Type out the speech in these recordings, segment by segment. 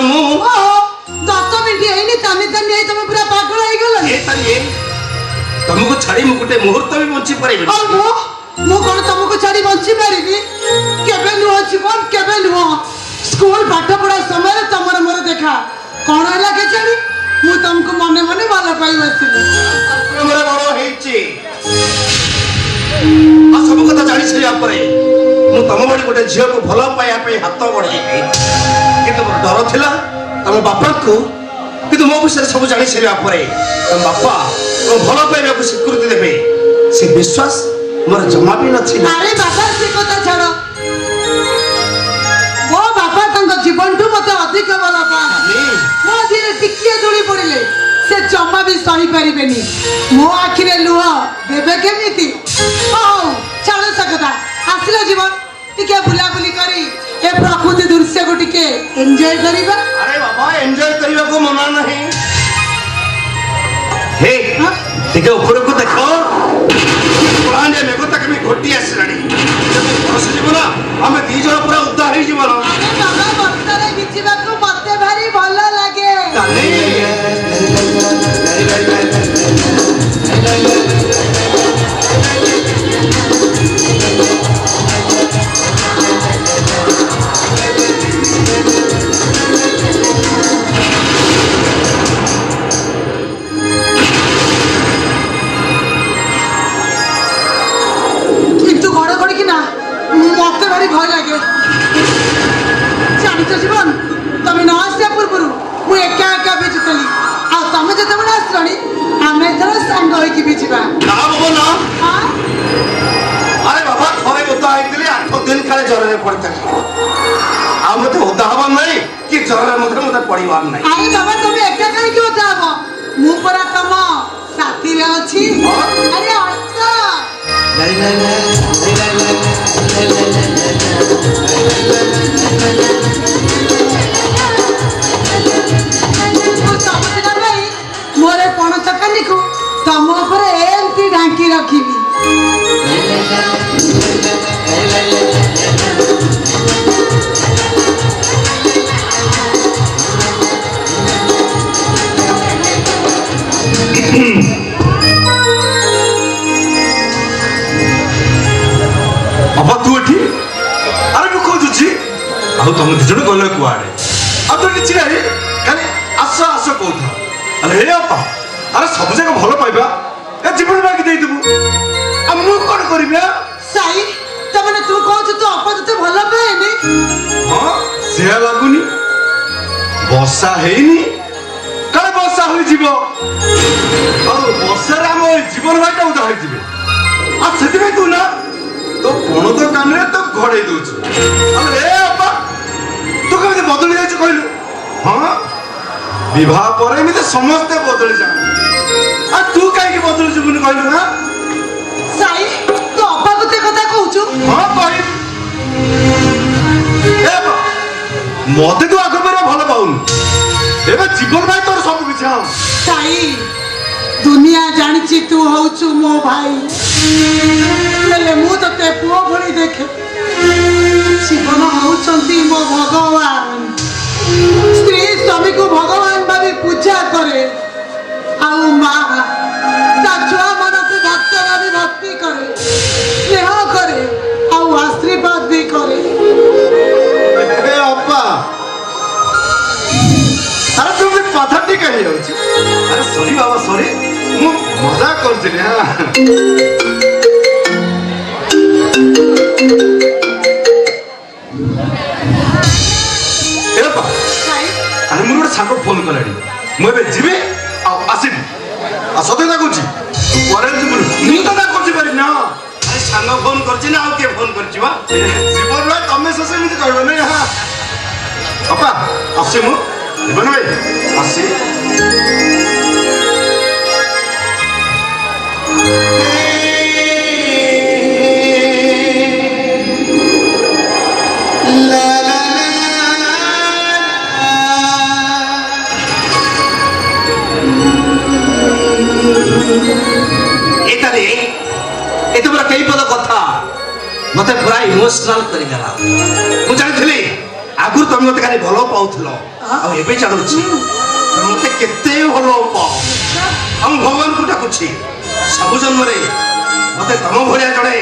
मु 10 मिनिट हेनी तने तने तुम पूरा पागल हो गेल ए तने तुमको छाड़ी मु गुटे मुहूर्त भी बंची परिबे और मु कोन तुमको छाड़ी बंची मारिबी केबे नुह जीवन केबे नुह स्कूल पाठ पढ़ा समय तमर मोर देखा कोन हला के छाड़ी मु तुमको मने मने वाला पाई बसिली प्रेमरे बड़ हेची आ सब कथा जानि छया परे मु तम बडी गोटे झियो को भलो पाया पे हाथ बढ़ाई किंतु मोर डर थिला तम बापा को किंतु मो विषय सब जानि छया परे तम बापा मो भलो पाइबा को स्वीकृति देबे से विश्वास मोर जमा भी नथिला अरे बाबा से कथा छाड़ो वो बाबा तंग जीवन टू मते अधिक वाला पा मो धीरे टिकिए जोड़ी पड़िले से जमा भी सही परिबेनी मो आखिरे लुह देबे केमिति ओ छाड़ो सकता आसिला जीवन टिके बुला बुली करी ए प्रकृति दृश्य को टिके एंजॉय करिबा अरे बाबा एंजॉय करिबा को मना नहीं हे टिके ऊपर को देखो पुराने में को तक में घोटी आसलानी बस जीवन हमें दी जण पूरा उद्धार ही जीवन अरे बाबा बक्तरे बिचिबा को मते भारी भलो लागे मते भारी भय लगे जानिच जीवन तुम न आसा पूर्व मु एका एका बेचुतली आ तुम जते बन आसलनी आमे थोड़ा संग होई की बेचबा ना बाबा ना हां अरे बाबा थोड़े उदा आइतले 8 दिन खाले जर रे पड़ता आ मते उदा हवा नहीं कि जर रे मते पड़ीवार नहीं अरे बाबा तुम एका कहीं क्यों उदा हबो मु परा तम साथी रे अछि अरे आसा मोरे पण चकनी को तम ऊपर एमती ढांकी रखीबी बाबा तू एठी अरे मु खोजुची आउ तुम दुजण गले कुआडे आ तो निची रे खाली आस आस कोथा अरे हे अपा अरे सब जगह भलो पाइबा ए जीवन बाकी देई दबु आ मु कोन करबे साई तमने तू कहछ तो अपा जते भलो पाएनी हां से लागुनी वर्षा हेनी काले वर्षा होई जीवो और वर्षा रे हम जीवन भाईटा उदा होई जीवे आ सेति में तू ना तो कोन तो कान रे तो घोड़े दोछ अरे अपा तू कभी बदली जाय कहलु हां विवाह पर एमिते समस्त बदली जा आ तू काहे की बदली जुबुनी कहलु ना साई तो अपा कते कथा कहउछु हां कहि ए बा मते तू आगो पर भलो पाउन एबे जीवन भाई तोर सब किछ हां साई दुनिया जानिछि तू होउछु मो भाई ले मु तते पुओ भଳି देखे जीवन होउछंती मो भगवान स्त्री स्वामी को भगवान भाभी पूजा करे आउ माँ ता छुआ मन को भक्त भाभी भक्ति करे स्नेह करे आउ आशीर्वाद भी करे ए अप्पा अरे तुम कथा ठीक है अरे सॉरी बाबा सॉरी मु मजाक करथिले हां ए बा अरे मुर गोटे साको फोन कलाडी मु एबे जिबे आ आसीबी आ सते ना कहूची परे जिबु मु तो ना करछि पारि ना अरे सांग फोन करछि ना आ के फोन करछि बा जीवन रे तमे ससे मिते कहबो नै हां अपा आसे मु जीवन भाई आसे एते बड़ा कई पद कथा मते पूरा इमोशनल करी देला मु जानि थली आगुर तुम मते खाली भलो पाउथलो ଆଉ ଏବେ ଜାଣୁଛି ମତେ କେତେ ଭଲ ପାଅ ଆଉ ଭଗବାନଙ୍କୁ ଡାକୁଛି ସବୁ ଜନ୍ମରେ ମତେ ତମ ଭଳିଆ ଜଣେ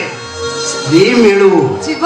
ସ୍ତ୍ରୀ ମିଳୁ। ଯିବ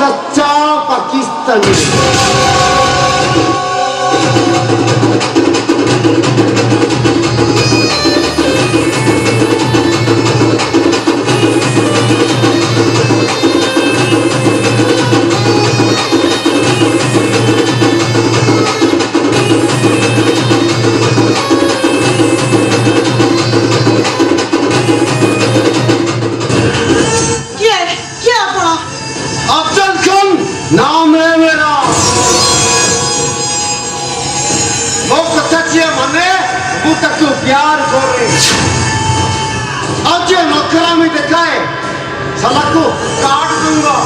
सच्चा पाकिस्तानी अफजल खान नाम है मेरा वो कच्चे मने वो तक प्यार करे अब जो नखरा में दिखाए साला को काट दूंगा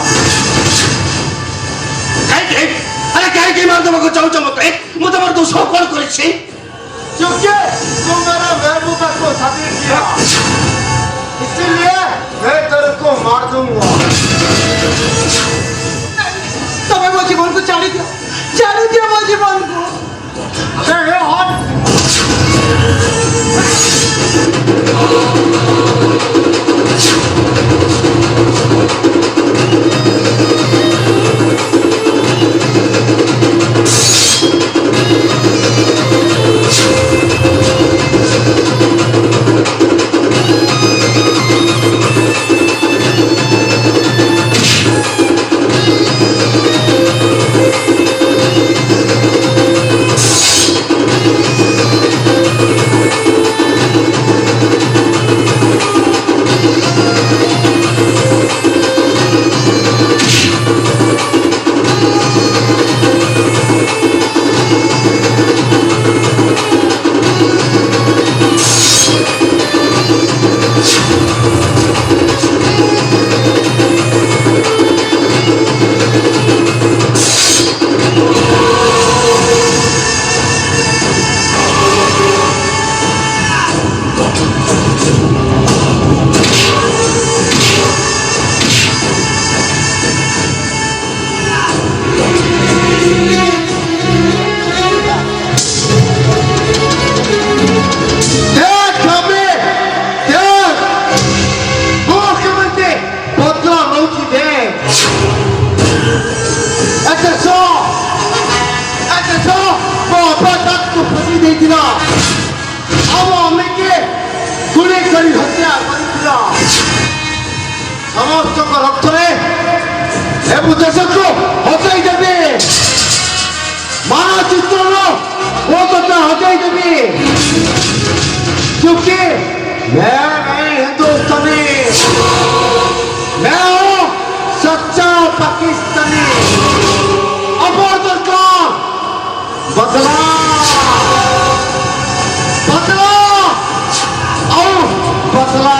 अरे क्या कि मैं तुमको चाहूँ चाहूँ मैं तुम्हारे दोस्तों कॉल करे छी क्योंकि तुम मेरा महबूबा को शादी किया इसीलिए मैं तेरे को मार दूंगा तमें मो जीवन को छाड़ी दियो मो जीवन को अरे हट समस्त रक्तरे देशको हटाई देवी मानचित्र वो हटाई देवी क्योंकि मैं हिंदुस्तानी मैं हूँ सच्चा पाकिस्तानी अफजल खान बदला बदला और बदला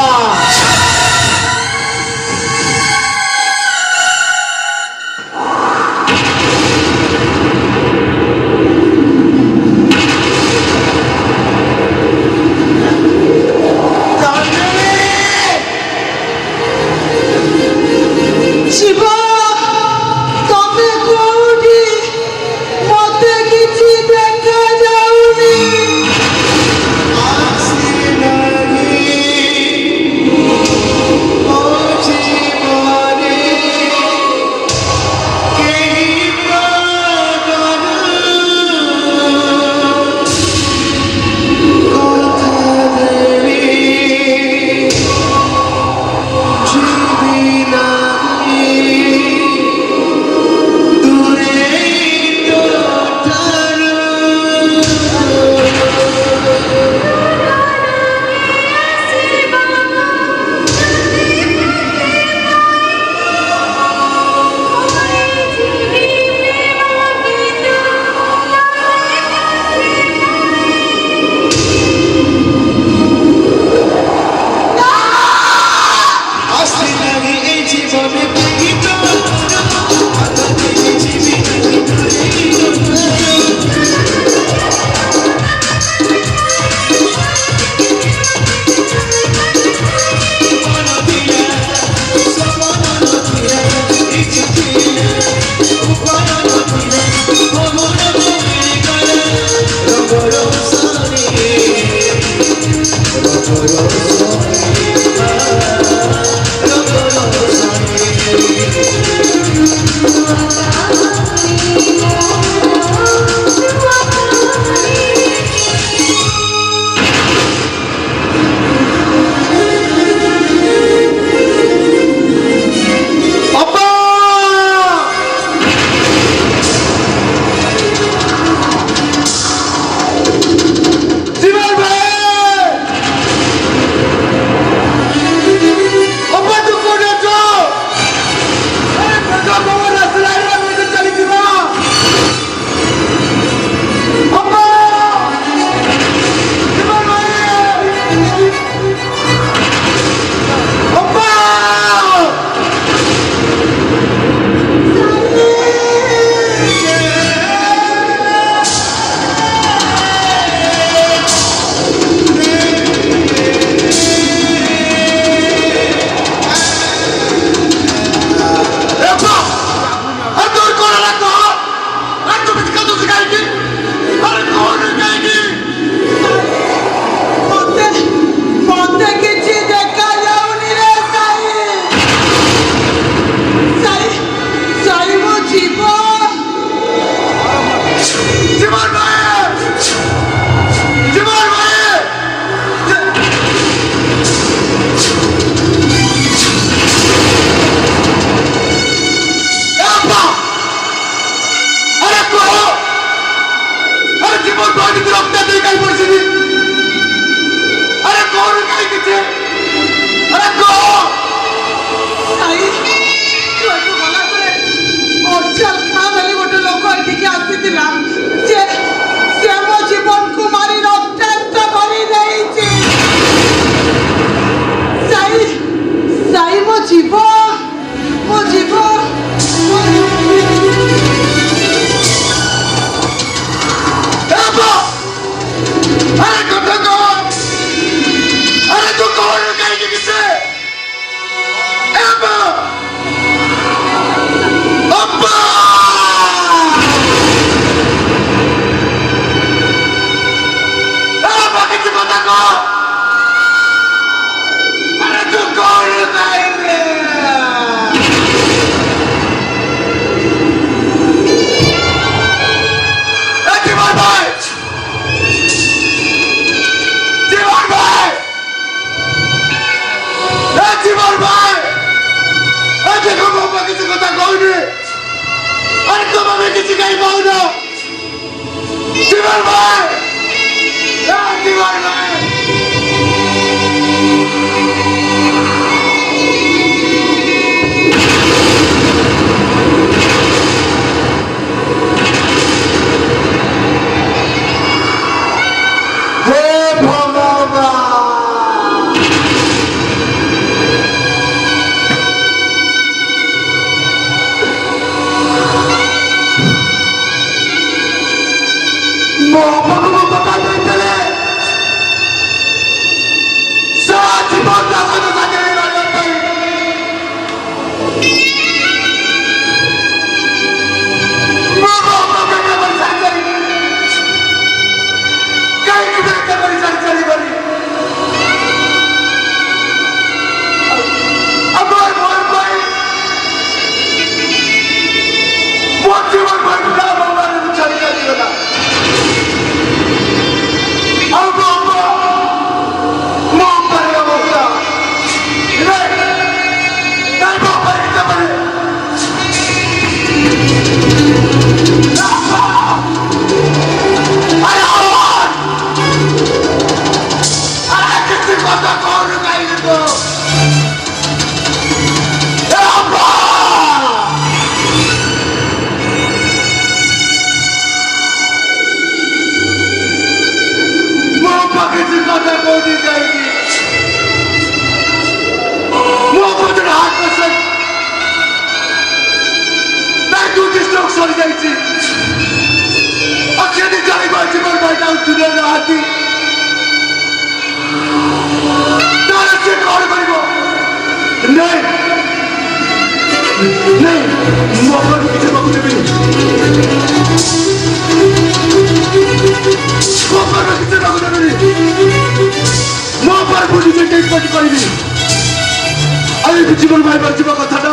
জীবন ভাই বাঁচিব কথাটা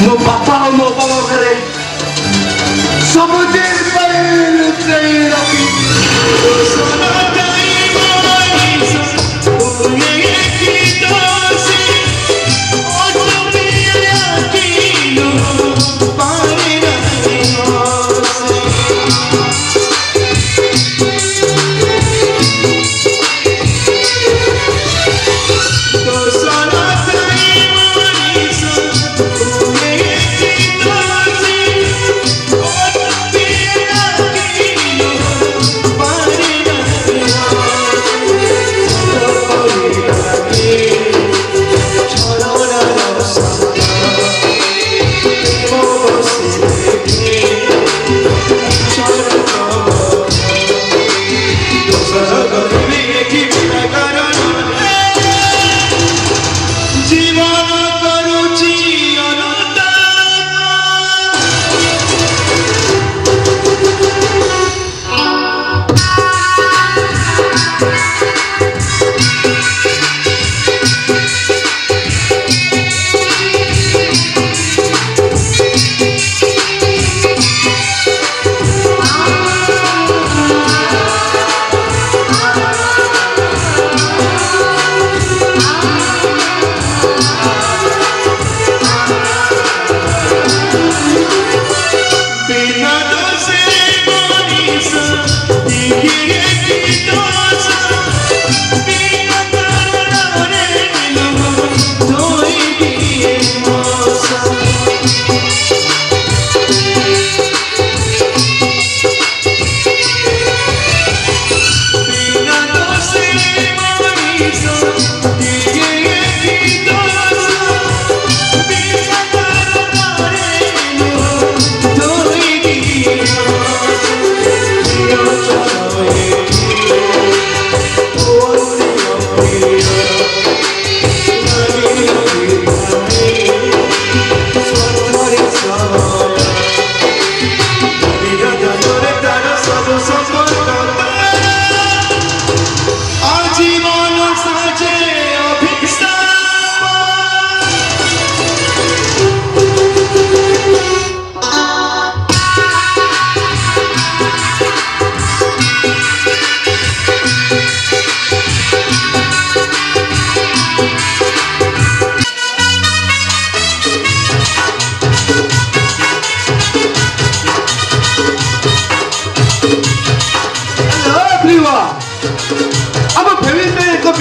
ମୋ ବାପା ଆଉ ମୋ ବାବା ଘରେ ସବୁଦିନ ପାଇଁ ଲୁଚେଇ ରଖିଛି।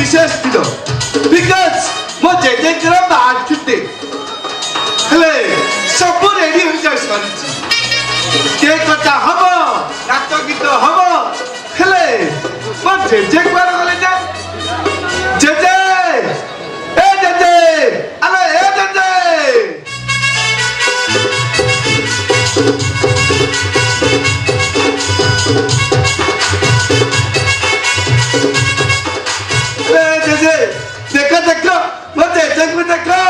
विशेष दिन बिकज मो जेजेकर बार्थडे हेले सब रेडी हो जाय सरी केक कटा हबो नाच गीत हबो हेले मो जेजे कुआर गले जा जेजे ए जेजे अरे ए जेजे देखो देखो वो जेजे को देखो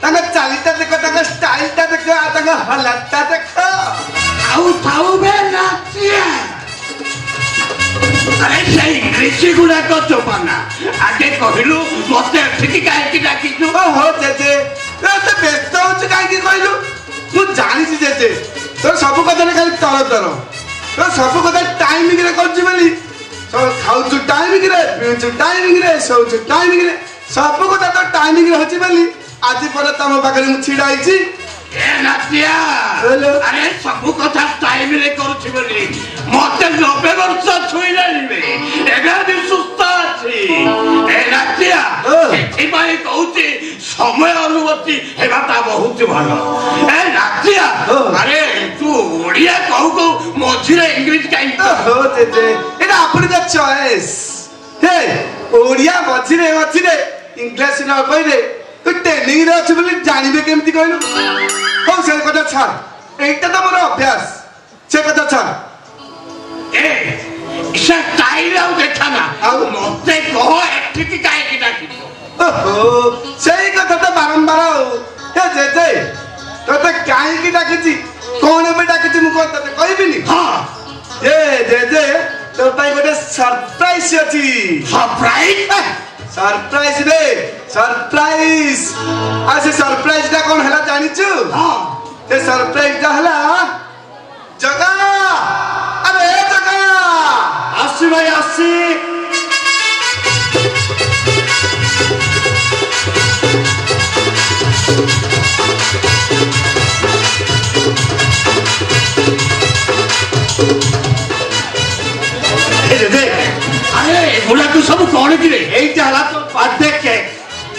तांगा चालीटा देखो तांगा स्टाइलटा देखो आ तांगा हलता देखो आउ थाउ बे नाचिया अरे से इंग्लिश गुड़ा को चोपाना आगे कहलु मते एठी काहे की डाकिनु ओ हो जेजे तो व्यस्त हो काहे की कहलु मु जानि छी जेजे तो सब कथा खाली तर तो सब कथा टाइमिंग रे करछि बोली सब खाउछु टाइमिंग रे पिउछु टाइमिंग रे सोउछु टाइमिंग रे सब कथा तो टाइमिंग रे होछि बोली आज पर तम पाखरे मु छिडा आइछि ए नातिया अरे सब कथा टाइम रे करूछि बोली मते 90 वर्ष छुई लाइबे एबे भी सुस्त अछि ए नातिया एठी भाई कहूछि समय अनुमति हेबाटा बहुत भलो ए नातिया अरे तू ओडिया कहू को मझिरे इंग्लिश काई हो जेजे एटा आपन का चॉइस हे ओडिया मझिरे मझिरे इंग्लिश न कइले तू ट्रेनिंग रे अछि बोली जानिबे केमति कहलु हो से कथा छाड़ एटा तो मोर अभ्यास से कथा छाड़ ए इसा टाइल आउ देखा ना आउ मते कह एठी की काई की डाकितो ओहो सेही कथा तो बारंबार हे जेजे तते काई की डाकिछि कोन बे डाकिछि मु को तते कहबिनी हां ए जेजे तो ताई गोटे सरप्राइज अछि सरप्राइज सरप्राइज रे सरप्राइज आ से सरप्राइज टा कोन हला जानि छु हां ते सरप्राइज टा हला जगा अरे जगा आसी भाई आसी देख अरे गुला तू सब कौन की रे এইটা হলা তো বার্থডে কেক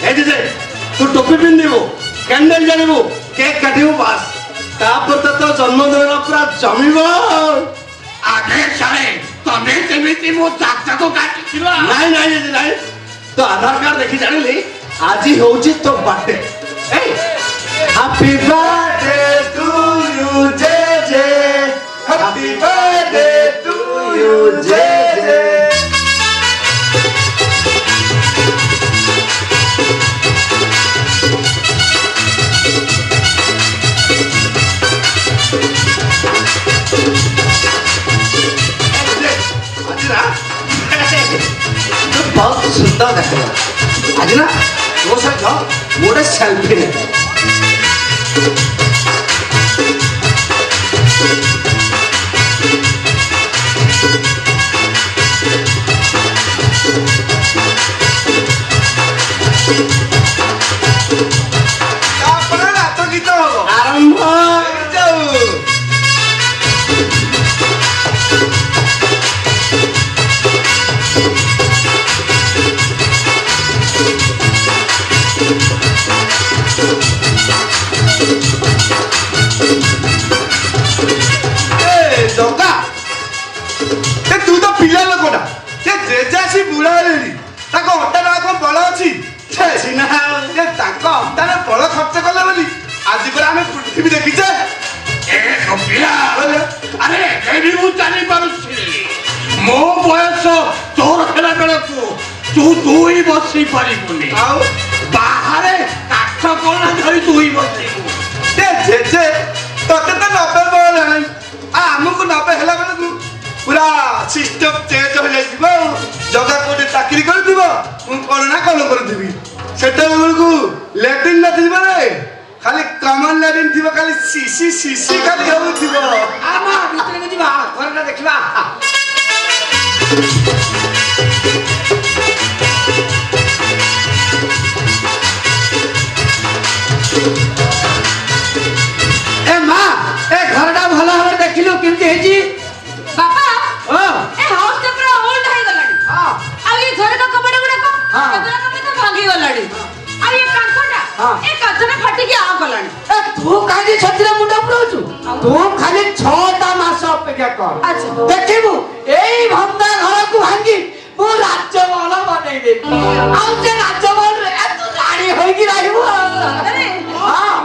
এই যে তু টोपी পিন্ধিবু ক্যান্ডেল জ্বালিবু কেক কাটিবু বাস তারপর তো জন্মদিন পুরা জমিব আগে সারে তবে তেমিতি মো চাকচা তো কাটি ছিল নাই নাই দিদি নাই তো আধার কার্ড দেখি জানিলি আজি হଉଛି তো বার্থডে এই happy birthday to you J J happy birthday to you J J बहुत सुंदर देखा आज ना वो सर मोटे सेल्फी ले आपन नाच गीत हो आरंभ जाऊ ए जोगा ते तू तो पिला लोकटा ते जेजासी बुढ़ा हेली ताको हटा ना को बळ अछि छे सिना ते ताको हटा ना बळ खर्च कले बोली आज पर हमें पृथ्वी देखिछे এ কপিলা আরে কেবি মু জানি পারুছি মো বয়স তোর খেলা বেড়াকু তু দুই বসি পারিবুনি आउ বাহারে কাঠ কোনা ধরি দুই বসিবু ते जेजे तते तो 90 बळ नाही आ हमको 90 हेला बेले तू पूरा सिस्टम चेंज हो जाइबो जगा कोटे चाकरी कर दिबो मु कोन ना कोन कर दिबी सेटा बेलकू लैट्रिन न दिबो रे खाली कमन लैट्रिन दिबो खाली सीसी खाली हो दिबो आमा ভিতরে গিবা ঘরটা দেখবা এ মা এ ঘরটা ভালো ভাবে দেখিলু কেমতি হেজি ବାପା ও ଏ ହାଉସ ଟା ପୁରା ଓଲ୍ଡ ହେଇଗଲାଣି হ্যাঁ ଆଉ ଏ ଝରକା କବାଟ ଗୁଡାକ ହଁ। ଏଗୁଡାକ ବି ତ ଭାଙ୍ଗି ଗଲାଣି ଆଉ ଏ କାନ୍ଥଟା ହଁ। ଏ କାନ୍ଥଟା ଫାଟିକି ଆଁ କଲାଣି এ তু কাজে ছত্রে মুন্ডা পুরাউছু তু খালি 6টা মাস অপেক্ষা কর আচ্ছা। দেখিবু এই ভন্দা ঘরকু ভাঙ্গি মু রাজ্যমহল বনাই দেবি আউ যে রাজ্যমহল এত গাড়ি হইকি রাখিব আরে হ্যাঁ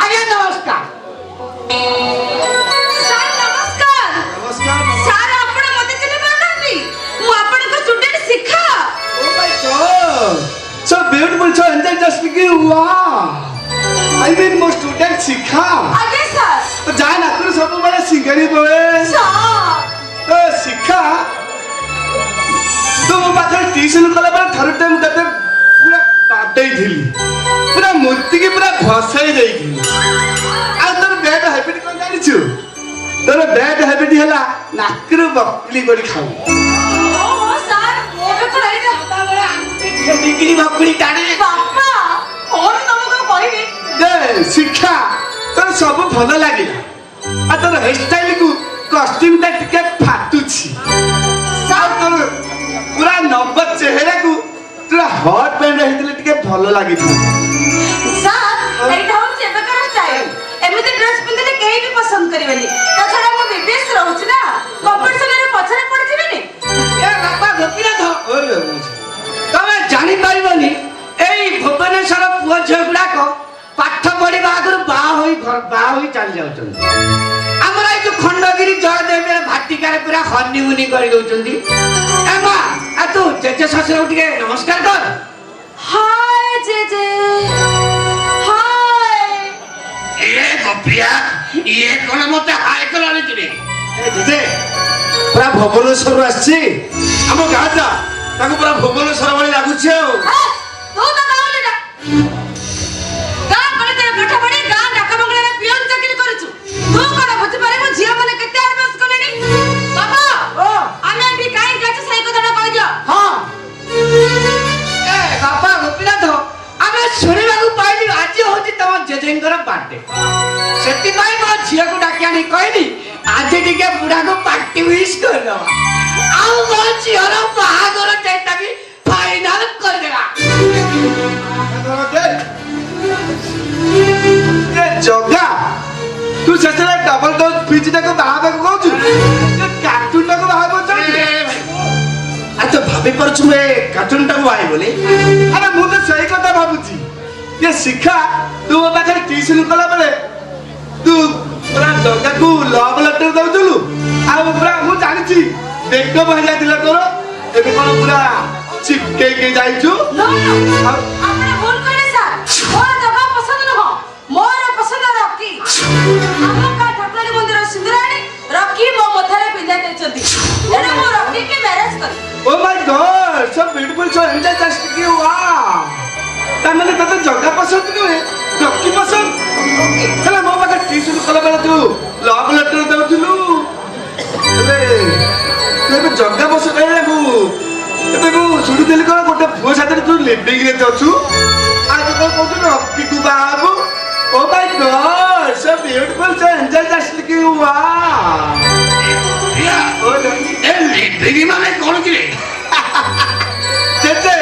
আজ্ঞা নমস্কার ସାର୍ ନମସ୍କାର नमस्कार ସାର୍ ଆପଣ ମତେ ଚିହ୍ନି ପାରୁନାହାନ୍ତି ମୁଁ ଆପଣଙ୍କ ଷ୍ଟୁଡେଣ୍ଟ ଶିଖା oh my God so beautiful so angel just speaking wow I mean मो स्टूडेंट शिखा ଆଜ୍ଞା ସାର୍ तो जा ना कर सब बड़े सिंगरी बोले ସାର୍ तो शिखा तो मो पाथे ट्यूशन कला पर थर टाइम तते पूरा पाटई थिली पूरा मूर्ति के पूरा भसाई देई थिली आ तोर बैड हैबिट कोन जानि छु तोर बैड हैबिट हला नाकर बकली गोली खाऊ ଓହୋ ସାର୍ ମୋ କଥା ଏଇଟା ডিগ্রি বাকুড়ি টানে ବାପା କଣ ତମକୁ କହିବି दे शिखा तोर सब भल लागिला आ तोर हेयर स्टाइल को कॉस्ट्यूम ता टिके फाटुछि आ तोर पूरा नव चेहरा को पूरा हॉट बैंड हेतिले टिके भल लागि ସାର୍ ଏଇଟା ହଉଛି ଏବେକାର ଷ୍ଟାଇଲ ଏମିତି ଡ୍ରେସ୍ ପିନ୍ଧିଲେ କେହି ବି ପସନ୍ଦ କରିବେନି ତାଛଡା ମୁଁ ବିବିଏସ ରହୁଛି ନା କମ୍ପିଟିସନରେ ପଛରେ ପଡିଯିବେନି এ বাবা গোপীনাথ ओले তবে জানি পারিবনি এই ভুবনেশ্বর পুଅ ঝিଅ গুড়াক পাঠ পড়িবা আগর বাହା হই চালি যাଉଛନ୍ତି ଆମର এই যে খଣ୍ଡগিরি জয়দেব ভাটিকারে পুরা হনিমুনি କରି ଦଉଛନ୍ତି এ মা আ তু জেজে শ্বশুরକୁ ଟିକେ নমস্কার কর হাই জেজে হাই এ কপিয়া ইয়ে কোন মতে হাই কলানি কিরে এ জেজে পুরা ভুবনেশ্বর আসছি ଆମ ଗାଁ ଯା ତାକୁ ପୁରା ଭୁବନେଶ୍ୱର ଭଳି ଲାଗୁଛି ଆଉ ତୁ ତ ଗାଉଁଲିଟା ଗାଁ କଲେଜରେ ପାଠ ପଢି ଗାଁ ଡାକ ବଙ୍ଗଳାରେ ପିଅନ ଚାକିରି କରୁଛୁ ତୁ କଣ ବୁଝିପାରିବୁ ଝିଅ ମାନେ କେତେ ଆଡଭାନ୍ସ କଲେଣି ବାବା ଆମେ ଏଠି କାହିଁକି ଅଛୁ ସେଇ କଥାଟା କହିଦିଅ ହଁ ଏ ବାପା ଗୋପୀନାଥ ଆମେ ଶୁଣିବାକୁ ପାଇଲୁ ଆଜି ହଉଛି ତମ ଜେଜେଙ୍କର ବାର୍ଥଡେ ସେଥିପାଇଁ ମୋ ଝିଅକୁ ଡାକି ଆଣି କହିଲି ଆଜି ଟିକେ ବୁଢାକୁ ପାର୍ଟି ୱିଶ କରିଦବା ଆଉ ମୋ ଝିଅର ବାହାଘର ଡେଟଟା ବି ଫାଇନାଲ କରିଦେବା ଜଗା ତୁ ଶେଷରେ ଡବଲ ଡୋଜ ଫ୍ରିଜଟାକୁ ବାହାବାକୁ କହୁଛୁ କାର୍ଟୁନଟାକୁ ବାହାବାକୁ ଚାହୁଁଛୁ ଆରେ ତୁ ଭାବି ପାରୁଛୁ ଏ କାର୍ଟୁନଟାକୁ ବାହାଇ ବୋଲି ଆରେ ମୁଁ ତ ସେଇ କଥା ଭାବୁଛି ଯେ ଶିଖା ତୁ ମୋ ପାଖରେ ଟିଉସନ କଲା ବେଳେ ତୁ ପୁରା ଜଗାକୁ ଲଭ ଲେଟର ଦଉଥିଲୁ ଆଉ ପୁରା ମୁଁ ଜାଣିଛି ବେକଅପ୍ ହେଇଯାଇଥିଲା ତୋର ଏବେ କଣ ପୁରା ଚିପକେଇକି ଯାଇଛୁ ଆପଣ ଭୁଲ କହିଲେ ସାର୍ ମୋର ଜଗା ପସନ୍ଦ ନୁହଁ ମୋର ପସନ୍ଦ ରକି ଆମ ଗାଁ ଠାକୁରାଣୀ ମନ୍ଦିର ସିନ୍ଦୁରାଣୀ ରକି ମୋ ମଥାରେ ପିନ୍ଧାଇ ଦେଇଛନ୍ତି ଏଣୁ ମୁଁ ରକିକି ମ୍ୟାରେଜ କରିବି ଓ ମାଇ ଗଡ୍ ସୋ ବ୍ୟୁଟିଫୁଲ ସୋ ଏନ୍ଜାସ୍ଟିକ ୱାଓ ତାମାନେ ତତେ ଜଗା ପସନ୍ଦ ନୁହେଁ ରକି ପସନ୍ଦ ହେଲେ ମୋ ପାଖରେ ଟିଉସନ କଲା ବେଳେ ତୁ ଲଭ ଲେଟର ଦଉଥିଲୁ ହେଲେ ତୁ ଏବେ ଜଗା ପସନ୍ଦ ହେଲେ ଏବେ ମୁଁ ଶୁଣିଥିଲି କଣ ଗୋଟେ ପୁଅ ସାଥିରେ ତୁ ଲିଭିଂରେ ଅଛୁ ଆଉ ତୁ କଣ କହୁଛୁ ରକିକୁ ବାହା ହବୁ ଓ ମାଇ ଗଡ୍ ସୋ ବ୍ୟୁଟିଫୁଲ ସୋ ଏନ୍ଜାସ୍ଟିକ ୱାଓ ଏ ଲିଭିଂ ମାନେ କଣ କିରେ ଜେଜେ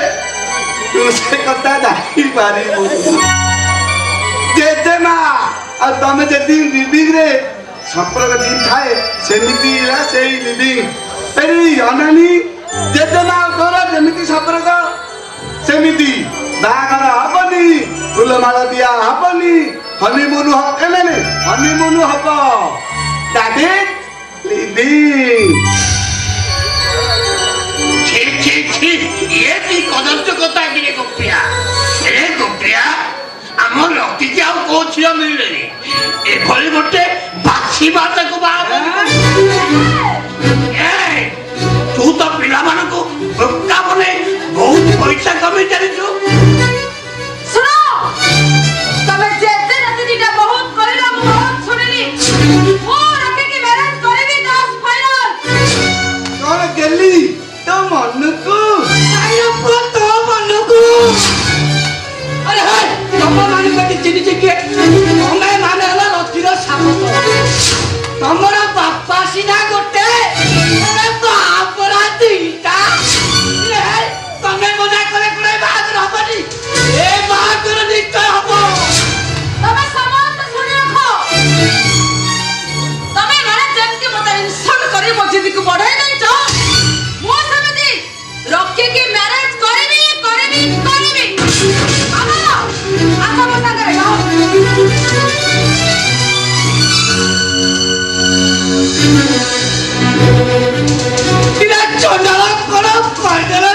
ତୁ ସେ କଥା ଜାଣିପାରିବୁ ଜେଜେ ମା ଆଉ ତମେ ଯଦି ଲିଭିଂ ରେ ସମ୍ପର୍କ ଯେମିତି ଥାଏ ସେମିତି ସେଇ ଲିଭିଂ ଏଇ ଅନାନୀ ଜେଜେ ମା ତୋର ଯେମିତି ସମ୍ପର୍କ ସେମିତି ବାହାଘର ହବନି ଫୁଲମାଳ ଦିଆ ହବନି ହନିମୁନ ହନିମୁନ ହବ ଦ୍ୟାଟ୍ ଇଜ୍ ଲିଭିଂ ছি ছি ছি ইয়ে কি কদর্য কথা কিরে গোপিয়া এ গোপিয়া আমার রকিকে ଆଉ କୋଉ ଝିଅ ମିଳିଲେନି ଏଭଳି ଗୋଟେ ବାଛି ବାତାକୁ ବାହା ତୁ ତ ପିଲାମାନଙ୍କୁ ବୋକା ବନେଇ ବହୁତ ପଇସା କମେଇ ଚାଲିଛୁ ଶୁଣ ତମେ ଯେତେ ରାତି ଦିଟା ବହୁତ କହିଲ ମୁଁ ବହୁତ ଶୁଣିଲି ମୁଁ ରକିକି ମ୍ୟାରେଜ କରିବି ଦଶ ଫାଇନାଲ କଣ ଗେଲି ତୋ ମନକୁ ତୋ ମନକୁ ଆରେ ହେ ତମ ମାନଙ୍କୁ ଚିହ୍ନିଛି କିଏ ତମେ ମାନେ ହେଲା ରତିର ସାମନ୍ତ ତମର ବାପା ସିନା ଗୋଟେ ବାପରା ଦିଟା ତମେ ମନା କଲେ କୁଡେ ବାହାଘର ହବନି ଏ ବାହାଘର ନିଶ୍ଚୟ ହବ ତମେ ସମସ୍ତେ ଶୁଣି ରଖ ତମେ ମାନେ ଯେମିତି ମତେ ଇନସଲ୍ଟ କରି ମୋ ଜିଦିକୁ ବଢେଇ ଦେଇଛ ମୁଁ ସେମିତି ରକିକି ମ୍ୟାରେଜ କରିବି କରିବି କରିବି ଆସ ମୋ ସାଙ୍ଗରେ ଚଣ୍ଡାଳ କଣ କହିଦେଲ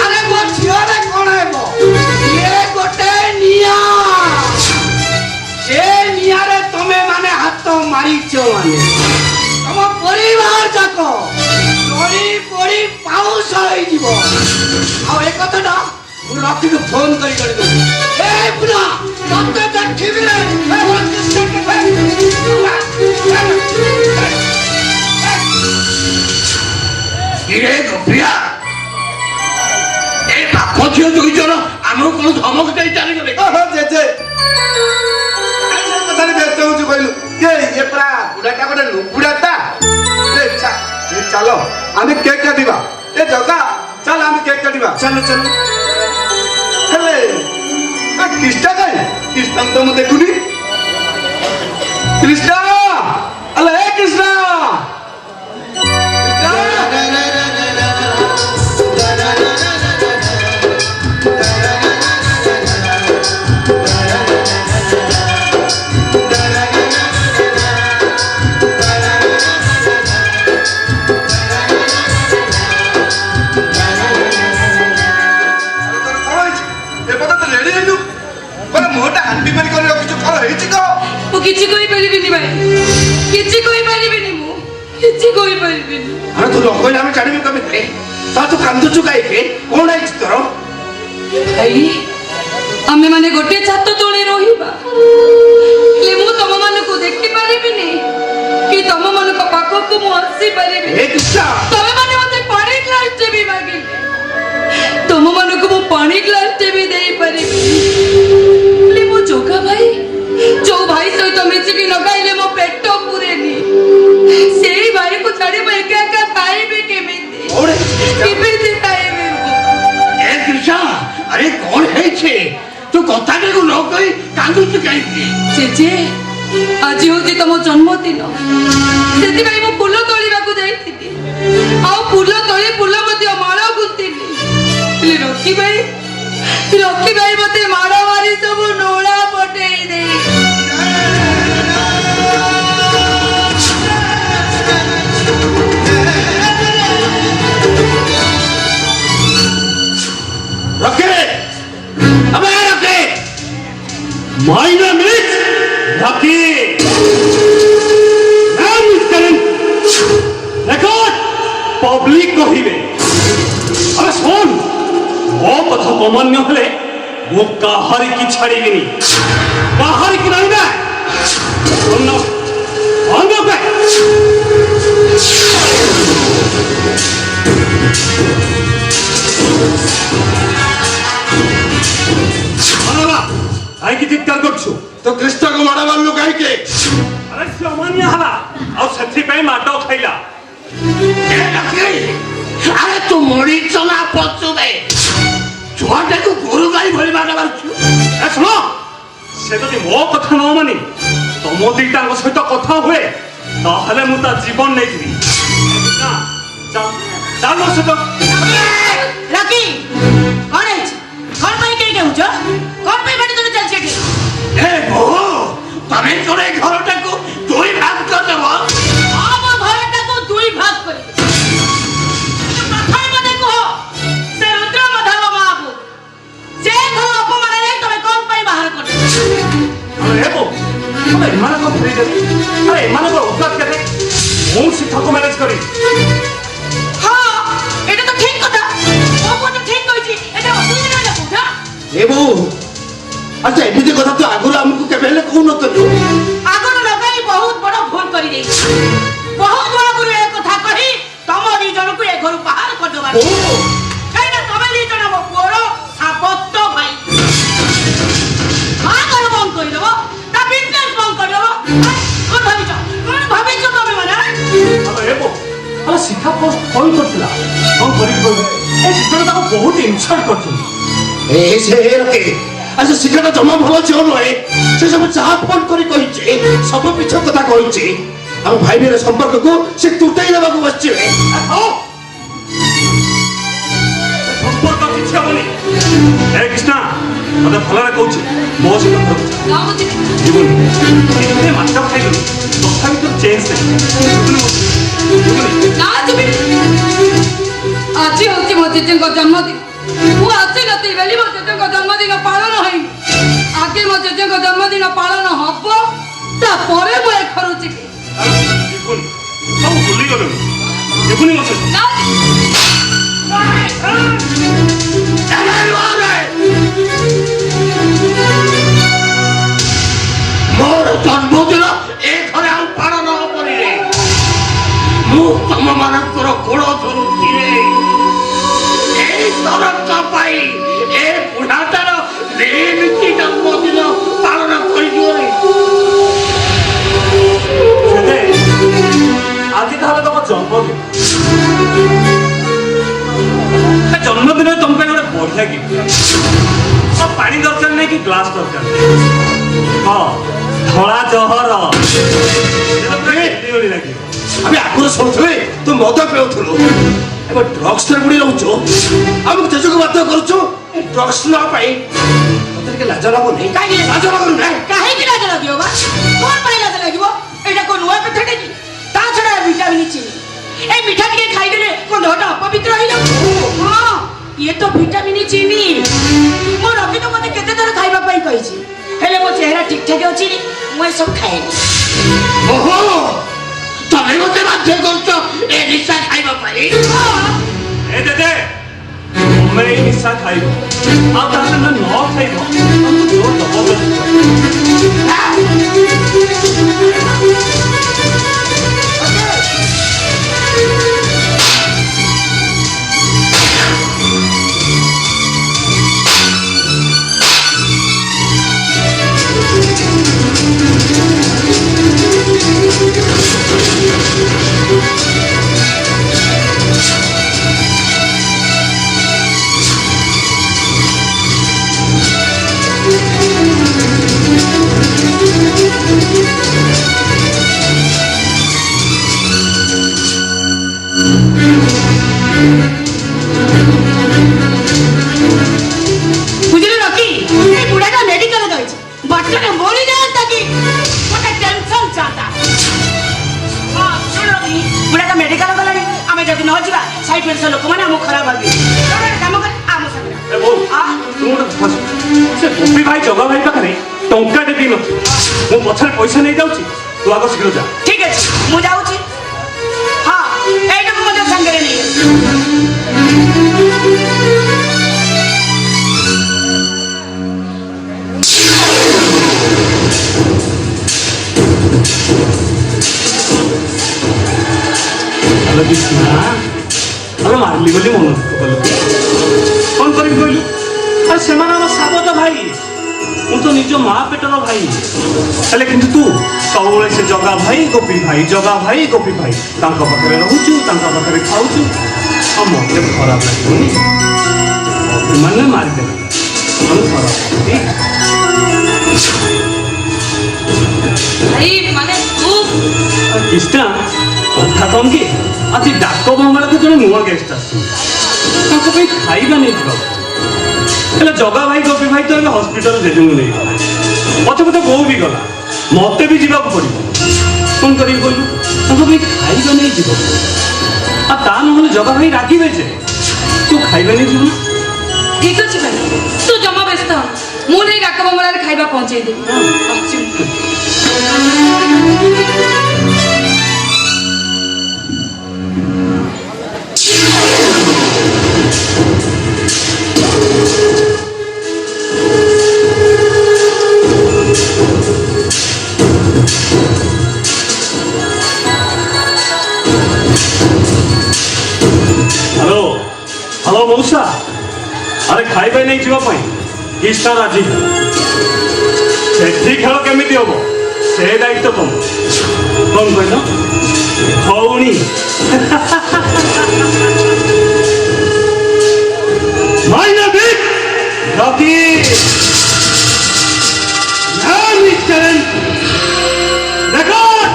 ଆରେ ମୋ ଝିଅରେ କଣ ହେବ ଇଏ ଗୋଟେ ନିଆଁ ସେ ନିଆଁରେ ତମେ ମାନେ ହାତ ମାରିଛ ମାନେ ତମ ପରିବାର ଯାକ ପଡି ପଡି ପାଉଁଶ ହେଇଯିବ ଆଉ ଏ କଥାଟା ମୁଁ ରଖିକି ଫୋନ କରି କହିଦେବି ଏ ପୁରା ତତେ ଦେଖିବିରେ କିରେ ଗୋପିଆ ଏ ବାପ ଝିଅ ଦୁଇ ଜଣ ଆମକୁ କଣ ଧମକ ଦେଇ ଚାଲିଗଲେ ଓହୋ ଜେଜେ କଥାରେ ବ୍ୟସ୍ତ ହଉଛୁ କହିଲୁ ଇଏ ପୁରା ବୁଢାଟା ଗୋଟେ ବୁଢାଟା ଚାଲ ଆମେ କେକ୍ କାଟିବା ଏ ଜଗା ଚାଲ ଆମେ କେକ୍ କାଟିବା ଚାଲ ଚାଲ ହେଲେ କୃଷ୍ଣ କାଇଁ କୃଷ୍ଣ ତ ମୁଁ ଦେଖୁନି କୃଷ୍ଣ ହେଲେ ଏ କୃଷ୍ଣ କିଛି କହିପାରିବିନି ଭାଇ କିଛି କହିପାରିବିନି ମୁଁ କିଛି କହିପାରିବିନି ଆରେ ତୁ ନ କହିଲେ ଆମେ ଜାଣିବୁ କେମିତି ତା ତୁ କାନ୍ଦୁଛୁ କାହିଁକି କଣ ହେଇଛି ତୋର ଭାଇ ଆମେ ମାନେ ଗୋଟିଏ ଛାତ ତଳେ ରହିବା ହେଲେ ମୁଁ ତମ ମାନଙ୍କୁ ଦେଖି ପାରିବିନି କି ତମ ମାନଙ୍କ ପାଖକୁ ମୁଁ ଆସି ପାରିବି ଏ କୃଷ୍ଣ ତମେ ମାନେ ମତେ ପାଣି ଗ୍ଲାସଟେ ବି ମାଗିଲେ ତମ ମାନଙ୍କୁ ମୁଁ ପାଣି ଗ୍ଲାସଟେ ବି ଦେଇପାରିବି ହେଲେ ମୋ ଜଗା ଭାଇ ଯୋଉ ଭାଇ ସହିତ ମିଶିକି ଲଗାଇଲେ ମୋ ପେଟ ପୁରେନି ସେଇ ଭାଇକୁ ଛାଡି ମୁଁ ଏକା ଏକା ଖାଇବି କେମିତି କେମିତି ଖାଇବି ଏ କୃଷ୍ଣ ଆରେ କଣ ହେଇଛି ତୁ କଥାଟାକୁ ନ କହି କାନ୍ଦୁଛୁ କାହିଁକି ଜେଜେ ଆଜି ହଉଛି ତମ ଜନ୍ମଦିନ ସେଥିପାଇଁ ମୁଁ ଫୁଲ ତୋଳିବାକୁ ଯାଇଥିଲି ଆଉ ଫୁଲ ତୋଳି ଫୁଲ ମଧ୍ୟ ମାଳ ଗୁନ୍ଥିଲି ହେଲେ ରକି ଭାଇ ମତେ ମାଳ ମାରି ସବୁ ନୋଳା ପଟେଇ ଦେଇ রকে আবে রকে মাই নেম ইজ রকি নাম ইজ করেন রেকর্ড পাবলিক কহিবে আরে শোন ও কথা অমান্য হলে মু কাহারি কি ছাড়িবিনি কাহারি কি নাই না অন্য অন্য କାହିଁକି ଚିତ୍କାର କରୁଛୁ ତ କୃଷ୍ଣକୁ ମାଡ଼ ମାରିଲୁ କାହିଁକି ଆରେ ସେ ଅମାନ୍ୟ ହେଲା ଆଉ ସେଥିପାଇଁ ମାଡ଼ ଖାଇଲା আরে তো মরিচ না পচবে ছুয়াটাকে গরু গাই ভরি মারা মারছু ଏ ଶୁଣ ସେ ଯଦି ମୋ କଥା ନ ମାନି ତମ ଦିଟାଙ୍କ ସହିତ କଥା ହୁଏ ତାହେଲେ ମୁଁ ତା ଜୀବନ ନେଇଯିବି ନା, ଚାଲ ମୋ ସହିତ রাকি কোন আছে কোন পাই কে কেউছ কোন পাই বাড়ি তোর চলছে এটি এ বহু তুমি তোর এই ঘরটাকে দুই ভাগ করে দেব ଆମ ଘରଟାକୁ ଦୁଇ ଭାଗ କରି ପ୍ରଥମେ ମୋତେ କୁହ ସେ ରୁଦ୍ର ମାଧବ ବାବୁ ସେ ଘର ଅପମାନରେ ତମେ କଣ ପାଇଁ ବାହାର କରିଦେଲ ଆରେ ଏ ବୋଉ ତମେ ଏମାନଙ୍କ ଧରିଦେବି ଆରେ ଏମାନଙ୍କର ଔକାତ କେତେ ମୁଁ ଶିକ୍ଷକ ମ୍ୟାନେଜ କରିବି ହଁ এটা তো ঠিক কথা ও কথা ঠিক কইছি এটা অসুবিধা না কোঠা এ বহু আচ্ছা এমনি কথা তো আগুর আমাকে কেবে হেলে কହୁନଥିଲୁ আগর লগাই বহুত বড় ভুল করি দেই বহুত বড় করে এ কথা কহি তম ଦି ଜଣକୁ ଏ ଘରୁ ବାହାର କରିଦେବା କାଇଁ ନା ତମେ ଦି ଜଣ ମୋ ପୁଅର ସାପତ୍ତ ଭାଇ ମା ଘର ବନ୍ଦ କରିଦେବ ତା ବିଜନେସ ବନ୍ଦ କରିଦେବ କଣ ଭାବିଛ ତମେ ମାନେ ଆରେ ଏ ବୋଉ ଆରେ ଶିକ୍ଷା ପୋଷ୍ଟ କଣ କରୁଥିଲା କଣ କରିବି କହିବି ଏ ଶିକ୍ଷକ ତାକୁ ବହୁତ ଇନସଲ୍ଟ କରୁଛନ୍ତି এ সে রকে আচ্ছা শিক্ষাটা জমা ভালো ঝিও নয় সে সব যাহা ফোন করে কইছে সব মিছ কথা কইছে ଆମ ଭାଇ ଭଉଣୀ ସମ୍ପର୍କକୁ ସେ ତୁଟାଇ ଦେବାକୁ ବସିଛି ସମ୍ପର୍କ କିଛି ହବନି ଏ କୃଷ୍ଣ ମତେ ଭଲରେ କହୁଛି ମୋ ସହିତ ଘରକୁ ଚାଲ। ନା ବୁଝି ଯିବୁନି ଏତେ ମାଛ ଖାଇଲୁ ତଥାପି ତୋର ଚେଞ୍ଜ ନାହିଁ ନା ଯିବି ଆଜି ହଉଛି ମୋ ଜେଜେଙ୍କ ଜନ୍ମଦିନ ମୁଁ ଆସିନଥିଲି ବୋଲି ମୋ ଜେଜେଙ୍କ ଜନ୍ମଦିନ ପାଳନ ହେଇନି ଆଗେ ମୋ ଜେଜେଙ୍କ ଜନ୍ମଦିନ ପାଳନ ହବ ତାପରେ ମୁଁ ଏ ଘରୁ ଯିବି ଯିବୁନି ସବୁ ଭୁଲିଗଲୁଣି ଯିବୁନି ମୋ ସହିତ ନା ମୋର ଜନ୍ମଦିନ ଏ ଘରେ ଆଉ ପାଳନ ହବନି ରେ ମୁଁ ତମ ମାନଙ୍କର ଗୋଡ଼ ଧରୁଛି ରେ এই তরঙ্গ পাই এ বুড়াটার রেমিতি জন্মদিন পালন করিদিও রে ସେତେ ଆଜି ତାହେଲେ ତମ ଜନ୍ମଦିନ ଏ ଜନ୍ମଦିନରେ ତମ ପାଇଁ ଗୋଟେ ବଢିଆ ଗିଫ୍ଟ ପାଣି ଦରକାର ନାହିଁ କି ଗ୍ଲାସ ଦରକାର ନାହିଁ ହଁ ଧଳା ଜହର ଲାଗିବ আমি আগুন শুনুଥିଲି তু মদ পেউଥିଲୁ ଏବେ ଡ୍ରଗ୍ସରେ ବୁଡ଼ି ରହୁଛୁ ଆମକୁ ଜେଜେକୁ ବାଧ୍ୟ କରୁଛୁ ଡ୍ରଗ୍ସ ନ ପାଇଁ ତତେ ଟିକେ ଲାଜ ଲାଗୁନି କାହିଁକି ଲାଜ ଲାଗୁନି ନା କାହିଁକି ଲାଜ ଲାଗିବ ବା କଣ ପାଇଁ ଲାଜ ଲାଗିବ ଏଇଟା କୋଉ ନୂଆ ପିଠାଟେ କି ତା ଛଡା ଭିଟାମିନ ଚିନି এই মিঠা ଟିକେ ଖାଇଦେଲେ କଣ ଦେହଟା ଅପବିତ୍ର ହେଇଯାଉଛି ହଁ ଇଏ ତ ଭିଟାମିନ ଚିନି ମୋ ରବି ତ ମତେ କେତେ ଥର ଖାଇବା ପାଇଁ କହିଛି ହେଲେ ମୋ ଚେହେରା ଠିକ ଠାକ ଅଛି ମୁଁ ଏସବୁ ଖାଏନି ଓହୋ ତମେ ମତେ ବାଧ୍ୟ କରୁଛ ଏ ନିଶା ଖାଇବା ପାଇଁ ଏ ଯେ ଦେ ତମେ ଏଇ ନିଶା ଖାଇବ ଆଉ ତାହେଲେ ନ ଖାଇବ ତମକୁ ଜୋର ବୁଝିଲୁ ରକି ଏ ବୁଢ଼ାଟା ମେଡିକାଲ ଯାଇଛି ବାଟରେ ମରି ଯାଆନ୍ତା କି ଗୋଟେ ଟେନସନ ଚାନ୍ତା ହଁ ଶୁଣ ରକି ବୁଢ଼ାଟା ମେଡିକାଲ ଗଲାଣି ଆମେ ଯଦି ନ ଯିବା ସାଇ ପେନ୍ସନ ଲୋକମାନେ ଆମକୁ ଖରାପ ଭାବିବେ ତମେ ଗୋଟେ କାମ କର ଆମ ସାଙ୍ଗରେ ଏ ବୋଉ ତୁ ଗୋଟେ କଥା ଶୁଣ। ସେ ଗୋପୀ ଭାଇ ଜଗା ଭାଇ ପାଖରେ ଟଙ୍କାଟେ ଦେଇ ନଥିବ ମୁଁ ପଛରେ ପଇସା ନେଇ ଯାଉଛି ତୁ ଆଗ ଶୀଘ୍ର ଯା। ଠିକ ଅଛି ମୁଁ ଯାଉଛି ହଁ ଏଇଟାକୁ ମଧ୍ୟ ସାଙ୍ଗରେ ନେଇ ଆଲୋ ବିଷ୍ଣା ଆଲୋ ମାରିଲି ବୋଲି ମନ ଦୁଃଖ କଲୁ କ'ଣ କରିବି କହିଲୁ ଆରେ ସେମାନେ ଆମ ସାବତ ଭାଇ ମୁଁ ତ ନିଜ ମା ପେଟର ଭାଇ ହେଲେ କିନ୍ତୁ ତୁ ସବୁବେଳେ ସେ ଜଗା ଭାଇ ଗୋପୀ ଭାଇ ଜଗା ଭାଇ ଗୋପୀ ଭାଇ ତାଙ୍କ ପାଖରେ ରହୁଛୁ ତାଙ୍କ ପାଖରେ ଖାଉଛୁ ଆଉ ମତେ ଖରାପ ଲାଗିବନି ଅଭିମାନେ ମାରିଦେବେ ଖରାପ ଲାଗୁନି ଭାଇ ମାନେ ତୁ କିଷ୍ଣା କଥା କମ୍ କି ଆଜି ଡାକ ବଙ୍ଗଳାକୁ ଜଣେ ନୂଆ ଗେଷ୍ଟ ଆସିଛନ୍ତି ତାଙ୍କ ପାଇଁ ଖାଇବା ନେଇଯିବାକୁ ହେଲେ ଜଗା ଭାଇ ଗୋପୀ ଭାଇ ତ ଏବେ ହସ୍ପିଟାଲ ଜେଜେଙ୍କୁ ନେଇଗଲା ପଛେ ପଛେ ବୋଉ ବି ଗଲା ମତେ ବି ଯିବାକୁ ପଡ଼ିବ କ'ଣ କରିବି କହିଲୁ ତାଙ୍କ ପାଇଁ ଖାଇବା ନେଇଯିବ ଆଉ ତା ନହେଲେ ଜଗା ଭାଇ ରାଗିବେ ଯେ ତୁ ଖାଇବା ନେଇଯିବୁ ନା ଠିକ ଅଛି ଭାଇ ତୁ ଜମା ବ୍ୟସ୍ତ ହ ମୁଁ ନେଇ ଡାକ ବଙ୍ଗଳାରେ ଖାଇବା ପହଞ୍ଚେଇ ଦେବି ଆସୁଛି ହ୍ୟାଲୋ ହ୍ୟାଲୋ ମଉସା ଆରେ ଖାଇବା ନେଇଯିବା ପାଇଁ କିଷ୍ଣା ରାଜି ସେଠି ଖେଳ କେମିତି ହବ ସେ ଦାୟିତ୍ୱ ତମ କ'ଣ କହିଲ ଭଉଣୀ My name is Rocky. Now we challenge record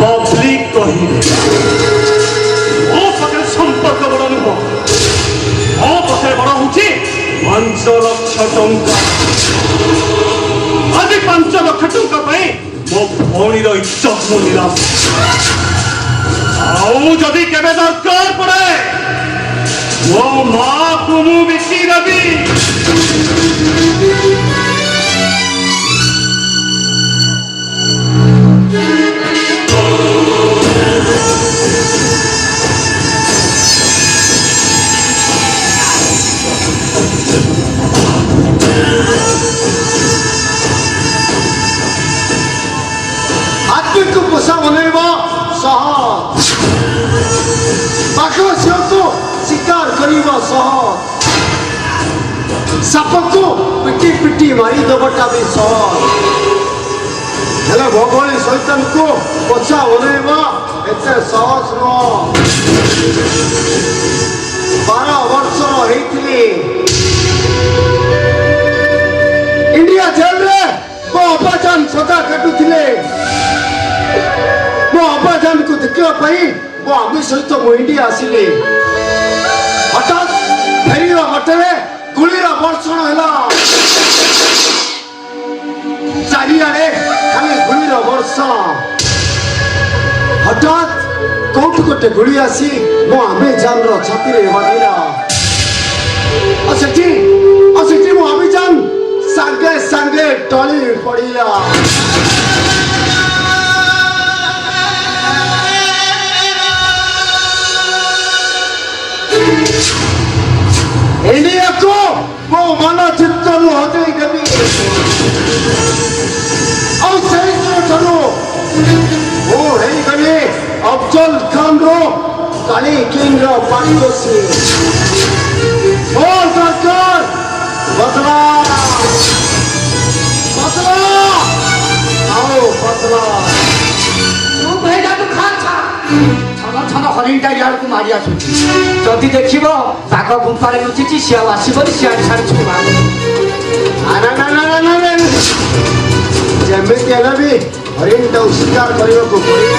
public କହିବେ ମୋ ପାଖରେ ସମ୍ପର୍କ ବଡ଼ ନୁହଁ ମୋ ପାଖରେ ବଡ଼ ହଉଛି 5 ଲକ୍ଷ ଟଙ୍କା ଆଜି 5 ଲକ୍ଷ ଟଙ୍କା ପାଇଁ ମୋ ଭଉଣୀର ଇଜ୍ଜତ ମୁଁ ନିରାଶ ଆଉ ଯଦି କେବେ ଦରକାର ପଡ଼େ ମୋ ମାକୁ ମୁଁ ବିକି ଦେବି ଆତ୍ମିକୁ ପୋଷା ବନେଇବ ସହଜ ବାଘ ସିଂହକୁ ଶିକାର କରିବ ସହଜ ସାପକୁ ପିଟି ପିଟି ମାରିଦେବଟା ବି ସହଜ ହେଲେ ଭଗବାନୀ ଶୈତାନକୁ ପୋଷା ବନେଇବ ଏତେ ସହଜ ନୁହଁ 12 ବର୍ଷର ହେଇଥିଲି ଇଣ୍ଡିଆ ଜେଲରେ ମୋ ଅବାଜାନ ସଦା କାଟୁଥିଲେ ମୋ ଅବାଜାନକୁ ଦେଖିବା ପାଇଁ ମୋ ଆମେ ସହିତ ମୁଁ ଇଣ୍ଡିଆ ଆସିଲି ହଠାତ୍ ଫେରିବା ବାଟରେ ଗୁଳିର ବର୍ଷଣ ହେଲା ଚାରିଆଡ଼େ ଖାଲି ଗୁଳିର ବର୍ଷଣ ହଠାତ୍ କୋଉଠୁ ଗୋଟେ ଗୁଳି ଆସି ମୋ ଆମ୍ବେଜାନର ଛାତିରେ ବାଜିଲା ଆଉ ସେଠି ମୋ ଆମ୍ବେଜାନ ସାଙ୍ଗେ ସାଙ୍ଗେ ଟଳି ପଡ଼ିଲା ଆଉ ସେଇ ଦିନଠାରୁ ମୁଁ ହେଇଗଲି ଅଫଜଲ ଖାନର କାଳି କିଙ୍ଗର ପାଖୋସି। ଓ ସରକାର ବଦଲା ବଦଲା ଆଉ ବଦଲା। ଚୁପ ହେଇଯାନ୍ତୁ ଖାନ୍ ଛା ଛନ ଛନ ହରିଣଟା ଇଆଡ଼କୁ ମାରି ଆସୁଛି। ଯଦି ଦେଖିବ ବାଘ ଗୁମ୍ଫାରେ ଲୁଚିଛି ସିଏ ଆଉ ଆସିବନି, ସିଆଡ଼େ ସିଆଡ଼େ ଛୁଆ। ଯେମିତି ହେଲେ ବି ହରିଣଟାକୁ ଶିକାର କରିବାକୁ ପଡ଼ିବ।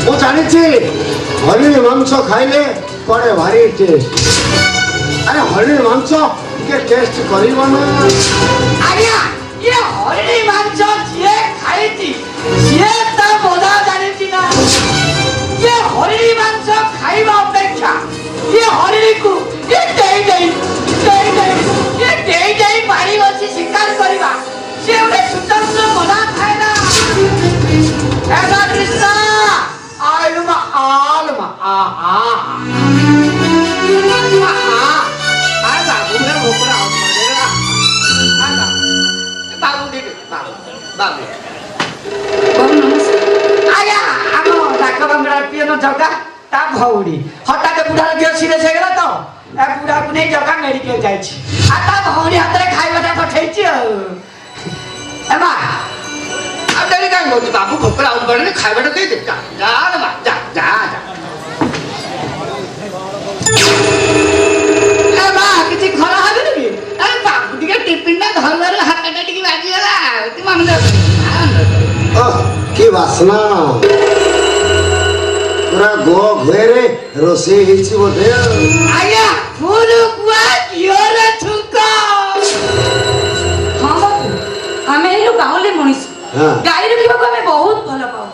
ମୁଁ ଜାଣିଛି ହରିଣ ମାଂସ ଖାଇଲେ ପଡ଼େ ଭାରି ଟେଷ୍ଟ। ଆରେ ହରିଣ ମାଂସ ଟିକେ ଟେଷ୍ଟ କରିବ ନା। ଆଜ୍ଞା ଇଏ ହରିଣୀ ମାଂସ ଯିଏ ଖାଇଛି ସିଏ ତା ମଜା ଜାଣିଛି ନା। ଇଏ ହରିଣୀ ମାଂସ ଖାଇବା ଅପେକ୍ଷା ଇଏ ହରିଣୀକୁ ଇଏ ଡେଇ ଡେଇ ପାଣି ବସି ଶିକାର କରିବା ସିଏ ଗୋଟେ ସୁତନ୍ତ୍ର ମଜା ଥାଏ ନା। ଏବା କୃଷ୍ଣ ଆଲୁମା ଆଲୁମା ଆଜ୍ଞା ଆମ ଡାକ ବଙ୍ଗଳା ପିଅନ ଜଗା ତା ଭଉଣୀ ହଠାତ୍ ବୁଢ଼ାର ଝିଅ ସିରିୟସ୍ ହେଇଗଲା ତ ଏ ବୁଢ଼ାକୁ ନେଇ ଜଗା ମେଡିକାଲ ଯାଇଛି। ଆଉ ତା ଭଉଣୀ ହାତରେ ଖାଇବାଟା ପଠେଇଛି ଆଉ। ଏମା ଆଉ ଡେରି କାହିଁ କରୁଛି ବାବୁ ଭୋକ ଲାଗୁନି ଖାଇବାଟା ଦେଇଦେ ଯା ଯା ମା ଯା ଯା ଯା। ଏମା କିଛି ଖରା ହେବନି କି? ଆରେ ବାବୁ ଟିକେ ଟିଫିନଟା ଧରିବାରୁ ହାତଟା ଟିକେ ବାଜିଗଲା ତୁ ମନେ କି ବାସ୍ନା ପୁରା ଗୋ ଘୁଏରେ ରୋଷେଇ ହେଇଛି ବୋଧେ। ଆଜ୍ଞା ଫୁଲ କୁଆ ଘିଅର ଛୁଙ୍କ। ହଁ ବାବୁ ଆମେ ଏଇ ଗାଉଁଲି ମଣିଷ ହଁ। ଗାଈ ରଖିବାକୁ ଆମେ ବହୁତ ଭଲ ପାଉ।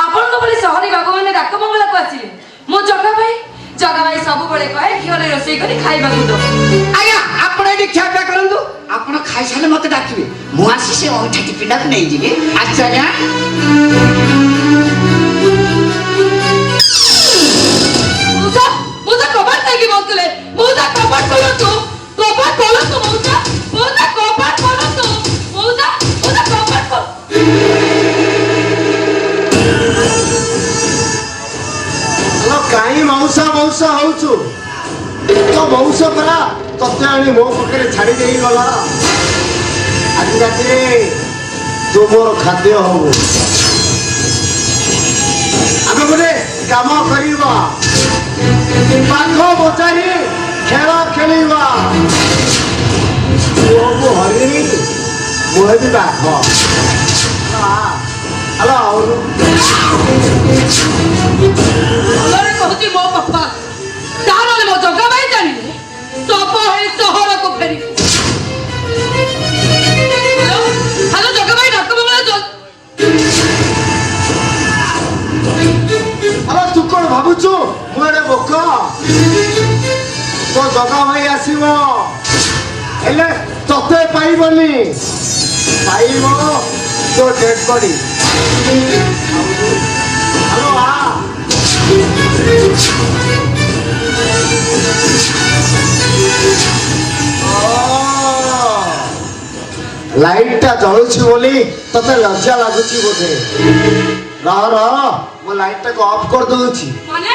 ଆପଣଙ୍କ ଭଳି ସହରୀ ବାବୁମାନେ ଡାକ ବଙ୍ଗଳାକୁ ଆସିଲେ ମୋ ଜଗା ଭାଇ ସବୁବେଳେ କହେ ଘିଅରେ ରୋଷେଇ କରି ଖାଇବାକୁ ଦବ। ଆଜ୍ଞା ଆପଣ ଏଠି ଖିଆପିଆ କରନ୍ତୁ, ଆପଣ ଖାଇସାରିଲେ ମତେ ଡାକିବେ, ମୁଁ ଆସି ସେ ଅଇଁଠା ଟିଫିନଟାକୁ ନେଇଯିବି। ଆଚ୍ଛା ଆଜ୍ଞା। ମଉସା କବାଟ କାହିଁକି ବସିଲେ? ମଉସା କବାଟ ଖୋଲନ୍ତୁ, କବାଟ ଖୋଲନ୍ତୁ ମଉସା, ମଉସା କବାଟ ଖୋଲନ୍ତୁ, ମଉସା କବାଟ ଖୋଲ। କାହିଁ ମଉସା ମଉସା ହଉଛୁ? ତ ମଉସା ପରା ତତେ ଆଣି ମୋ ପାଖରେ ଛାଡ଼ି ଦେଇଗଲା। ଆଜି ରାତିରେ ତୁ ମୋର ଖାଦ୍ୟ ହବୁ। ଆମେ ଗୋଟେ କାମ କରିବା, ପାଖ ବଜାରି ଖେଳ ଖେଳିବା। ତୁ ହବୁ ହରିଣୀ, ମୁଁ ହେବି ବାଘ। ହ୍ୟାଲୋ ଭଲରେ କହୁଛି ମୋ ବାପା, ତାହେଲେ ମୋ ଜଗା ଭାଇ ଜାଣିଲେ ସପ ହେଇ ସହରକୁ ଫେରି। ହ୍ୟାଲୋ ଜଗା ଭାଇ, ଡାକ ବଙ୍ଗଳା ଆରେ ତୁ କଣ ଭାବୁଛୁ ମୁଁ ଏଡେ ବୋକ? ତୋ ଜଗା ଭାଇ ଆସିବ, ହେଲେ ତତେ ପାଇବନି, ପାଇବ ତୋ ଡେଡ୍ ବଡି। ହ୍ୟାଲୋ ଲାଇଟଟା ଜଳୁଛି ବୋଲି ତତେ ଲଜ୍ଜା ଲାଗୁଛି ବୋଧେ। ରହ ରହ, ମୁଁ ଲାଇଟଟାକୁ ଅଫ୍ କରିଦଉଛି। ମାନେ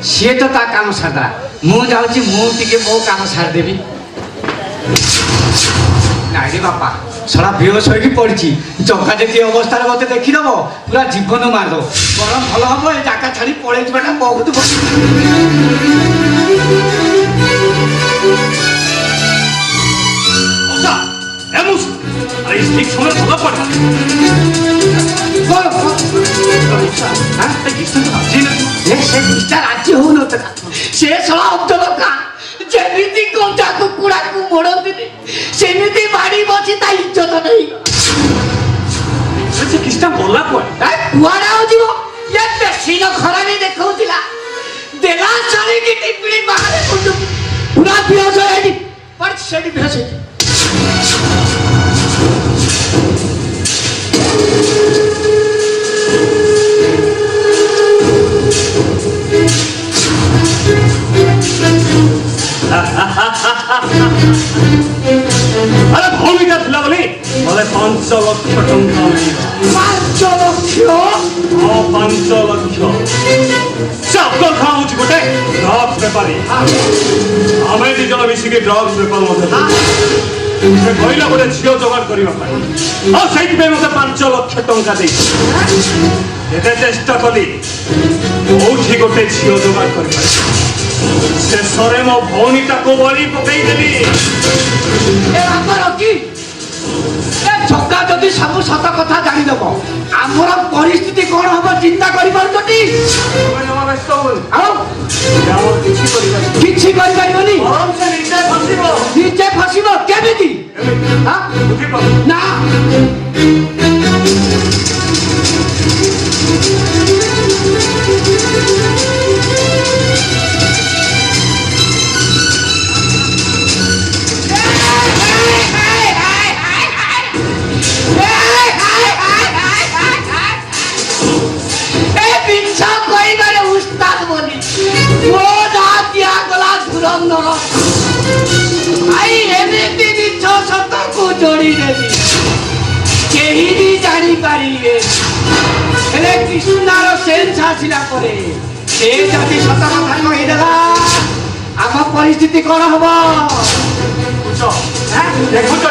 सी तो ता काम सारदा मु जाऊँ मु टिके मो काम सारदेवी नाई रे बापा सड़ा बेहोश होगी पड़ी चका जी अवस्था मत देखीदब पूरा जीवन मारद बरम भल हम ए जगह छाड़ी पलि जाटा बहुत ରାଜି ହଉନଥିଲା ସେ ଶଳା ଅନ୍ତରକା ଯେମିତି କଞ୍ଚା କୁକୁଡ଼ାକୁ ମୋଡ଼ନ୍ତିନି ସେମିତି ବାଡ଼ି ବସି ତା ଇଜ୍ଜତ ନେଇ ସେ କିଛିଟା ଗଲା କୁଆଡ଼େ ଆଉ ଯିବ ଏ ବେଶୀନ ଖରାରେ ଦେଖାଉଥିଲା ଦେଲା ଛାଡ଼ିକି ଟିପିଡ଼ି ବାହାରେ ପୁରା ବେହୋସ ହେଇଛି ପଡ଼ିଛି ସେଠି ବେହୋସ ହେଇଛି अरे भूमिका थिला बोली मले 5 लाख टंका 5 लक्ष हाँ 5 लाख से अब्दुल खान हूँ गोटे ड्रग्स बेपारी आम दी जन मिसिक ड्रग्स बेपार ସେ କହିଲା ଗୋଟେ ଝିଅ ଯୋଗାଡ଼ କରିବା ପାଇଁ ଆଉ ସେଇଥିପାଇଁ ମୋତେ 5 ଲକ୍ଷ ଟଙ୍କା ଦେଇଛି ଏତେ ଚେଷ୍ଟା କଲି କୋଉଠି ଗୋଟେ ଝିଅ ଯୋଗାଡ଼ କରିପାରେ ଶେଷରେ ମୋ ଭଉଣୀଟାକୁ ବଳି ପକେଇଦେଲି ଏ ଆମର କି ଏ ଛକା ଯଦି ସବୁ ସତ କଥା ଜାଣିଦବ ଆମର ପରିସ୍ଥିତି କଣ ହବ ଚିନ୍ତା କରିପାରୁଛନ୍ତି ଆଉ କିଛି କରିପାରିବନି ନିଜେ ଫସିବ କେମିତି ନା কৃষ্ণার সেন্স আসিলা পরে সে যদি সত কথা কহিদেলা ଆମ ପରିସ୍ଥିତି କଣ ହବ ଦେଖୁଛ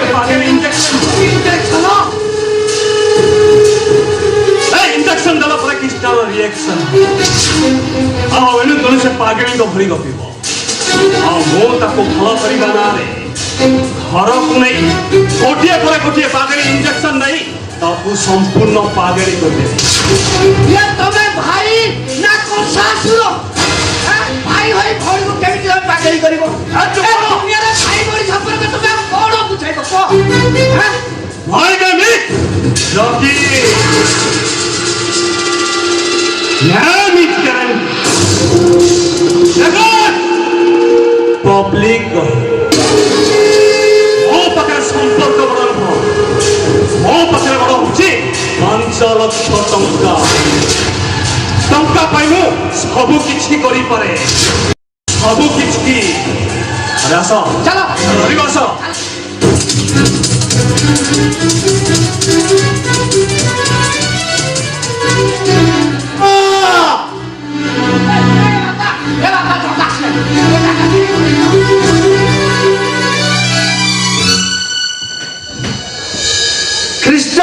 ଇଞ୍ଜେକ୍ସନ ଦେଲା ପରେ କୃଷ୍ଣର ରିଏକ୍ସନ ଆଉ ଏଣୁ ତେଣୁ ସେ ପାଗଳୀଙ୍କ ଭଳି ଗପିବ ଆଉ ମୁଁ ତାକୁ ଭଲ କରିବା ନାଁରେ ଘରକୁ ନେଇ ଗୋଟିଏ ପରେ ଗୋଟିଏ ପାଗଳୀ ଇଞ୍ଜେକ୍ସନ ନେଇ ତାକୁ ସମ୍ପୂର୍ଣ୍ଣ ପାଗଳୀ କରିଦେବି ତମେ ଭାଇ ନା ଶାଶୁର ଭାଇ ଭାଇ ଭଉଣୀକୁ କେମିତି ପାଗଳୀ କରିବ ଦୁନିଆରେ ଭାଇ ଭଉଣୀ ସମ୍ପର୍କ ତମେ କଣ ବୁଝାଇବ My name is Rocky. Name is Karen. Second, public. ମୋ ପାଖରେ ସମ୍ପର୍କ ବଡ଼ ନୁହଁ ମୋ ପାଖରେ ବଡ଼ ହଉଛି 5 ଲକ୍ଷ ଟଙ୍କା ଟଙ୍କା ପାଇଁ ମୁଁ ସବୁ କିଛି କରିପାରେ ସବୁ କିଛି ଆରେ ଆସ ଚାଲ ଧରିବ ଆସ কৃষ্ণ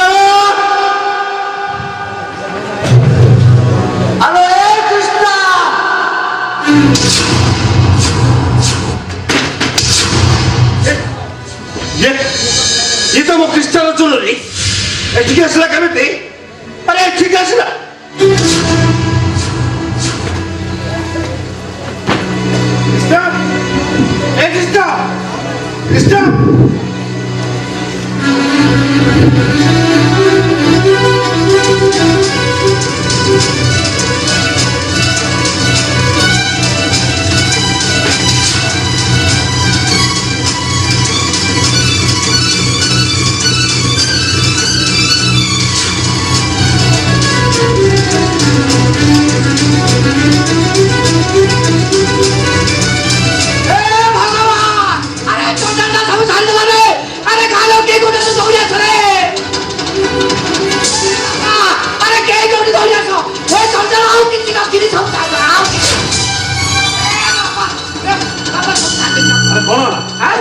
আরে কৃষ্ণ ये तो वो क्रिस्टल चुन रही एठिक आसला केमिति अरे एठिक आसला क्रिस्टल ए क्रिस्टल क्रिस्टल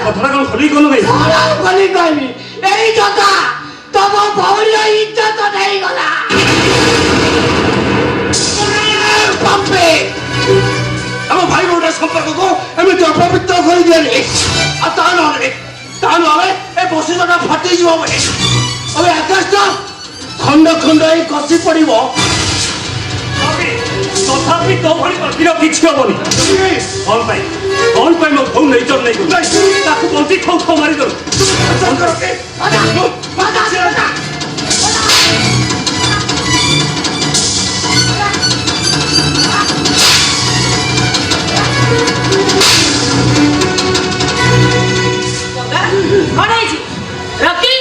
କଥାଟା କଣ ଖୋଲି କଲୁ ଭାଇ ଖୋଲି କହିବି ଏଇ କଥା ତମ ଭଉଣୀର ଇଜ୍ଜତ ନେଇଗଲା ଆମ ଭାଇ ଭଉଣୀ ସମ୍ପର୍କକୁ ଏମିତି ଅପବିତ୍ର କରିଦିଅନି ଆଉ ତା ନହେଲେ ଏ ବସିଟା ଫାଟିଯିବ ଏବେ ଆକାଶଟା ଖଣ୍ଡ ଖଣ୍ଡ ହେଇ ଖସି ପଡିବ ତଥାପି ତୋ ଭଳି ପ୍ରତିର କିଛି ହବନି କଣ ପାଇଁ ମୋ ଭଉଣୀ ନେଇଚର ନେଇ ଗଲୁ ତାକୁ ବଞ୍ଚି ଖୋ ଖୋ ମାରିଦେଲୁ କଣ ହେଇଛି ରକି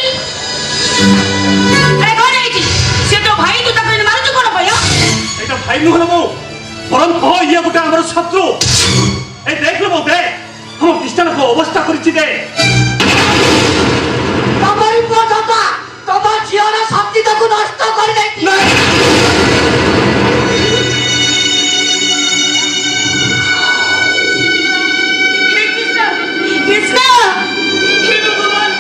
ଆରେ କଣ ହେଇଛି ସେ ତ ଭାଇ ତୁ ତାକୁ ମାରୁଛୁ କଣ ପାଇଁ ଏଇଟା ଭାଇ ନୁହଁ ମୁଁ ବରଂ କହ ଇଏ ଗୋଟେ ଆମର ଶତ୍ରୁ এই দেখলো মো দে আমার কৃষ্ণার অবস্থা করেছি দে তোমারই কথা তোমার জীবন শক্তিটাকে নষ্ট করে দেখি কৃষ্ণ কৃষ্ণ হে ভগবান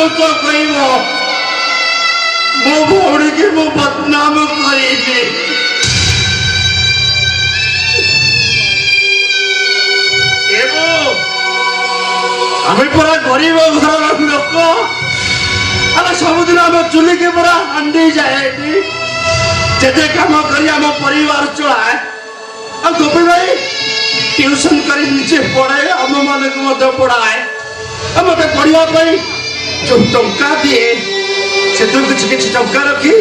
ଲୋକ କହିବ ମୋ ଭଉଣୀକି ମୁଁ ବଦନାମ କରିବି। ଆମେ ପରା ଗରିବ ଘରର ଲୋକ, ଆମେ ସବୁଦିନ ଆମ ଚୁଲିକି ପରା ହାଣ୍ଡି ଯାଏନି, ଯେତେ କାମ କରି ଆମ ପରିବାର ଚଳାଏ। ଆଉ ଗୋପୀ ଭାଇ ଟ୍ୟୁସନ କରି ନିଜେ ପଢାଏ, ଆମ ମାନଙ୍କୁ ମଧ୍ୟ ପଢାଏ। ଆଉ ମତେ ପଢିବା ପାଇଁ ଯୋଉ ଟଙ୍କା ଦିଏ ସେଥିରୁ କିଛି କିଛି ଟଙ୍କା ରଖି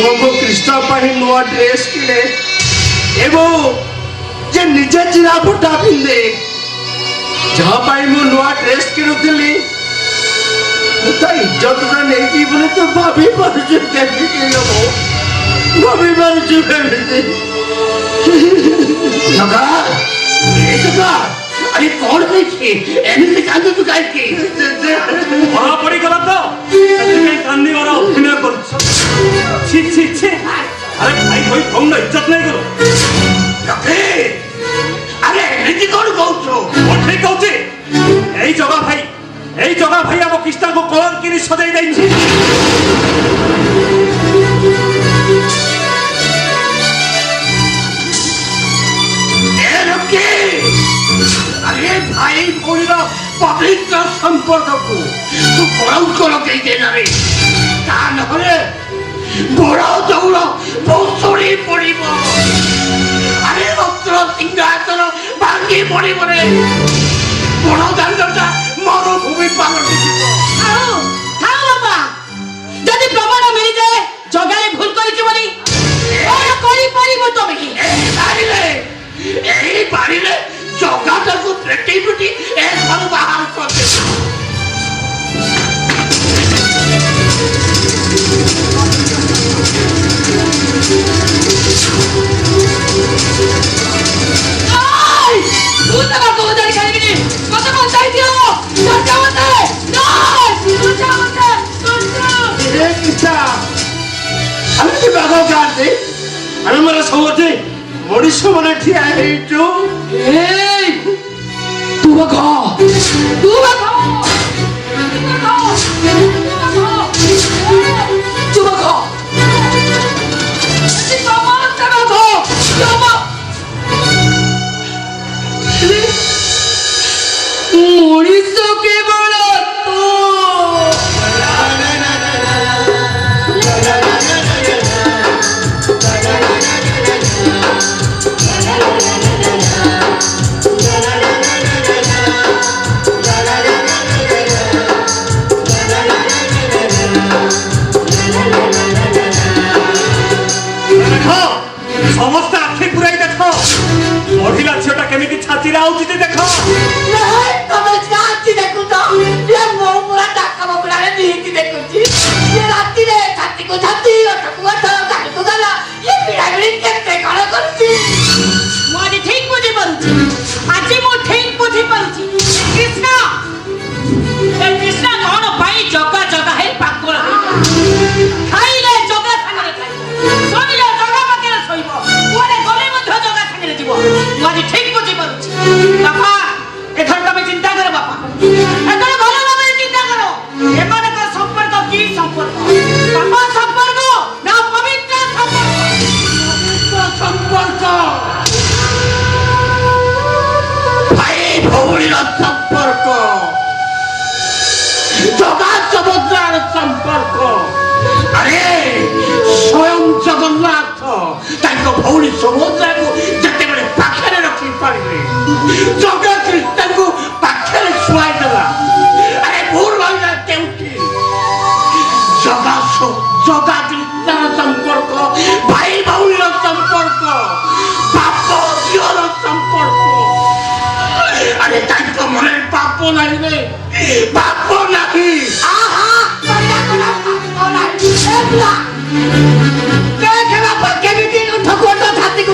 ମୁଁ ମୋ କୃଷ୍ଣ ପାଇଁ ନୂଆ ଡ୍ରେସ୍ କିଣେ ଏବଂ ଯେ ନିଜେ ଚିରା ଫୁଟା ପିନ୍ଧେ। ଯାହା ପାଇଁ ମୁଁ ନୂଆ ଡ୍ରେସ୍ କିଣୁଥିଲି ମୁଁ ତା ଇଜ୍ଜତଟା ନେଇଛି ବୋଲି ତୁ ଭାବି ପାରୁଛୁ କେମିତି ଲୋକ, ଭାବି ପାରୁଛୁ କେମିତି? ଜଗା ଆରେ କଣ ହେଇଛି ଏମିତି କାନ୍ଦୁଛୁ କାହିଁକି? ପଢା ପଡିଗଲା ତ ସେଥିପାଇଁ କାନ୍ଦିବାର ଅଭିନୟ କରୁଛ। ଛି ଛି ଛି, ଆରେ ଭାଇ ଭାଇ ଭଉଣୀ ଇଜ୍ଜତ ନାଇଁ କର। ଆରେ ଏମିତି କଣ କହୁଛୁ? ମୁଁ ଠିକ କହୁଛି। ଏଇ ଜଗା ଭାଇ ଆମ କୃଷ୍ଣଙ୍କୁ କଳଙ୍କିନି ସଜାଇ ଦେଇଛି। আরে ভাই ভଉଣୀର ପବିତ୍ର ସମ୍ପର୍କକୁ ତୁ କଳଙ୍କ ଲଗେଇ ଦେଲାରେ, ତା ନହେଲେ ବଡ଼ ଦୌଡ଼ ଭୁଷୁଡ଼ି ପଡ଼ିବ। ଆରେ ରତ୍ନ ସିଂହାସନ ଭାଙ୍ଗି ପଡ଼ିବ ରେ, ବଡ଼ ଦାଣ୍ଡଟା ମରୁଭୂମି ପାଲଟିଯିବ। ଥାଉ ବାପା, ଯଦି ପ୍ରମାଣ ମିଳିଯାଏ ଜଗାରେ ଭୁଲ କରିଛି ବୋଲି କଣ କରିପାରିବ ତମେ? এই বাড়িরে জগাটাকে পেটি পেটি এখানে বাহার করতে। আমি কি বাঘ কাটে আমি মানে সমতে মরিষ মানে ঠিয়া হইছো। এই তু বাঘ, তু বাঘ, তু বাঘ, মরিষ কেবল ସମସ୍ତେ ଆଖି ପୁରାଇ ଦେଖ, ମହିଳା ଝିଅଟା କେମିତି ଛାତିରେ ଆଉଚି ଦେଖ। ତମେ ଛାତି ଦେଖୁଛ, ମୋ ପୁରା ଡାକା ବଗୁଳାରେ ନିହାତି ଦେଖୁଛି। ରାତିରେ ଛାତିକୁ ଛାତି, ଅଠକୁ ଅଠ, ଗାଲକୁ ଗାଲ, ପିଡ଼ାପିଡ଼ି କେତେ କଣ କରୁଛି। ମୁଁ ଆଜି ଠିକ ବୁଝିପାରୁଛି, ଆଜି ମୁଁ ଠିକ ବୁଝିପାରୁଛି କୃଷ୍ଣ କଣ ପାଇଁ ଜଗା ଜଗା ହେଇ ପାଗଳ ଖାଇଲେ ଜଗା ସାଙ୍ଗରେ ଖାଇବ, ଶୋଇଲେ ଜଗା ପାଖରେ ଶୋଇବ, କୁଆଡେ ଗଲେ ମଧ୍ୟ ଜଗା ସାଙ୍ଗରେ ଯିବ। ମୁଁ ଆଜି ଠିକ ବୁଝିପାରୁଛି। ବାପା ଏଥର ତମେ ଚିନ୍ତା କର, ବାପା ଏଥର ଭଲ ଭାବରେ ଚିନ୍ତା କର। ଏମାନଙ୍କ ସମ୍ପର୍କ କି ସମ୍ପର୍କ? ବାପା ସମ୍ପର୍କ ନା ପବିତ୍ର সম্পর্ক ভাই ভৌণীর সম্পর্ক, জগা সুভদ্রার সম্পর্ক। আরে স্বয়ং জগন্নাথ তাଙ୍କ ভৌণୀ ସୁଭଦ୍ରାକୁ ଯେତେବେଳେ ପାଖରେ ରଖିପାରିବେ, ଜଗା କୃଷ୍ଣଙ୍କୁ ପାଖରେ ଶୁଆଇ ଦେଲା। ଆରେ ଭୁଲ ରହିଲା କେଉଁଠି? ଜଗା କୃଷ୍ଣର ସମ୍ପର୍କ, ଭାଇ ଭଉଣୀର ସମ୍ପର୍କ, ବାପ ଝିଅର ସମ୍ପର୍କ। ଆରେ ତାଙ୍କ ମନରେ ପାପ ନାହିଁ ରେ, ପାପ ନାହିଁ। କେମିତି ଠକୁଆ ଛାତିକୁ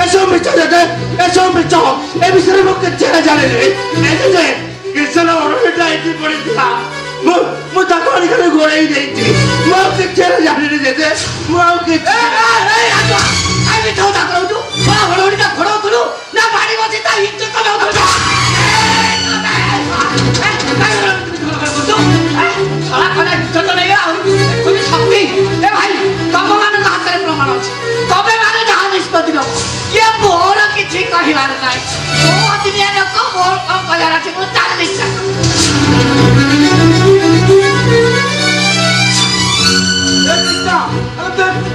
এসব মিছ এ বিষୟରେ ମୁଁ କିଛି ଜାଣିନି। କୃଷ୍ଣ ଅରବିନ୍ଦା ଏଠି ପଡ଼ିଥିଲା, ମୁଁ ତାକୁ ଆଣି ଖାଲି ଗୋଳେଇ ଦେଇଛି ମୁଁ ଆଉ କିଛି ହେଲେ ଜାଣିନି ଜେଜେ ମୁଁ ଆଉ କିଛି ଘୋଡ଼ଉଥିଲୁ ନା ବାଡ଼ି ବସି ତା ଇଜ୍ଜତ ନଉଥିଲୁ ଶକ୍ତି ଏ ଭାଇ ତମ ମାନଙ୍କ ହାତରେ ପ୍ରମାଣ ଅଛି ତମେ ମାନେ ଯାହା ନିଷ୍ପତ୍ତି ନବ ଇଏ ମୋର କିଛି କହିବାର ନାହିଁ ମୋ ଅଦିନିଆ ଲୋକ ମୋର କଣ କହିବାର ଅଛି ମୁଁ ଚାଲି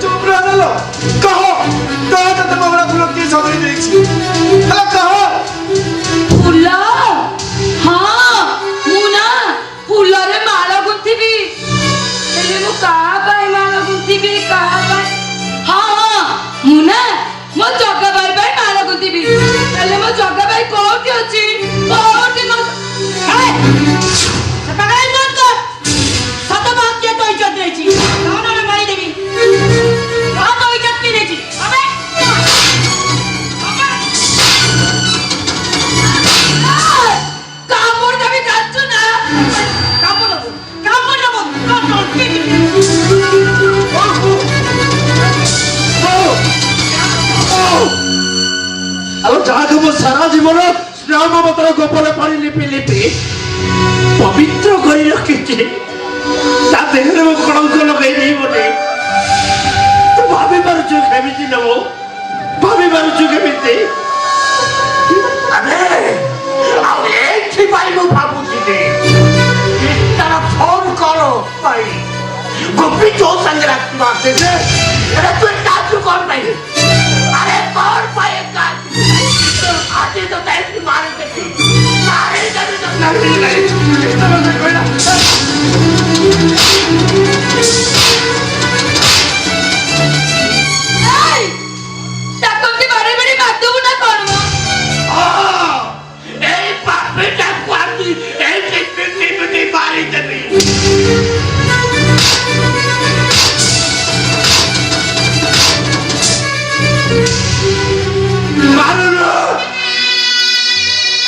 ଚୁପ ରହିଲ କହ କହ ତତେ ମଙ୍ଗଳା ଫୁଲ କିଏ ସଜେଇ ଦେଇଛି ହେଲା କହ ଫୁଲ ହଁ ମୁଁ ନା ଫୁଲରେ ମାଳ ଗୁନ୍ଥିବି ହେଲେ ମୁଁ କାହା ପାଇଁ ମାଳ ଗୁନ୍ଥିବି କାହା ପାଇଁ ହଁ ହଁ ମୁଁ ନା ମୋ ଜଗା ଭାଇ ପାଇଁ ମାଳ ଗୁନ୍ଥିବି ହେଲେ ମୋ ଜଗା ଭାଇ କୋଉଠି ଅଛି କୋଉଠି ସତ ବାକ୍ୟ ତ ଇଜ୍ଜତ ଦେଇଛି ମାରିଦେବି ତ ଇଜ୍ଜତ କିଏ ଦେଇଛି কামড় দেবি যাচ্ছ না কামড় দেবো ଆଉ ଯାହାକୁ ମୁଁ ସାରା ଜୀବନ ସ୍ନେହ ମମତାର ଗୋପନ ପାଣି ଲିପି ଲିପି ପବିତ୍ର କରି ରଖିଛି ତା ଦେହରେ ମୁଁ କଳଙ୍କ ଲଗେଇ ଦେଇ ବୋଲି ତୁ ଭାବି ପାରୁଛୁ କେମିତି ନବ ଭାବି ପାରୁଛୁ କେମିତି ଆରେ ଆଉ ଏଇଥିପାଇଁ ମୁଁ ଭାବୁଥିଲି ତାର ଫୋନ କର ପାଇଁ ଗୋପୀ ତୋ ସାଙ୍ଗରେ ଆସିବା ଯେ ଏଟା ତୁ କାଜୁ କଣ ପାଇଁ ଆରେ କଣ ପାଇଁ ଆଜି ତ ତାଇକି ମାରି ଦେବି ମାରି ଦେବି ତ ନାହିଁ କହିଲା ତାକୁ ବାଡି ବାଡି ମାରିଦେବୁ ନା କଣ ମ এই পাপেটা পাতি এই পিটি মারি দেবি মারুন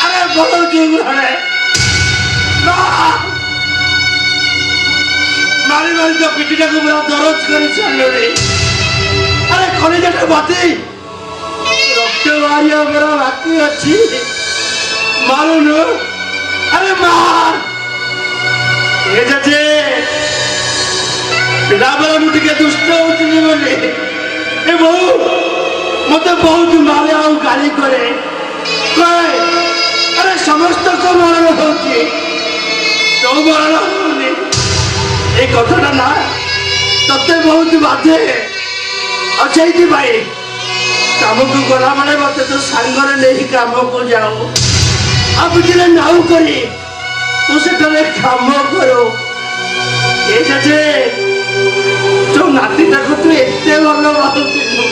আরে বলো কি ঘরে না মারি মারি তো পিটিটাকে পুরো দরজ করে চালরে আরে কলিজাটা বাতি রক্ত বাড়িয়া মেরা বাকি আছে মারুন আরে মার এ যাচ্ছে পিলাবেলা ମୁଁ ଟିକେ ଦୁଷ୍ଟ ହଉଥିଲି ବୋଲି ଏ ବୋଉ ମତେ ବହୁତ ମାରେ ଆଉ ଗାଳି କରେ କହେ ଆରେ ସମସ୍ତଙ୍କ ମରଣ ହଉଛି ତୋ ମରଣ ହଉନି ଏ କଥାଟା ନା ତତେ ବହୁତ ବାଧେ ଆଉ ସେଇଥିପାଇଁ କାମକୁ ଗଲାବେଳେ ମତେ ତ ସାଙ୍ଗରେ ନେଇ କାମକୁ ଯାଉ ଆଉ ବୁଝିଲେ ନାଉ କରି ତୁ ସେଠାରେ କାମ କରୁ ଏ ଯେ ତୋ ନାତିଟାକୁ ତୁ ଏତେ ଭଲ ଭାବୁଥିଲୁ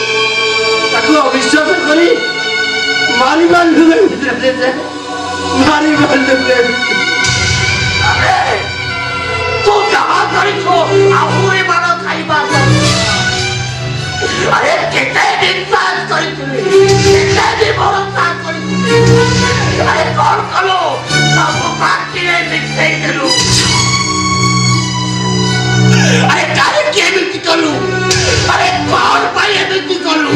ତାକୁ ଅବିଶ୍ୱାସ କରି ମାରି ମାରିଲୁ ମାରି ମାରିଲୁ ତୁ ଯାହା କରିଛୁ ଆହୁରି ମାଡ଼ ଖାଇବା আরে কেটে দিন পাস করেছিলি কেটে দিন বড় পাস করেছিলি আরে কল কলো সব পার্টিরে মিশাই দিলু আরে কারে কে মিটি করলু আরে কল পাই এমিটি করলু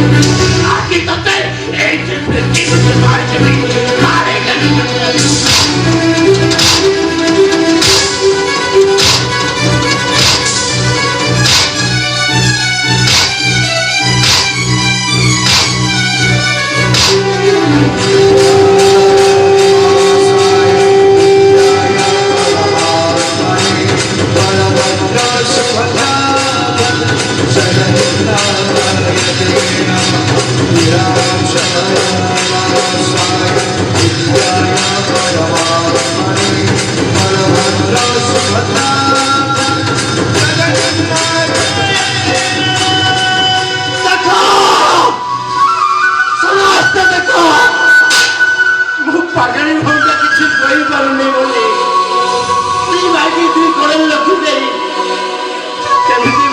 আকি তোতে এই যে মিটি মিটি মারছিলি কারে গেলি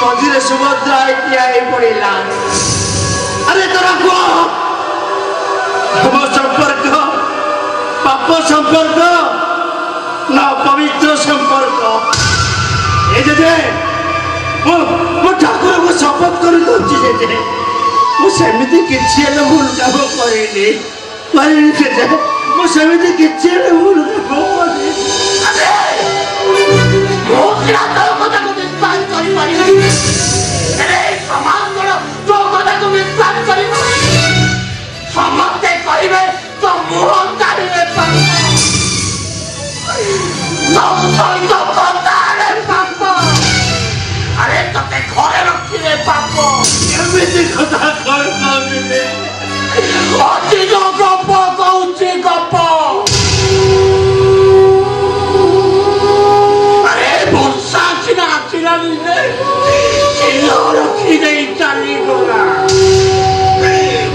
মন্দিরে সুভদ্রা ইতিহাস পড়িলা আরে তোরা ধর্ম সম্পর্ক পাপ সম্পর্ক না পবিত্র সম্পর্ক ଏ ଜେଜେ ମୁଁ ଠାକୁରଙ୍କୁ ଶପଥ କରି ଦଉଛି ଜେଜେ ମୁଁ ସେମିତି କିଛି ହେଲେ ଭୁଲ କାମ କରିନି ଜେଜେ ମୁଁ ସେମିତି କିଛି ହେଲେ ଭୁଲ କାମ କରିନି ମୁଁ ସିନା ତୋ କଥାକୁ ବିଶ୍ୱାସ କରିପାରିବି ହେଲେ ଏଇ ସମାଜ ତୋ କଥାକୁ ବିଶ୍ୱାସ କରିବ ସମସ୍ତେ କହିବେ ତୋ ମୁହଁ କାଢିବେ ପାପ ଆରେ ତତେ ଘରେ ରଖିବେ ପାପ ଏମିତି କଥା କହିଲେ ଅଧିକ ଗପ କହୁଛି ଗପ ଆରେ ବର୍ଷା ସିନା ଆସିଲାନି ଯେ ଚିହ୍ନ ରଖି ଦେଇ ଚାଲିଗଲା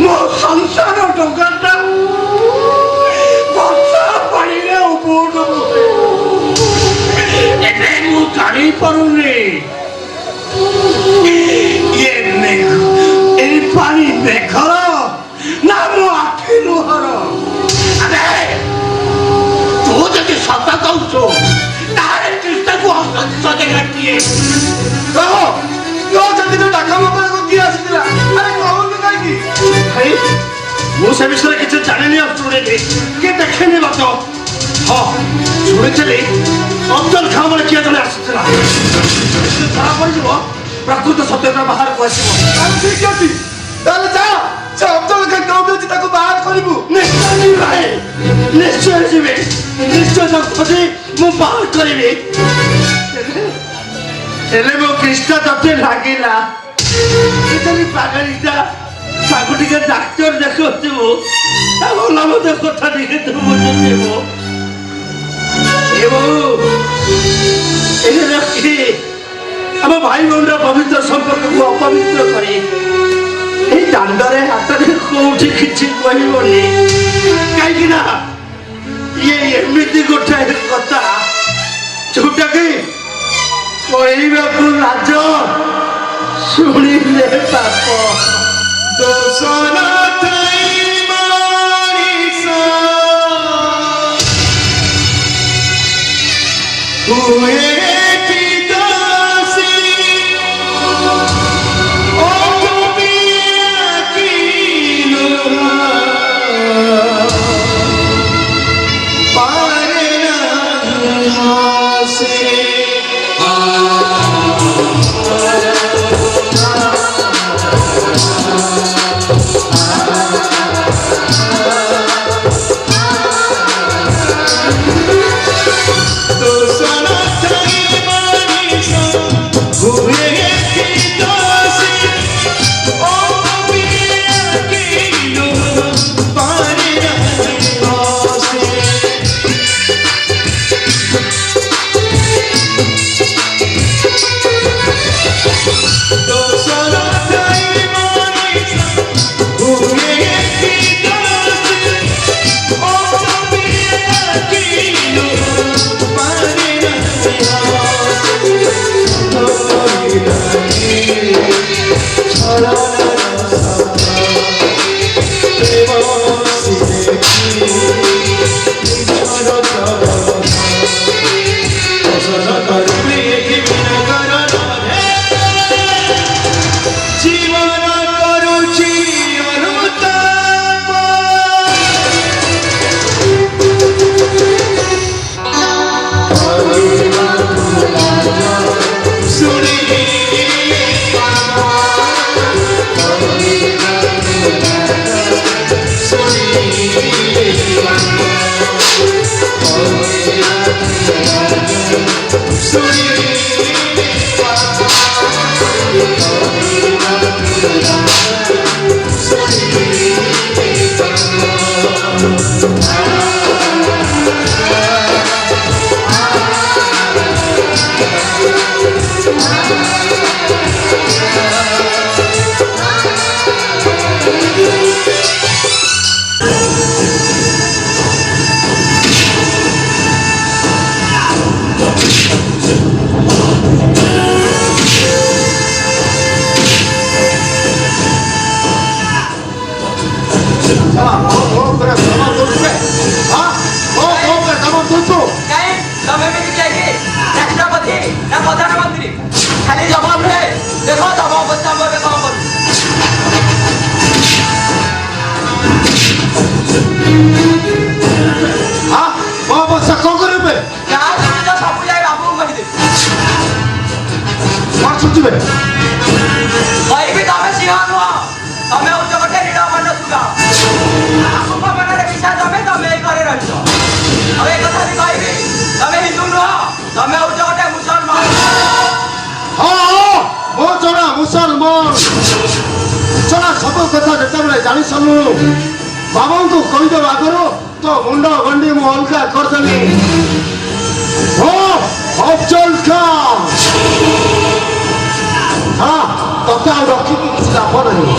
ମୋ ସଂସାର ଟଙ୍କାଟା ବର୍ଷା ପାଣିରେ ଉବୁଡ ଏବେ ମୁଁ ଜାଣିପାରୁନି ଏ ପାଣି ମେଘର ନା ମୋ ଆଖି ଲୁହର ଆରେ ତୁ ଯଦି ସତ କହୁଛୁ ତାହେଲେ କୃଷ୍ଣକୁ ସଜେଇବା କିଏ ଡାକା ମକରାକୁ କିଏ ଆସିଥିଲା ଆରେ କହୁନୁ କାହିଁକି ଭାଇ ମୁଁ ସେ ବିଷୟରେ କିଛି ଜାଣିନି ଆଉ ଶୁଣିନି କିଏ ଦେଖେନି ମତ ହଁ ଶୁଣିଥିଲି ଅବ୍ଦୁଲ ଖାଁ ବେଳେ କିଏ ଜଣେ ଆସିଥିଲା ଧରା ପଡ଼ିଯିବ ପ୍ରକୃତ ସତ୍ୟତା ବାହାରକୁ ଆସିବ ଠିକ ଅଛି ତାହେଲେ ଯା ସେ ଅବ୍ଦୁଲ ଖାଁ କୋଉଠି ଅଛି ତାକୁ ବାହାର କରିବୁ ନିଶ୍ଚୟ ଯିବି ଭାଇ ନିଶ୍ଚୟ ଯିବି ନିଶ୍ଚୟ ତାକୁ ଖୋଜି ମୁଁ ବାହାର କରିବି ହେଲେ ମୋ କୃଷ୍ଣ ତତେ ଲାଗିଲା ପାଗଳିଟା ତାକୁ ଟିକେ ଡାକ୍ତର ଦେଖଉଥିବୁ ଭଲ ମତେ କଥା ଟିକେ ତୁ ବୁଝୁଥିବୁ ରଖି ଆମ ଭାଇ ଭଉଣୀର ପବିତ୍ର ସମ୍ପର୍କକୁ ଅପବିତ୍ର କରି এই ଦାଣ୍ଡରେ ହାତରେ କୋଉଠି କିଛି କହିବନି କାହିଁକି ନା ଇଏ ଏମିତି ଗୋଟାଏ କଥା ଯୋଉଟାକି କହିବାକୁ ଲାଜ ଶୁଣିଲେ ପାପ ଦୋଷ ନଥାଇ ମଣିଷ ହୁଏ କି ଦୋଷୀ ଜାଣି ସାରିଲୁ ବାବାଙ୍କୁ କହିଦେବା ଆଗରୁ ତ ମୁଣ୍ଡ ଗଣ୍ଡି ମୁଁ ଅଲଗା କରିଦେଲି। ଅଫଜଲ ଖାଁ ହଁ ତତେ ଆଉ ରଖିକି କିଛି ଲାଭ ନାହିଁ।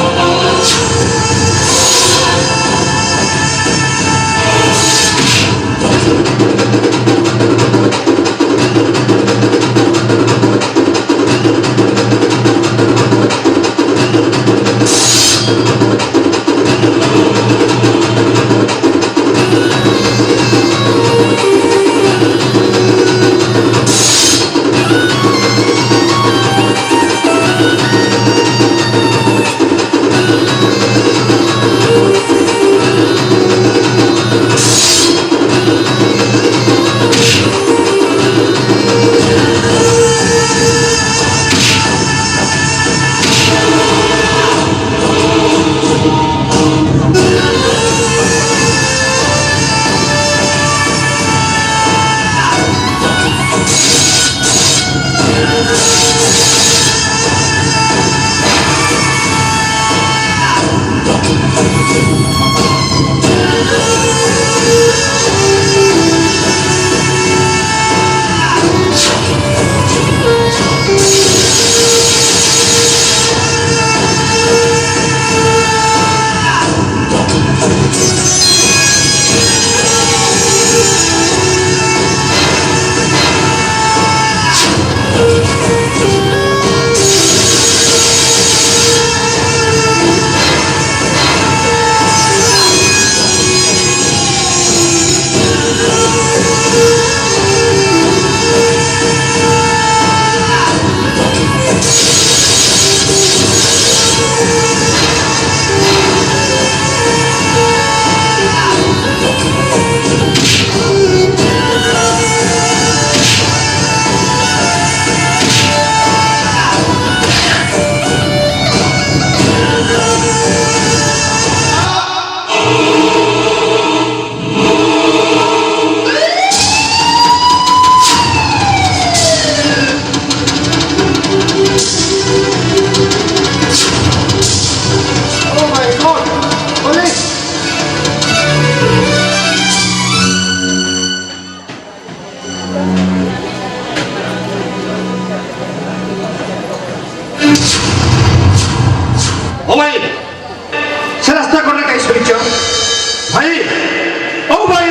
ও ভাই সে রাস্তা কোনে কাই সরিছ ভাই ও ভাই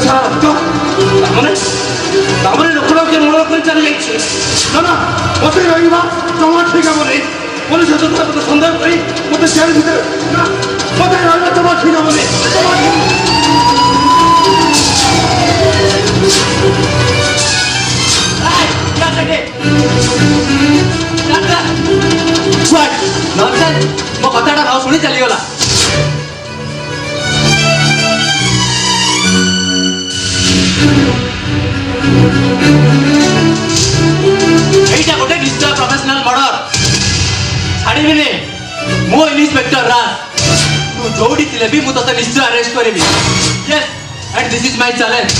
সারা রক্ত তার মানে লোকটাকে মনে করে চালিয়ে যাচ্ছে না না মতে রহিবা তোমার ঠিক হবে পুলিশ মতো সন্দেহ করি মতো জেলের ভিতরে না মতে রহিবা তোমার ঠিক হবে ମୋ କଥାଟା ନ ଶୁଣି ଚାଲିଗଲା। এইটা ଗୋଟେ ନିଶ୍ଚୟ ପ୍ରଫେସନାଲ ମର୍ଡର। ଛାଡ଼ିବିନି ମୁଁ ଇନ୍ସପେକ୍ଟର ରାଜ। ତୁ ଯୋଉଠି ଥିଲେ ବି ମୁଁ ତତେ ନିଶ୍ଚୟ ଆରେଷ୍ଟ କରିବି। Yes and this is my challenge.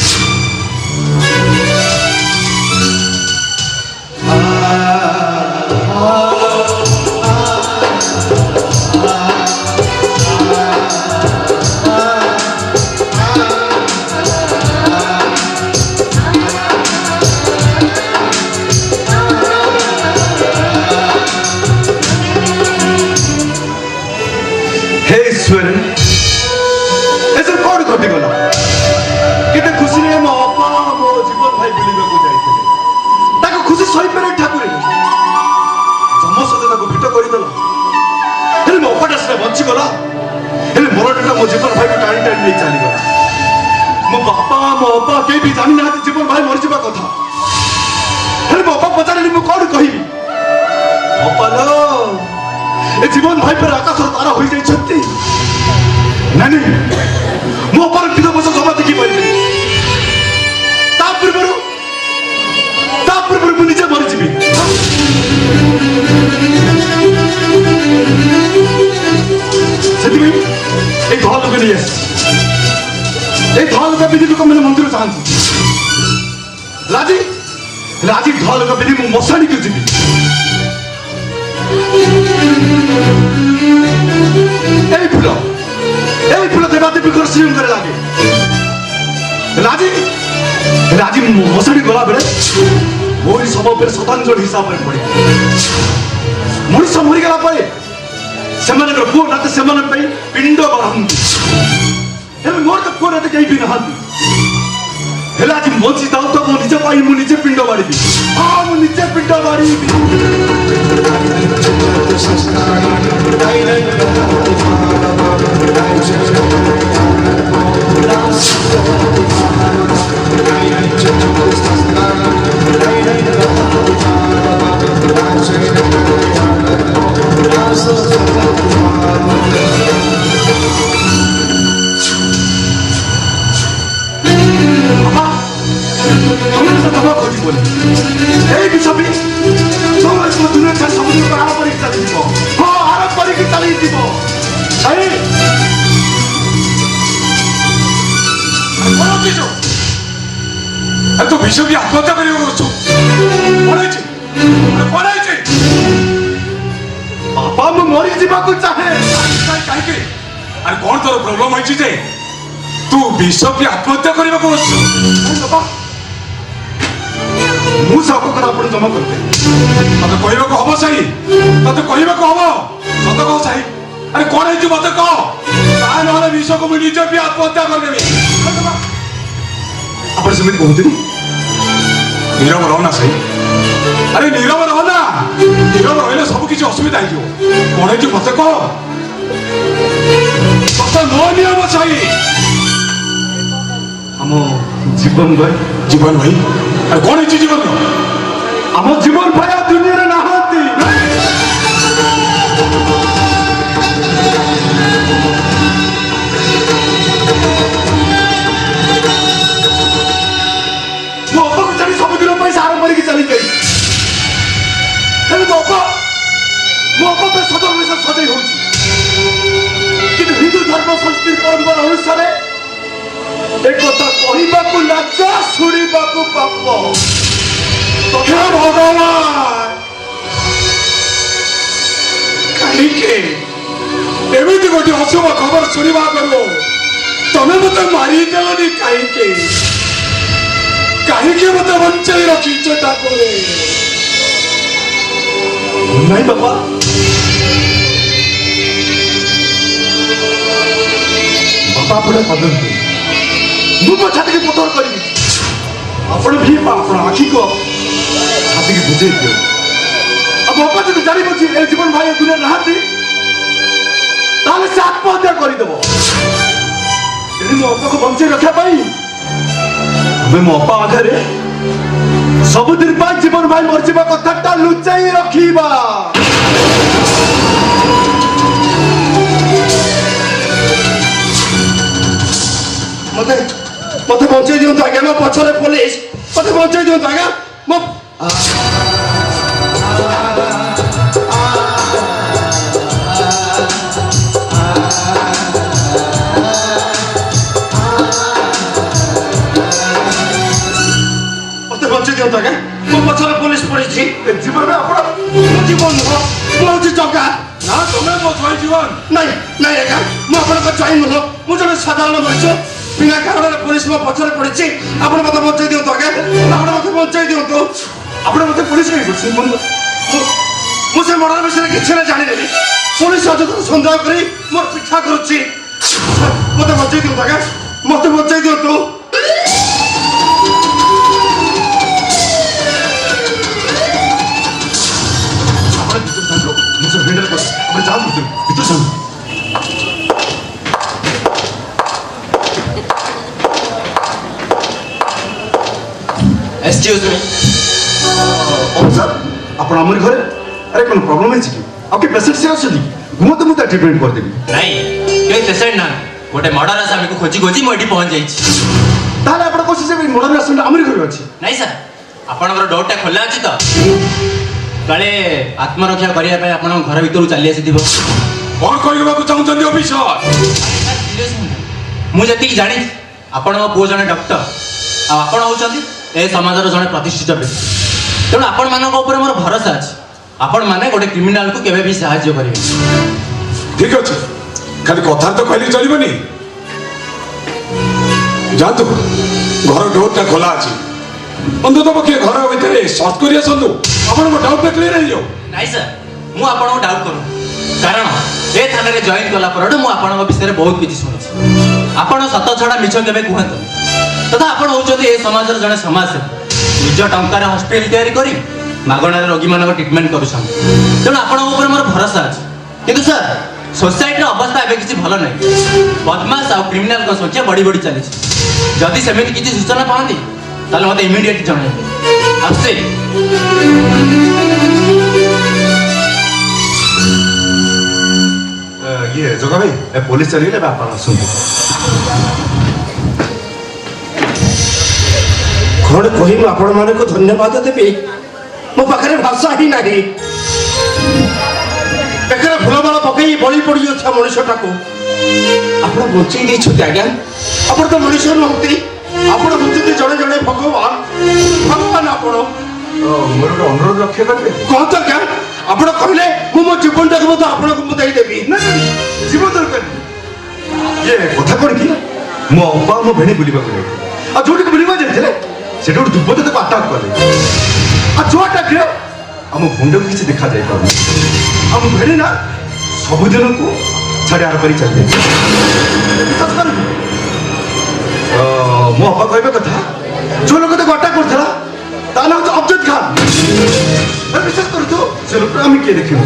हे ईश्वर ऐसे कौन घटिगला केते खुशी रे मो अपा मो जीवन भाई बुलिबा को जाइथिले ताको खुशी सही पारे ठाकुर समस्त ताको भेट करि देला हेले मो अपाटा से बंची गला हेले मोरटा मो जीवन भाई को टाणी टाणी नहीं चली गला मो बापा मो अपा के भी जानि ना जीवन भाई मर जीवा कथा हेले मो अपा पचारली मो कौन कहिबी अपालो ए जीवन भाई पर आकाश तारा हो जाइछंती नानी मो पर किलो बस जमा देखि पाइबे ता पूर्वरु मु निजे मरि जिबी सेति ए घर लोक नहीं आस ए घर लोक बिजली लोक मैंने मंदिर चाहती राजी ହେଲେ ଆଜି ଧଳା ଲୋକ ପିନ୍ଧି ମୁଁ ମଶାଣିକୁ ଯିବି। এই ফুল দেবাদেবীଙ୍କର ଶ୍ରୀଙ୍କର ଲାଗେ। ହେଲେ ଆଜି ମଶାଣି ଗଲା ବେଳେ ମୋରି ଶବ ଉପରେ ଶ୍ରଦ୍ଧାଞ୍ଜଳି ହିସାବରେ ପଡ଼ିବ। ମଣିଷ ମରିଗଲା ପରେ ସେମାନଙ୍କର ପୁଅ ନାତି ସେମାନଙ୍କ ପାଇଁ ପିଣ୍ଡ ବାଢ଼ନ୍ତି। ହେଲେ ମୋର ତ ପୁଅ ନାତି କେହି ବି ନାହାନ୍ତି। ହେଲେ ଆଜି ବଞ୍ଚି ଥାଉ ତ ମୋ ନିଜ ପାଇଁ ମୁଁ ନିଜେ ପିଣ୍ଡ ବାଢ଼ିବି। ହଁ ମୁଁ ନିଜେ ପିଣ୍ଡ ବାଢ଼ିବି। এই বিষয় দুনিয়া সমুদ্র আরো পরীক্ষা চালিয়ে দিব। হ্যাঁ আরো পরীক্ষা চালিয়ে দিব। এত বিষয় কি আত্মহত্যা করে করছো? বাপা ମୁଁ ମରି ଯିବାକୁ ଚାହେଁ। କାହିଁକି? ଆରେ କଣ ତୋର ପ୍ରୋବ୍ଲେମ ହେଇଛି ଯେ ତୁ ବିଷ ପି ଆତ୍ମହତ୍ୟା କରିବାକୁ ବସିଛୁ? ମୁଁ ସବୁ କଥା ଆପଣ ଜମା କରିବେ। ତତେ କହିବାକୁ ହବ ସାହି, ତତେ କହିବାକୁ ହବ। ସତ କହ ସାହି, ଆରେ କଣ ହେଇଛି ମତେ କହ। ତା ନହେଲେ ବିଷକୁ ମୁଁ ନିଜେ ପି ଆତ୍ମହତ୍ୟା କରିଦେବି। ଆପଣ ସେମିତି କହୁଛନ୍ତି? ନୀରବ ରହ ନା ସାହି। ଆରେ ନୀରବ ରହ ନା। ନୀରବ ରହିଲେ ସବୁ କିଛି ଅସୁବିଧା ହେଇଯିବ। କଣ ହେଇଛି ମତେ କହ। ତତେ ନ ନିୟମ ସାହି। ଆମ ଜୀବନ ଭାଇ। ଜୀବନ ଭାଇ? ଆରେ କଣ ହେଇଛି ଜୀବନ? ଆମ ଜୀବନ ଭାଇ ଆଉ ଦୁନିଆରେ ନାହାନ୍ତି। ମୋ ଅପାକୁ ଛାଡ଼ି ସବୁଦିନ ପାଇଁ ସାର ମରିକି ଚାଲି ଯାଇଛି। ହେଲେ ମୋ ଅପା ପାଇଁ ସଦା ସଜେଇ ହଉଛି। କିନ୍ତୁ ହିନ୍ଦୁ ଧର୍ମ ସଂସ୍କୃତି ପରମ୍ପରା ଅନୁସାରେ একথা কহিবাকু লাজ শুনিবাকু পাপ। হে ভগবান, কাহিଁକି ଏମିତି ଗୋଟେ ଅଶୁଭ ଖବର ଶୁଣିବା କରୁ ତମେ ମତେ ମାରିଦେଲନି? କାହିଁକି ମତେ ବଞ୍ଚାଇ ରଖିଛ ଠାକୁରେ? ନାଇଁ ବାପା, ବାପା ଆପଣ ଭାବନ୍ତୁ ମୁଁ ମୋ ଛାତିକି ପଥର କରିବି। ଆପଣ ବି ଆପଣ ଆଖିକୁ ଛାତିକି ବୁଝେଇ ଦିଅ। ଆଉ ବାପା ଯଦି ଜାଣିବୁଛି ଏ ଜୀବନ ଭାଇ ଦୁନିଆରେ ନାହାନ୍ତି ତାହେଲେ ସେ ଆତ୍ମହତ୍ୟା କରିଦେବ। ଯଦି ମୋ ଅପାକୁ ବଞ୍ଚେଇ ରଖିବା ପାଇଁ ଆମେ ମୋ ଅପା ଆଗରେ ସବୁଦିନ ପାଇଁ ଜୀବନ ଭାଇ ମରିଯିବା କଥାଟା ଲୁଚାଇ ରଖିବା। ମତେ ବଞ୍ଚେଇ ଦିଅନ୍ତୁ ଆଜ୍ଞା। ମୋ ପଛରେ ପୋଲିସ। ମତେ ବଞ୍ଚେଇ ଦିଅନ୍ତୁ ଆଜ୍ଞା। ମତେ ବଞ୍ଚେଇ ଦିଅନ୍ତୁ ଆଜ୍ଞା। ମୋ ପଛରେ ପୋଲିସ ପଡିଛି। ଜୀବନରେ ଆପଣ ମୋ ଜୀବନ ନୁହଁ, ମୁଁ ହଉଛି ଜଗା। ନା ତମେ ମୋ ଛୁଆ ଜୀବନ। ନାଇଁ ନାଇଁ ଆଜ୍ଞା, ମୁଁ ଆପଣଙ୍କ ଚାହିଁ ନୁହଁ। ମୁଁ ଜଣେ ସାଧାରଣ ମଣିଷ। ବିନା କାରଣରେ ପୋଲିସ ମୋ ପଛରେ ପଡିଛି। ଆପଣ ମତେ ବଞ୍ଚେଇ ଦିଅନ୍ତୁ ଆଜ୍ଞା। ଆପଣ ମତେ ବଞ୍ଚେଇ ଦିଅନ୍ତୁ। ଆପଣ ମତେ ପୋଲିସ କାହିଁ କରୁଛନ୍ତି? ମୁଁ ସେ ମର୍ଡର ବିଷୟରେ କିଛି ନା ଜାଣିନେବି। ପୋଲିସ ଅଯଥାରେ ସନ୍ଦେହ କରି ମୋର ପିଛା କରୁଛି। ମତେ ବଞ୍ଚେଇ ଦିଅନ୍ତୁ ଆଜ୍ଞା। ମତେ ବଞ୍ଚେଇ ଦିଅନ୍ତୁ। Excuse me. অফিসার ଆପଣ ଆମରି ଘରେ? ଆରେ କ'ଣ ପ୍ରୋବ୍ଲେମ୍ ହେଇଛି କି? ଆଉ କି ପେସେଣ୍ଟ ସେ ଅଛନ୍ତି? ଘୁମନ୍ତୁ, ମୁଁ ତା ଟ୍ରିଟମେଣ୍ଟ କରିଦେବି। ନାଇଁ କେହି ପେସେଣ୍ଟ ନା, ଗୋଟେ ମର୍ଡର ଆସାମୀକୁ ଖୋଜି ଖୋଜି ମୁଁ ଏଠି ପହଞ୍ଚି ଯାଇଛି। ତାହେଲେ ଆପଣ କହୁଛନ୍ତି ଯେ ମର୍ଡର ଆସାମୀ ଆମରି ଘରେ ଅଛି? ନାଇଁ ସାର୍, ଆପଣଙ୍କର ଡୋରଟା ଖୋଲା ଅଛି ତ? କାଳେ ଆତ୍ମରକ୍ଷା କରିବା ପାଇଁ ଆପଣଙ୍କ ଘର ଭିତରୁ ଚାଲି ଆସିଥିବ। କଣ କହିବାକୁ ଚାହୁଁଛନ୍ତି ଅଫିସର? ମୁଁ ଯେତିକି ଜାଣିଛି ଆପଣଙ୍କ ପୁଅ ଜଣେ ଡକ୍ଟର, ଆଉ ଆପଣ ହଉଛନ୍ତି ଏ ସମାଜର ଜଣେ ପ୍ରତିଷ୍ଠିତ ବ୍ୟକ୍ତି। ତେଣୁ ଆପଣମାନଙ୍କ ଉପରେ ମୋର ଭରସା ଅଛି ଆପଣମାନେ ଗୋଟେ କ୍ରିମିନାଲକୁ କେବେ ବି ସାହାଯ୍ୟ କରିବେ। ଠିକ ଅଛି, ଖାଲି କଥା ତ କହିଲେ ଚଳିବନି। ଯାଆନ୍ତୁ, ଘର ଡୋରଟା ଖୋଲା ଅଛି, ଅନ୍ତତଃ ପକ୍ଷେ ଘର ଭିତରେ ସର୍ଚ୍ଚ କରି ଆସନ୍ତୁ, ଆପଣଙ୍କ ଡାଉଟଟା କ୍ଲିୟର ହେଇଯାଉ। ନାଇଁ ସାର୍, ମୁଁ ଆପଣଙ୍କୁ ଡାଉଟ୍ କରୁନି, କାରଣ ଏ ଥାନାରେ ଜଏନ୍ କଲା ପରଠୁ ମୁଁ ଆପଣଙ୍କ ବିଷୟରେ ବହୁତ କିଛି ଶୁଣିଛି। ଆପଣ ସତ ଛଡ଼ା ମିଛ କେବେ କୁହନ୍ତୁ, ତଥା ଆପଣ ହେଉଛନ୍ତି ଏ ସମାଜର ଜଣେ ସମାଜସେବୀ। ନିଜ ଟଙ୍କାରେ ହସ୍ପିଟାଲ ତିଆରି କରି ମାଗଣାରେ ରୋଗୀମାନଙ୍କ ଟ୍ରିଟମେଣ୍ଟ କରୁଛନ୍ତି, ତେଣୁ ଆପଣଙ୍କ ଉପରେ ମୋର ଭରସା ଅଛି। କିନ୍ତୁ ସାର୍, ସୋସାଇଟିର ଅବସ୍ଥା ଏବେ କିଛି ଭଲ ନାହିଁ। ବଦମାସ ଆଉ କ୍ରିମିନାଲଙ୍କ ସଂଖ୍ୟା ବଢ଼ି ବଢ଼ି ଚାଲିଛି। ଯଦି ସେମିତି କିଛି ସୂଚନା ପାଆନ୍ତି ତାହେଲେ ମୋତେ ଇମିଡ଼ିଏଟ୍ ଜଣାଇବେ। ଆସୁଛି। ଇଏ ଜଗା ଭାଇ, ପୋଲିସ ଚାଲିଗଲେ ଏବେ ଆପଣ ଆସନ୍ତୁ। କ'ଣ କହିବି ଆପଣମାନଙ୍କୁ ଧନ୍ୟବାଦ ଦେବି, ମୋ ପାଖରେ ଭାଷା ହିଁ ନାହିଁ। ବେକରେ ଫୁଲମାଳ ପକେଇ ବଳି ପଡ଼ିଯାଉଥିବା ମଣିଷଟାକୁ ଆପଣ ବଞ୍ଚେଇ ଦେଇଛନ୍ତି ଆଜ୍ଞା। ଆପଣ ତ ମଣିଷ ନୁହନ୍ତି, ଆପଣ ହଉଛନ୍ତି ଜଣେ ଜଣେ ଭଗବାନ। ଭଗବାନ ଆପଣ। ମୋର ଗୋଟେ ଅନୁରୋଧ ରକ୍ଷା କରିବେ। କହନ୍ତୁ ଆଜ୍ଞା, ଆପଣ କହିଲେ ମୁଁ ମୋ ଜୀବନଟାକୁ ମଧ୍ୟ ଆପଣଙ୍କୁ ମୁଁ ଦେଇଦେବି। ନା ଜୀବନ ଦରକାର। ଇଏ କଥା କ'ଣ କି, ମୋ ଅପା ମୋ ଭେଣୀ ବୁଲିବାକୁ ଯାଇଥିଲେ, ଆଉ ଯୋଉଠିକି ବୁଲିବାକୁ ଯାଇଥିଲେ ସେଠି ଗୋଟେ ଯୁବକ ତାକୁ ଆଟାକ୍ କଲେ। ଆଉ ଯୋଉ ଆଟାକ୍ରେ ଆମ ଭଣ୍ଡକୁ କିଛି ଦେଖାଯାଇ ପାରୁନି। ଆମ ଭେଣୀ ନା ସବୁଦିନକୁ ଛାଡ଼ି ଆର କରି ଚାଲି ଯାଇଛି। ବିଶ୍ୱାସ କରନ୍ତୁ, ମୋ ଅପା କହିବା କଥା, ଯୋଉ ଲୋକ ତାକୁ ଆଟାକ୍ କରିଥିଲା ତା ନାଁ ହେଉଛି ଅଫଜଦ ଖାନ। ବିଶ୍ୱାସ କରନ୍ତୁ, ସେ ଲୋକ ଆମେ କିଏ ଦେଖିନୁ।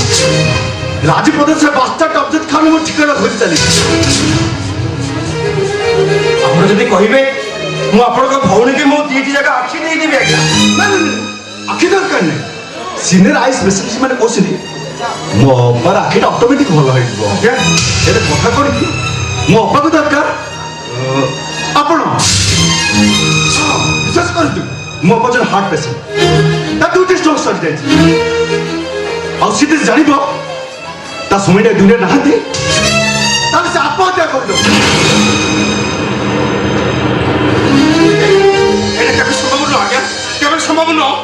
ରାଜ ପ୍ରଦେଶରେ ବାସ୍ତାଟ ଅଫଜଦ ଖାନ ମୋ ଠିକଣା ଧରି ଚାଲିଛି। ଆପଣ ଯଦି କହିବେ ମୁଁ ଆପଣଙ୍କ ଭଉଣୀକି ମୋ ଦୁଇଟି ଜାଗା ଆଖି ଦେଇଦେବି ଆଜ୍ଞା। ନା ଆଖି ଦରକାର ନାହିଁ। ସିନିୟର ଆଇ ସ୍ପେଶାଲିଷ୍ଟ ମାନେ କହୁଛନ୍ତି ମୋ ଅପାର ଆଖିଟା ଅଟୋମେଟିକ୍ ଭଲ ହେଇଯିବ। ହେଲେ କଥା କ'ଣ କି, ମୋ ଅପାକୁ ଦରକାର ଆପଣ। ବିଶ୍ୱାସ କରନ୍ତୁ, ମୋ ଅପା ଜଣେ ହାର୍ଟ ପେସେଣ୍ଟ, ତା ଦୁଇଟି ଷ୍ଟୋକ୍ ସରିଯାଇଛି। ଆଉ ସେ ଯଦି ଜାଣିବ ତା ସ୍ୱାମୀଟା ଦୁନିଆରେ ନାହାନ୍ତି ତାହେଲେ ସେ ଆତ୍ମହତ୍ୟା କରିଦେବ। এটা কেবে সম্ভব নয় আজ্ঞা, কেবে সম্ভব নয়।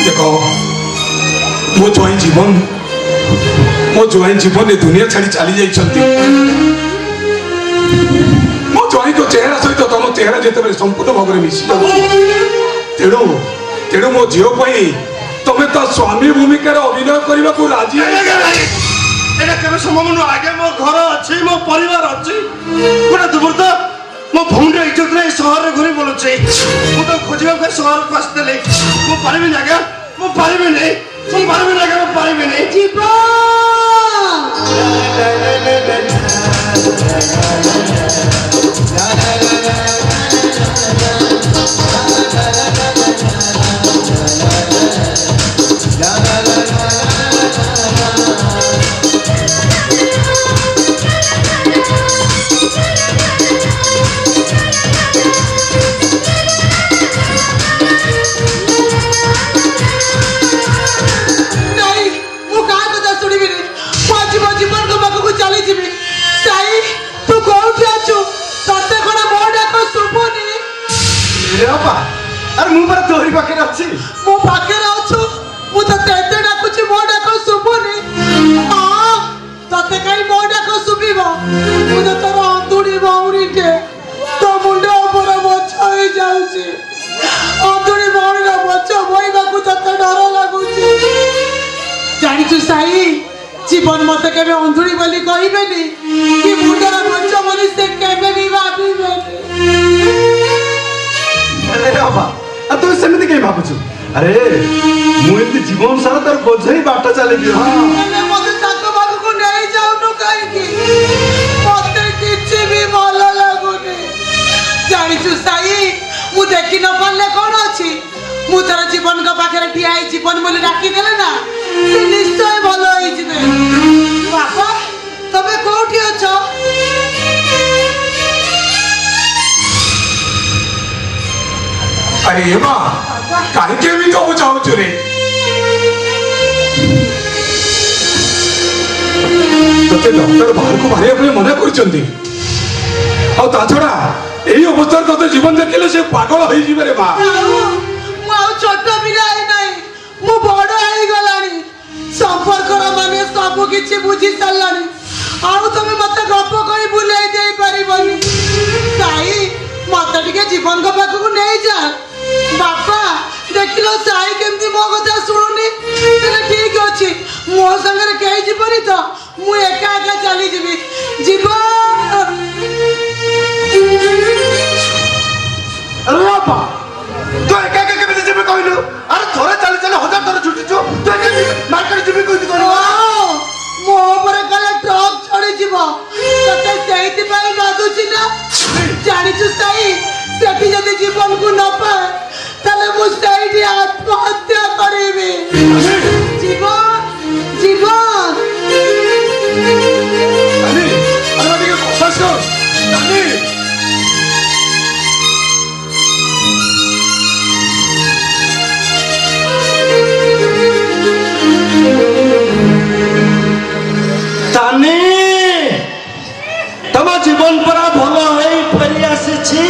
ଦେଖ, ମୋ ଜ୍ୱାଇଁ ଜୀବନ ଏ ଦୁନିଆ ଛାଡ଼ି ଚାଲି ଯାଇଛନ୍ତି। ମୋ ଜ୍ୱାଇଁଙ୍କ ଚେହେରା ସହିତ ତମ ଚେହେରା ଯେତେବେଳେ ସମ୍ପୂର୍ଣ୍ଣ ଭାବରେ ମିଶି ଯାଉଛି, ତେଣୁ ମୋ ଝିଅ ପାଇଁ ତମେ ତା ସ୍ୱାମୀ ଭୂମିକାରେ ଅଭିନୟ କରିବାକୁ ରାଜି। এটা কেবে সম্ভব নয় আজ্ঞা। ମୋ ଘର ଅଛି, ମୋ ପରିବାର ଅଛି। ଗୋଟେ ଦୁର୍ବୃତ୍ତ ମୋ ଭଉଣୀର ଇଜ୍ଜତରେ ଏ ସହରରେ ଘୁରି ବୁଲୁଛି। ମୁଁ ତ ଖୋଜିବାକୁ ଏ ସହରକୁ ଆସିଥିଲି। ମୁଁ ପାରିବିନି ଆଜ୍ଞା, ମୁଁ ପାରିବିନି, ମୁଁ ପାରିବିନି ଆଜ୍ଞା, ମୁଁ ପାରିବିନି। ଜୀବନ ଆରେ ମୁଁ ପରା ତୋରି ପାଖରେ ଅଛି। ମୋ ପାଖରେ ଅଛୁ, ମୁଁ ତତେ ଏତେ ଡାକୁଛି, ମୋ ଡାକ ଶୁଭୁନି। ତତେ କାହିଁ ମୋ ଡାକ ଶୁଭିବ? ମୁଁ ତ ତୋର ଅନ୍ତୁଡ଼ି ଭଉଣୀଟେ, ତୋ ମୁଣ୍ଡ ଉପରେ ବୋଝ ହେଇଯାଉଛି। ଅନ୍ତୁଡ଼ି ଭଉଣୀର ବୋଝ ବୋହିବାକୁ ତତେ ଡର ଲାଗୁଛି। ଜାଣିଛୁ ସାଇ, ଜୀବନ ମତେ କେବେ ଅନ୍ତୁଡ଼ି ବୋଲି କହିବେନି, କି ମୁଣ୍ଡର ବୋଝ ବୋଲି ସେ କେବେ ବି ଭାବିବେନି। ତୁ ସେମିତି କାହିଁ ଭାବୁଛୁ? ଆରେ ମୁଁ ଏମିତି ଜୀବନ ସାରା ତାର ବୋଝ ହିଁ ବାଟ ଚାଲିବି। ମତେ ତାଙ୍କ ପାଖକୁ ନେଇ ଯାଉନୁ କାହିଁକି? ମତେ କିଛି ବି ଭଲ ଲାଗୁନି। ଜାଣିଛୁ ସାଇ, ମୁଁ ଦେଖି ନ ପାରିଲେ କଣ ଅଛି, ମୁଁ ତୋର ଜୀବନଙ୍କ ପାଖରେ ଠିଆ ହେଇ ଜୀବନ ବୋଲି ଡାକିଦେଲେ ନା, ସେ ନିଶ୍ଚୟ ଭଲ ହେଇଯିବେ। ବାପା, ତମେ କୋଉଠି ଅଛ? ଆରେ ମା, କାହିଁକି ଏମିତି ହବୁ ଚାହୁଁଛୁ ରେ? ତତେ ଡକ୍ଟର ବାହାରକୁ ବାହାରିବା ପାଇଁ ମନା କରିଛନ୍ତି। ଆଉ ତା ଛଡା ଏଇ ଅବସ୍ଥାରେ ତତେ ଜୀବନ ଦେଖିଲେ ସେ ପାଗଳ ହେଇଯିବେ ରେ ମା। ଛୋଟ ପିଲା ହେଇନାହିଁ, ମୁଁ ବଡ ହେଇଗଲାଣି। ସମ୍ପର୍କର ମାନେ ସବୁ କିଛି ବୁଝି ସାରିଲାଣି। ଆଉ ତମେ ମତେ ଗପ କହି ବୁଲେଇ ଦେଇ ପାରିବନି। ସାଇ ମତେ ଟିକେ ଜୀବନଙ୍କ ପାଖକୁ ନେଇଯା। ବାପା ଦେଖିଲ ସାଇ କେମିତି ମୋ କଥା ଶୁଣୁନି। ହେଲେ ଠିକ ଅଛି, ମୋ ସାଙ୍ଗରେ କେହି ଯିବନି ତ, ମୁଁ ଏକା ଏକା ଚାଲିଯିବି। ଯିବ ଆରେ ବାପା ତୁ ଏକା ଏକା କେମିତି ଯିବି କହିଲୁ? ଆରେ ଥରେ ଚାଲି ଚାଲି 1000 ଥର ଛୁଟିଛୁ, ତୁ ଏକା ମାର୍କେଟ ଯିବି କହିଛୁ କହିଲୁ? ମୋ ଉପରେ କାଳେ ଟ୍ରକ୍ ଚଢିଯିବ, ତତେ ସେଇଥିପାଇଁ ବାଧୁଛି ନା? ଜାଣିଛୁ ସାଇ, ସେଠି ଯଦି ଜୀବନକୁ ନ ପାଏ ତାହେଲେ ମୁଁ ସେଇଠି ଆତ୍ମହତ୍ୟା କରିବି। ଜୀବନ ଜୀବନ ନାନୀ, ଆରେ ଟିକେ କଥା ଶୁଣ ନାନୀ। ତାନି ତମ ଜୀବନ ପରା ଭଲ ହେଇ ଫେରି ଆସିଛି।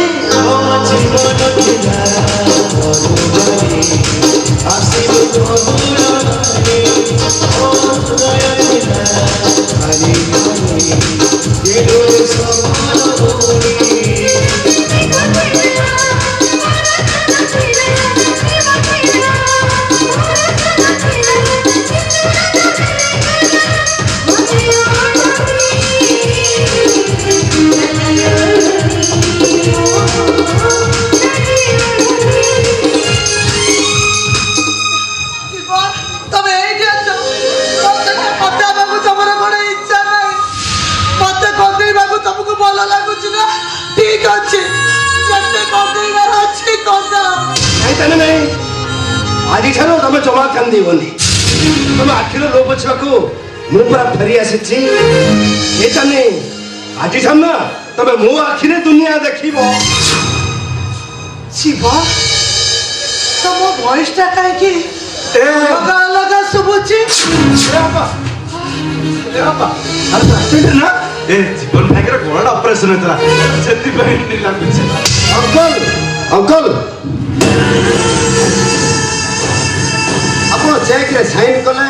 ତମେ ଏଇଠି ଅଛ, ମତେ କଥା ହେବାକୁ ତମର କଣ ଇଚ୍ଛା ନାହିଁ? ମତେ କନ୍ଦେଇବାକୁ ତମକୁ ଭଲ ଲାଗୁଛି ନା? ଠିକ ଅଛି, ଯେତେ କନ୍ଦେଇବାର ଅଛି କନ୍ଦାଅ। ନାଇଁ ତାନେ ନାଇଁ, ଆଜିଠାରୁ ତମେ ଜମା କାନ୍ଦିବନି। ତମ ଆଖିର ଲୋ ପୋଛିବାକୁ ମୁଁ ପୁରା ଫେରି ଆସିଛି। ଏ ତାନେ ଆଜିଠାରୁ ନା ତମେ ମୋ ଆଖିରେ ଦୁନିଆ ଦେଖିବ। ଶିବ, ତମ ଭଏସ ଟା କାହିଁକି ଅଲଗା ଅଲଗା ଶୁଭୁଛି? ଆରେ ଆକ୍ସିଡେଣ୍ଟ ନା? ଏ ଜୀବନ ଭାଇଙ୍କର ଗୋଡଟା ଅପରେସନ ହେଇଥିଲା, ସେଥିପାଇଁ ଲାଗୁଛି। ଅଙ୍କଲ ଅଙ୍କଲ, ଆପଣ ଚେକ୍ରେ ସାଇନ୍ କଲେ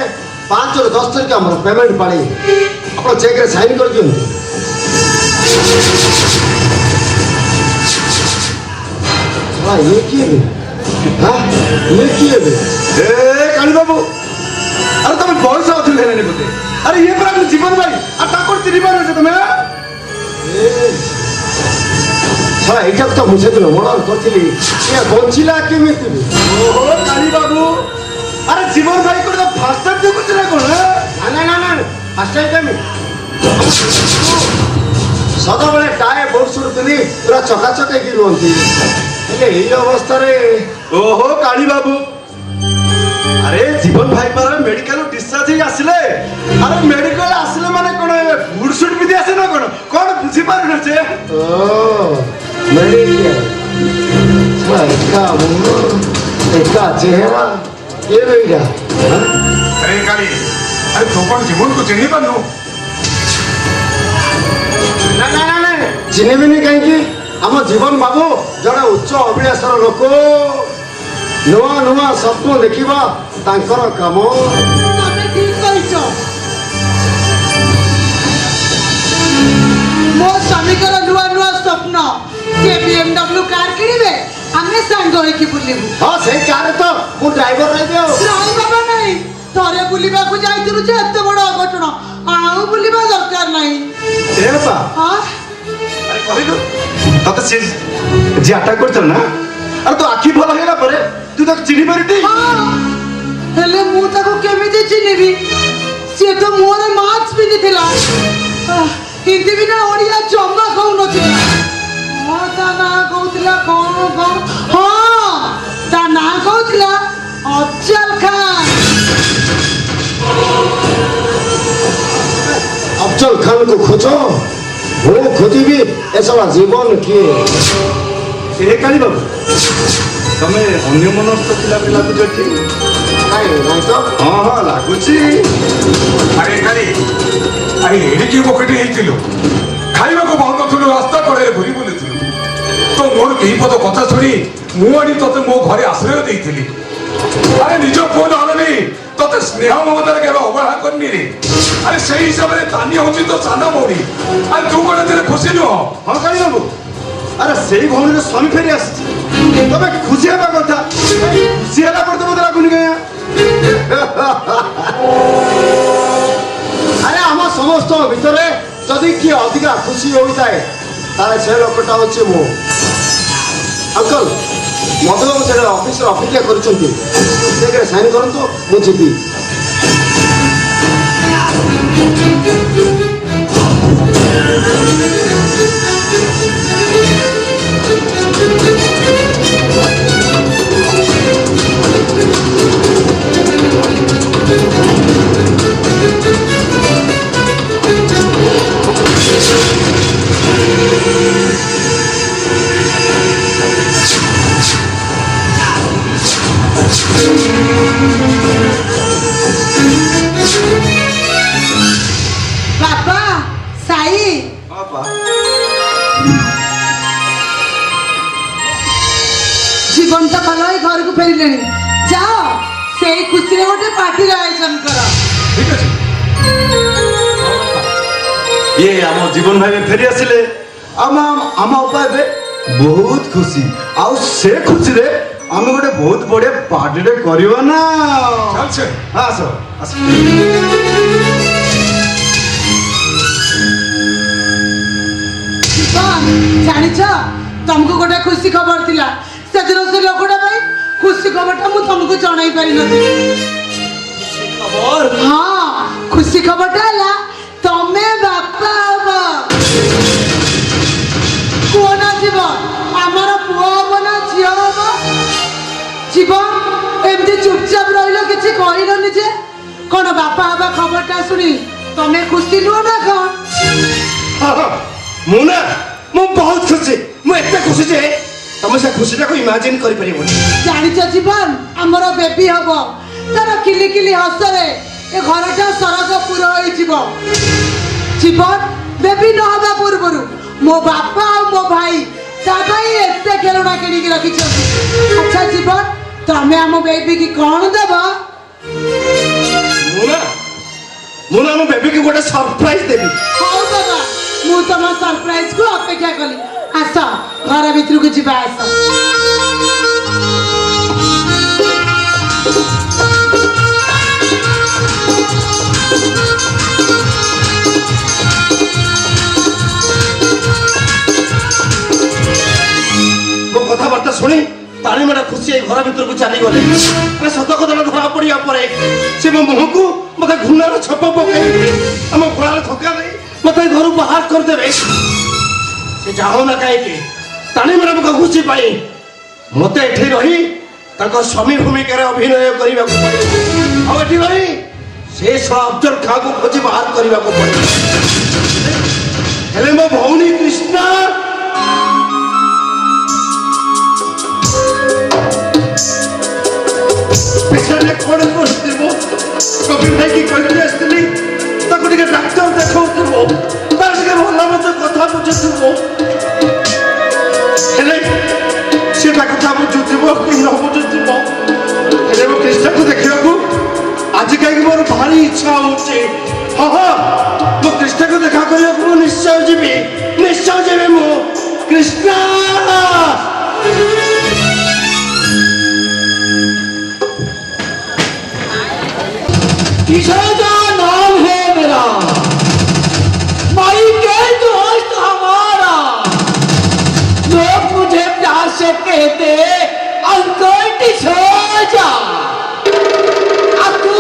5ରୁ 10 ତାରିଖ ଆମର ପେମେଣ୍ଟ ପାଳି। ଆପଣ ଚେକ୍ରେ ସାଇନ୍ କରିଦିଅନ୍ତୁ। ଇଏ କିଏ ବେ? ଇଏ କିଏ ବେ? ଏ କାଳି ବାବୁ, ଆରେ ତମେ ବୟସ ଅଧିକ ହେଲାଣି ବୋଧେ। ଆରେ ଇଏ ପରା ଆମ ଜୀବନ ଭାଇ, ଆଉ ତାଙ୍କର ଚିନି ପାରୁଛ ତମେ? ଏଇଟାକୁ ତ ମୁଁ ସେଦିନ ମର୍ଡର କରିଥିଲି, ଇଏ ବଞ୍ଚିଲା କେମିତି? ଓହୋ କାଳି ବାବୁ, ଆରେ ଜୀବନ ଭାଇ କୋଟେ ଫାଷ୍ଟ ଟାଇମ୍ ଦେଖୁଛି ନା କଣ? ନା ନା ନା, ଫାଷ୍ଟ ଟାଇମ୍ ସଦାବେଳେ ଟାଏ ବୋର୍ଡ ସୁଟ୍ ପିନ୍ଧି ପୁରା ଚକାଚକ ହେଇକି ରୁହନ୍ତି, ହେଲେ ଏଇ ଅବସ୍ଥାରେ। ଓହୋ କାଳି ବାବୁ, আরে জীবন ভাই পারা মেডিকেল ডিসচার্জ হয়ে আসলে আরে মেডিকেল আসলে মানে কোন বুট সুট পিঁধে আসে না কোন কোন বুঝি পারু না যে ও মেডিকেল একা মুখ একা চেহারা কে বেইটা আরে কালি আরে তোপন জীবনକୁ চিনি পারনু না না না না চিনিবিনি কাହିଁକି ଆମ ଜୀବନ ବାବୁ ଜଣେ ଉଚ୍ଚ ଅଭିଳାଷର ଲୋକ ନୂଆ ନୂଆ ସ୍ୱପ୍ନ ଦେଖିବା ତାଙ୍କର କାମ। ତମେ ଠିକ କହିଛ। ମୋ ସ୍ୱାମୀଙ୍କର ନୂଆ ନୂଆ ସ୍ୱପ୍ନ ସେ BMW କାର୍ କିଣିବେ ଆମେ ସାଙ୍ଗ ହେଇକି ବୁଲିବୁ। ହଁ ସେଇ କାରରେ ତ ମୁଁ ଡ୍ରାଇଭର ରହିବି ଆଉ। ନାଇଁ ବାବା ନାଇଁ ଥରେ ବୁଲିବାକୁ ଯାଇଥିଲୁ ଯେ ଏତେ ବଡ ଅଘଟଣ ଆଉ ବୁଲିବା ଦରକାର ନାହିଁ। ଏ ବାପା ହଁ আরে কহিলু ততে সে যে আটাক করছ না আরে তো আখি ভাল হইলা পরে তুই তাকে চিনি পারিটি ହଁ ହେଲେ ମୁଁ ତାକୁ କେମିତି ଚିହ୍ନିବି ସିଏ ତ ମୁହଁରେ ମାସ୍କ ପିନ୍ଧିଥିଲା ହିନ୍ଦୀ ବିନା ଓଡ଼ିଆ ଜମା କହୁନଥିଲା। ହଁ ତା ନାଁ କହୁଥିଲା କଣ କଣ ହଁ ତା ନାଁ କହୁଥିଲା ଅଫଜଲ ଖାନ। अफजल खान को खोजो वो खोजिबी ऐसा जीवन किए এ কালি বাবু তুমি অন্য মনস্ক ছিলা বলে লাগুছ কি नहीं नहीं तो হ্যাঁ হ্যাঁ লাগুছি আরে কালি আরে এড়িকি বকেটে ହେଇଥିଲୁ ଖାଇବାକୁ ପାଉନଥିଲୁ ରାସ୍ତା କଡ଼ରେ ଘୁରି ବୁଲୁଥିଲୁ ତ ମୋର କେହି ପଦ କଥା ଶୁଣି ମୁଁ ଆଣି ତତେ ମୋ ଘରେ ଆଶ୍ରୟ ଦେଇଥିଲି আরে নিজ পুଅ নହେଲେ তোতে স্নেহ মমতাରେ କେବେ ଅବହେଳା କରିନି ରେ ଆରେ ସେଇ ହିସାବରେ ତାନି ହଉଛି ତ ସାନ ଭଉଣୀ ଆରେ ତୁ କଣ ଏଥିରେ ଖୁସି ନୁହଁ? ହଁ କାହିଁ ବାବୁ ଆରେ ସେଇ ଭଉଣୀର ସ୍ୱାମୀ ଫେରି ଆସିଛି ତମେ ଖୁସି ହେବା କଥା ଖୁସି ହେଲା ପରେ ତ ମତେ ଲାଗୁନି କାହିଁ ଆରେ ଆମ ସମସ୍ତଙ୍କ ଭିତରେ ଯଦି କିଏ ଅଧିକା ଖୁସି ହୋଇଥାଏ ତାହେଲେ ସେ ଲୋକଟା ହଉଛି ମୁଁ। ଅଙ୍କଲ ମଧୁବାବୁ ସେଟା ଅଫିସରେ ଅପେକ୍ଷା କରୁଛନ୍ତି ସେଇଥିରେ ସାଇନ୍ କରନ୍ତୁ ମୁଁ ଯିବି। ବାପା ସାଇ ଜୀବନ ତ ଭଲ ହେଇ ଘରକୁ ଫେରିଲେଣି ଯାଅ ସେଇ ଖୁସିରେ ଗୋଟେ ପାର୍ଟିର ଆୟୋଜନ କର। ଠିକ ଅଛି ଇଏ ଆମ ଜୀବନ ଭାଇ ଫେରି ଆସିଲେ ଆମ ଅପା ଏବେ ବହୁତ ଖୁସି ଆଉ ସେ ଖୁସିରେ ଆମେ ଗୋଟେ ବହୁତ ବଢିଆ ପାର୍ଟିଟେ କରିବା ନା। ଚାଲছে ଆସ ଆସ ଜାଣିଛ ତମକୁ ଗୋଟେ ଖୁସି ଖବର ଥିଲା ସେଦିନ ସେ ଲୋକଟା ପାଇଁ ଖୁସି ଖବରଟା ମୁଁ ତମକୁ ଜଣାଇ ପାରିନଥିଲି। ହଁ ଖୁସି ଖବରଟା ହେଲା ତମେ ବାପା ହବ। କୁହ ନା ଯିବ ଆମର ପୁଅ ହବ ନା ଝିଅ ହବ? ଯିବ ଏମିତି ଚୁପଚାପ ରହିଲ କିଛି କହିଲନି ଯେ କଣ ବାପା ହବା ଖବରଟା ଶୁଣି ତମେ ଖୁସି ନୁହ ନା କଣ? ମୁଁ ନା ମୁଁ ବହୁତ ଖୁସି ମୁଁ ଏତେ ଖୁସି ଯେ ତମେ ସେ ଖୁସିଟାକୁ ଇମାଜିନ୍ କରିପାରିବନି। ଜାଣିଛ ଜୀବନ ଆମର ବେବି ହବ ତାର କିଲି କିଲି ହସରେ ଏ ଘରଟା ସରଗପୁର ହେଇଯିବ। ଜୀବନ ବେବି ନ ହବା ପୂର୍ବରୁ ମୋ ବାପା ଆଉ ମୋ ଭାଇ ତା ପାଇଁ ଏତେ ଖେଳଣା କିଣିକି ରଖିଛନ୍ତି। ଆଚ୍ଛା ଜୀବନ ତମେ ଆମ ବେବି କି କଣ ଦେବ? ମୁଁ ନା ଆମ ବେବିକି ଗୋଟେ ସରପ୍ରାଇଜ ଦେବି। ହଉ ବାବା ମୁଁ ତମ ସରପ୍ରାଇଜ କୁ ଅପେକ୍ଷା କଲି। ଆସ ଘର ଭିତରକୁ ଯିବା ଆସ। ମୋ କଥାବାର୍ତ୍ତା ଶୁଣି ତାଳି ମାଡ ଖୁସି ଏଇ ଘର ଭିତରକୁ ଚାଲିଗଲେ। ସତ କଥାଟା ଧରା ପଡିବା ପରେ ସେ ମୋ ମୁହଁକୁ ମତେ ଘୃଣାର ଛପ ପକେଇ ଆମ ଘୋଳାରେ ଥକା ଦେଇ ମତେ ଘରୁ ବାହାର କରିଦେବେ। ସେ ଯାଉ ନା କାହିଁକି ତାଳି ମାଡ ଖୁସି ପାଇଁ ମତେ ଏଠି ରହି ତାଙ୍କ ସ୍ୱାମୀ ଭୂମିକାରେ ଅଭିନୟ କରିବାକୁ ପଡିବ। ଆଉ ଏଠି ରହି ସେ ଅଫଜଲ ଖାଁକୁ ଖୋଜି ବାହାର କରିବାକୁ ପଡିବ। ହେଲେ ମୋ ଭଉଣୀ କୃଷ୍ଣା পেছনে খড়ে বসিব কবি ভাইকে কইতে আসছিলি তাকে ଟିକେ ডাক্তার দেখাউଥିବ তার ଟିକେ ଭଲ ମତେ କଥା ବୁଝୁଥିବ ହେଲେ ସେ ତା କଥା ବୁଝୁଥିବ କି ନ ବୁଝୁଥିବ ହେଲେ ମୋ କୃଷ୍ଣକୁ ଦେଖିବାକୁ ଆଜି କାହିଁକି ମୋର ଭାରି ଇଚ୍ଛା ହଉଛି। ହଁ ହଁ ମୁଁ କୃଷ୍ଣକୁ ଦେଖା କରିବାକୁ ମୁଁ ନିଶ୍ଚୟ ଯିବି ମୁଁ କୃଷ୍ଣ। किसका नाम है मेरा माई के दोस्त हमारा लोग मुझे प्यार से कहते अंकल डिसोजा। ताकू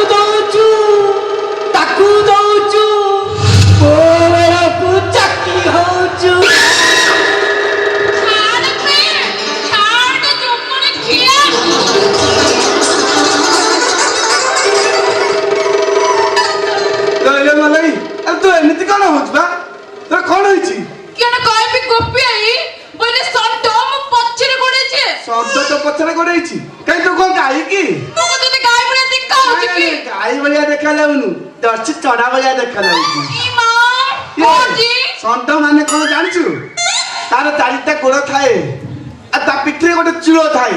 दौचू ओ मेरा पुचकी होचू। ତୁ ଏମିତି କଣ ହଉଛି ବା ତୋର କଣ ହେଇଛି? କିଅଣ କହିବି ଗୋପି ଆଇ ବୋଇଲେ ସଣ୍ଟ ମୁଁ ପଛରେ ଗୋଡେଇଛି। ଶବ୍ଦ ତ ପଛରେ ଗୋଡେଇଛି କାହିଁ ତୁ କଣ ଗାଈ କି? ମୁଁ ତତେ ଗାଈ ଭଳିଆ ଦେଖା ହଉଛି କି? ଗାଈ ଭଳିଆ ଦେଖା ଯାଉନୁ ଦର୍ଶି ଚଢା ଭଳିଆ ଦେଖା ଯାଉଛି। ଇ ମା କୋଜି ଷଣ୍ଢ ମାନେ କଣ ଜାଣିଛୁ? ତାର ଚାରିଟା ଗୋଡ ଥାଏ ଆଉ ତା ପିଠିରେ ଗୋଟେ ଚୂଳ ଥାଏ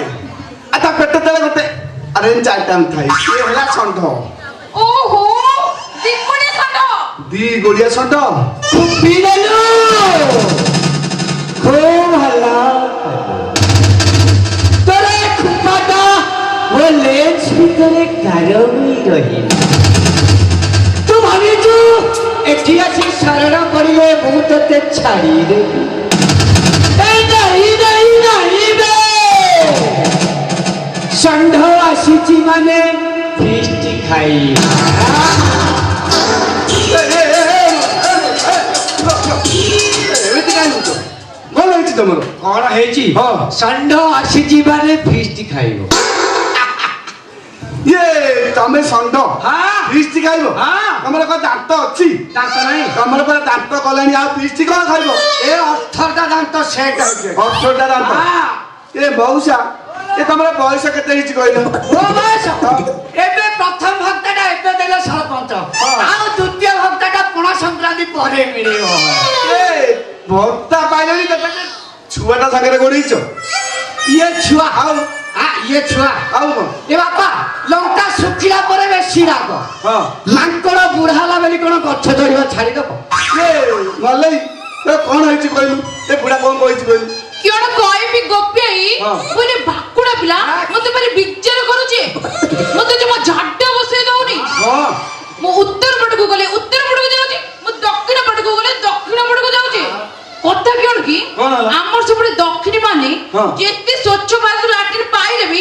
ଆଉ ତା ପେଟ ତଳେ ଗୋଟେ अरेंज आइटम थाई ये हला संढ ओहो दिकुड़ी खंड दी गोड़िया संढ ପିଇଦେଲୁ ଖୁବ୍ ହେଲା ତୋର ଏ ଖୁପାଟା ମୋ ଲେନ୍ସ ଭିତରେ ଗାରମି ରହିଲା ତୁ ଭାବିଛୁ ଏଠି ଆସି ଶରଣ କରିଲେ ମୁଁ ତତେ ଛାଡ଼ିଦେବି ଷଣ୍ଢ ଆସିଛି ମାନେ ଫିଷ୍ଟ ଖାଇବା ଏମିତି କାଇଁ ହଉଛ ଭଲ ହେଇଛି ତମର କଣ ହେଇଛି ହଁ। ଷଣ୍ଢ ଆସିଛି ମାନେ ଫିଷ୍ଟ ଖାଇବ ଇଏ ତମେ ଷଣ୍ଢ ହଁ। ଫିଷ୍ଟ ଖାଇବ ହଁ। ତମର କଣ ଦାନ୍ତ ଅଛି ଦାନ୍ତ ନାହିଁ ତମର ପରା ଦାନ୍ତ କଲାଣି ଆଉ ଫିଷ୍ଟ କଣ ଖାଇବ ଏ 18ଟା ଦାନ୍ତ ସେଟ୍ ହେଇଛି ଅଠରଟା ଦାନ୍ତ ହଁ। ଏ ମଉସା ଏ ତମର ବୟସ କେତେ ହେଇଛି କହିଲ ମୋ ବୟସ ଏବେ ପ୍ରଥମ ଭକ୍ତଟା ଏବେ ଦେଲେ ସରପଞ୍ଚ ହଁ। ଆଉ ଦ୍ୱିତୀୟ ଭକ୍ତଟା ପଣା ସଂକ୍ରାନ୍ତି ପରେ ମିଳିବ ଏ ଭତ୍ତା ପାଇଲଣି ତମେ ଛୁଆଟା ସାଙ୍ଗରେ ଗୋଡେଇଛ ଇଏ ଛୁଆ ଆଉ ଇଏ ଛୁଆ ଆଉ କଣ ଏ ବାପା ଲଙ୍କା ଶୁଖିଲା ପରେ ବେଶୀ ରାଗ ହଁ ମାଙ୍କଡ ବୁଢା ହେଲା ବୋଲି କଣ ଗଛ ଚଢିବ ଛାଡିଦବ ଏ ମଲେଇ ଏ କଣ ହେଇଛି କହିଲୁ ଏ ବୁଢା କଣ କହିଛି କହିଲୁ କିଅଣ କହିବି ଗୋପେଇ ହଁ। ବୋଲେ ଭାକୁଡା ପିଲା ମତେ ଭାରି ବିଜାର କରୁଛି ମତେ ଜମା ଝାଡ ବସେଇ ଦଉନି ହଁ ମୁଁ ଉତ୍ତର ପଟକୁ ଗଲେ ଉତ୍ତର ପଟକୁ ଯାଉଛି ମୁଁ ଦକ୍ଷିଣ ପଟକୁ ଗଲେ ଦକ୍ଷିଣ ପଟକୁ ଯାଉଛି କଥା କିଅଣ କି କଣ ହେଲା? ଆମର ସେପଟେ ଦକ୍ଷିଣୀ ମାନେ ହଁ। ଯେତେ ସ୍ୱଚ୍ଛ ଭାରତ ଲାଟିନ ପାଇଲେ ବି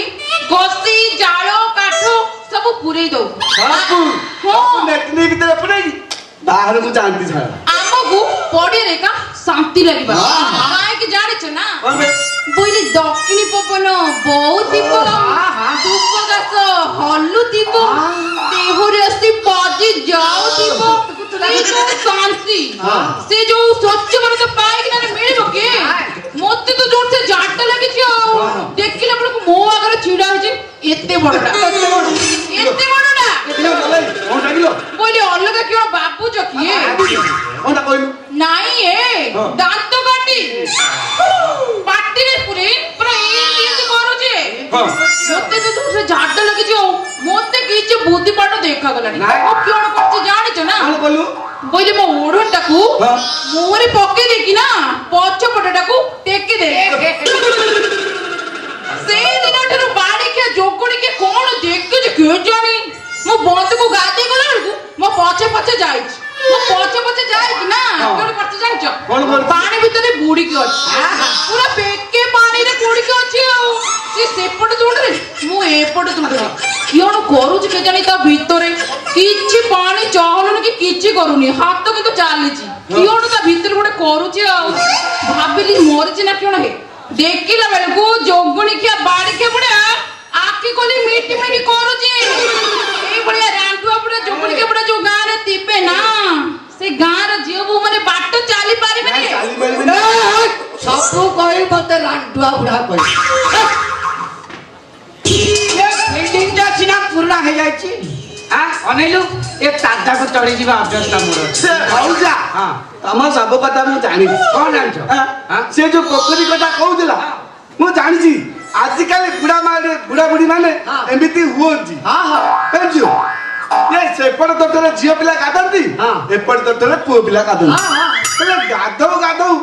ଘଷି ଜାଳ କାଠ ସବୁ ପୁରେଇ ଦଉ ସବୁ ହଁ। ନେଟନି ଭିତରେ ପୁରେଇ ବାହାରେ ମୁଁ ଜାଣିଛି ଛାଡ ଆମକୁ ପଡିଆରେ ଏକା ଶାନ୍ତି ଲାଗିବା କାହିଁକି ଜାଣିଛ ନା କଣ ବେ? ବୋଇଲେ ଦକ୍ଷିଣୀ ପବନ ବହୁଥିବ ଧୂପ ଘାସ ହଲୁଥିବ ଦେହରେ ଆସି ବାଜି ଯାଉଥିବ ସେ ଯୋଉ ଶାନ୍ତି ସେ ଯୋଉ ସ୍ୱଚ୍ଛ ଭାରତ ପାଇକିନା ମିଳିବ କି ମତେ ତ ଜୋରସେ ଝାଡ ଲାଗିଛି ଆଉ ଦେଖିଲା ବେଳକୁ ମୋ ଆଗରେ ଛିଡା ହେଇଛି ଏତେ ବଡଟା ଏତେ ବଡଟା କଣ ଡାକିଲ ବୋଇଲେ ଅଲଗା କିଣ ଭାବୁଛ କିଏ କଣଟା କହିଲୁ ନାଇଁ ଏ ଦାନ୍ତ କାଟି ପାଟିରେ ପୁରେ ପୁରା ଏମିତି କରୁଛି ମତେ ତ ସେ ଝାଡ ଲାଗିଛି ଆଉ ମତେ କିଛି ବୁଦ୍ଧି ପାଠ ଦେଖାଗଲାଣି ମୁଁ କଣ କରୁଛି ଜାଣିଛ ନା କଣ କହିଲୁ ବୋଇଲେ ମୋ ଓଢଣଟାକୁ ମୁହଁରେ ପକେଇ ଦେଇକି ନା ପଛ ପଟଟାକୁ ଟେକି ଦେ ସେଇ ଦିନଠାରୁ ବାଡ଼ିକିଆ ଯୋଗୁଣିକି କଣ ଦେଖିଛି କେଜାଣି ମୁଁ ବନ୍ଧୁକୁ ଗାଧେଇ ଗଲା ବେଳକୁ ମୋ ପଛେ ପଛେ ଯାଇଛି ମୋ ପଛେ ପଛେ ଯାଇଛି ନା କଣ କରୁଛି ଜାଣିଛ ପାଣି ଭିତରେ ବୁଡିକି ଅଛି ପୁରା ବେକେ ପାଣିରେ ବୁଡିକି ଅଛି ଆଉ ସେ ସେପଟେ ତୁଣ୍ଡରେ ମୁଁ ଏପଟେ ତୁଣ୍ଡରେ କିଅଣ କରୁଛି କେଜାଣି ତା ଭିତରେ କିଛି ପାଣି ଚହଲୁନି କି କିଛି କରୁନି ହାତ କିନ୍ତୁ ଚାଲିଛି କିଅଣ ତା ଭିତରେ ଗୋଟେ କରୁଛି ଆଉ ଭାବିଲି ମରିଛି ନା କିଅଣ ହେ ଦେଖିଲା ବେଳକୁ ଯୋଗୁଣିକିଆ ବାଡ଼ିକିଆ ବୁଢା ଆଖି ଖୋଲି ମିଟି ମିଟି କରୁଛି ଏଇଭଳିଆ ରାଣ୍ଡୁଆ ବୁଢା ଯୋଗୁଣିକିଆ ବୁଢା ଯୋଉ ଗାଁରେ ଥିବେ ନା ସେ ଗାଁର ଝିଅ ବୋହୂ ମାନେ ବାଟ ଚାଲି ପାରିବେନି ସବୁ କହି ମତେ ରାଣ୍ଡୁଆ ବୁଢା କହି ବିଲ୍ଡିଂଟା ସିନା ପୁରୁଣା ହେଇଯାଇଛି ଅନେଇଲୁ ଏ ତାଜାକୁ ଚଢିଯିବା ଅଭ୍ୟସ୍ତ ମୋର ମଉସା ତମ ସବୁ କଥା ମୁଁ ଜାଣିଛି କଣ ଜାଣିଛ ସେ ଯୋଉ ପୋଖରୀ କଥା କହୁଥିଲା ମୁଁ ଜାଣିଛି ଆଜିକାଲି ବୁଢା ବୁଢୀ ମାନେ ଏମିତି ହୁଅନ୍ତି ଜାଣିଛୁ ଏ ସେପଟ ତଟରେ ଝିଅ ପିଲା ଗାଧନ୍ତି ଏପଟ ତଟରେ ପୁଅ ପିଲା ଗାଧନ୍ତି ହେଲେ ଗାଧଉ ଗାଧଉ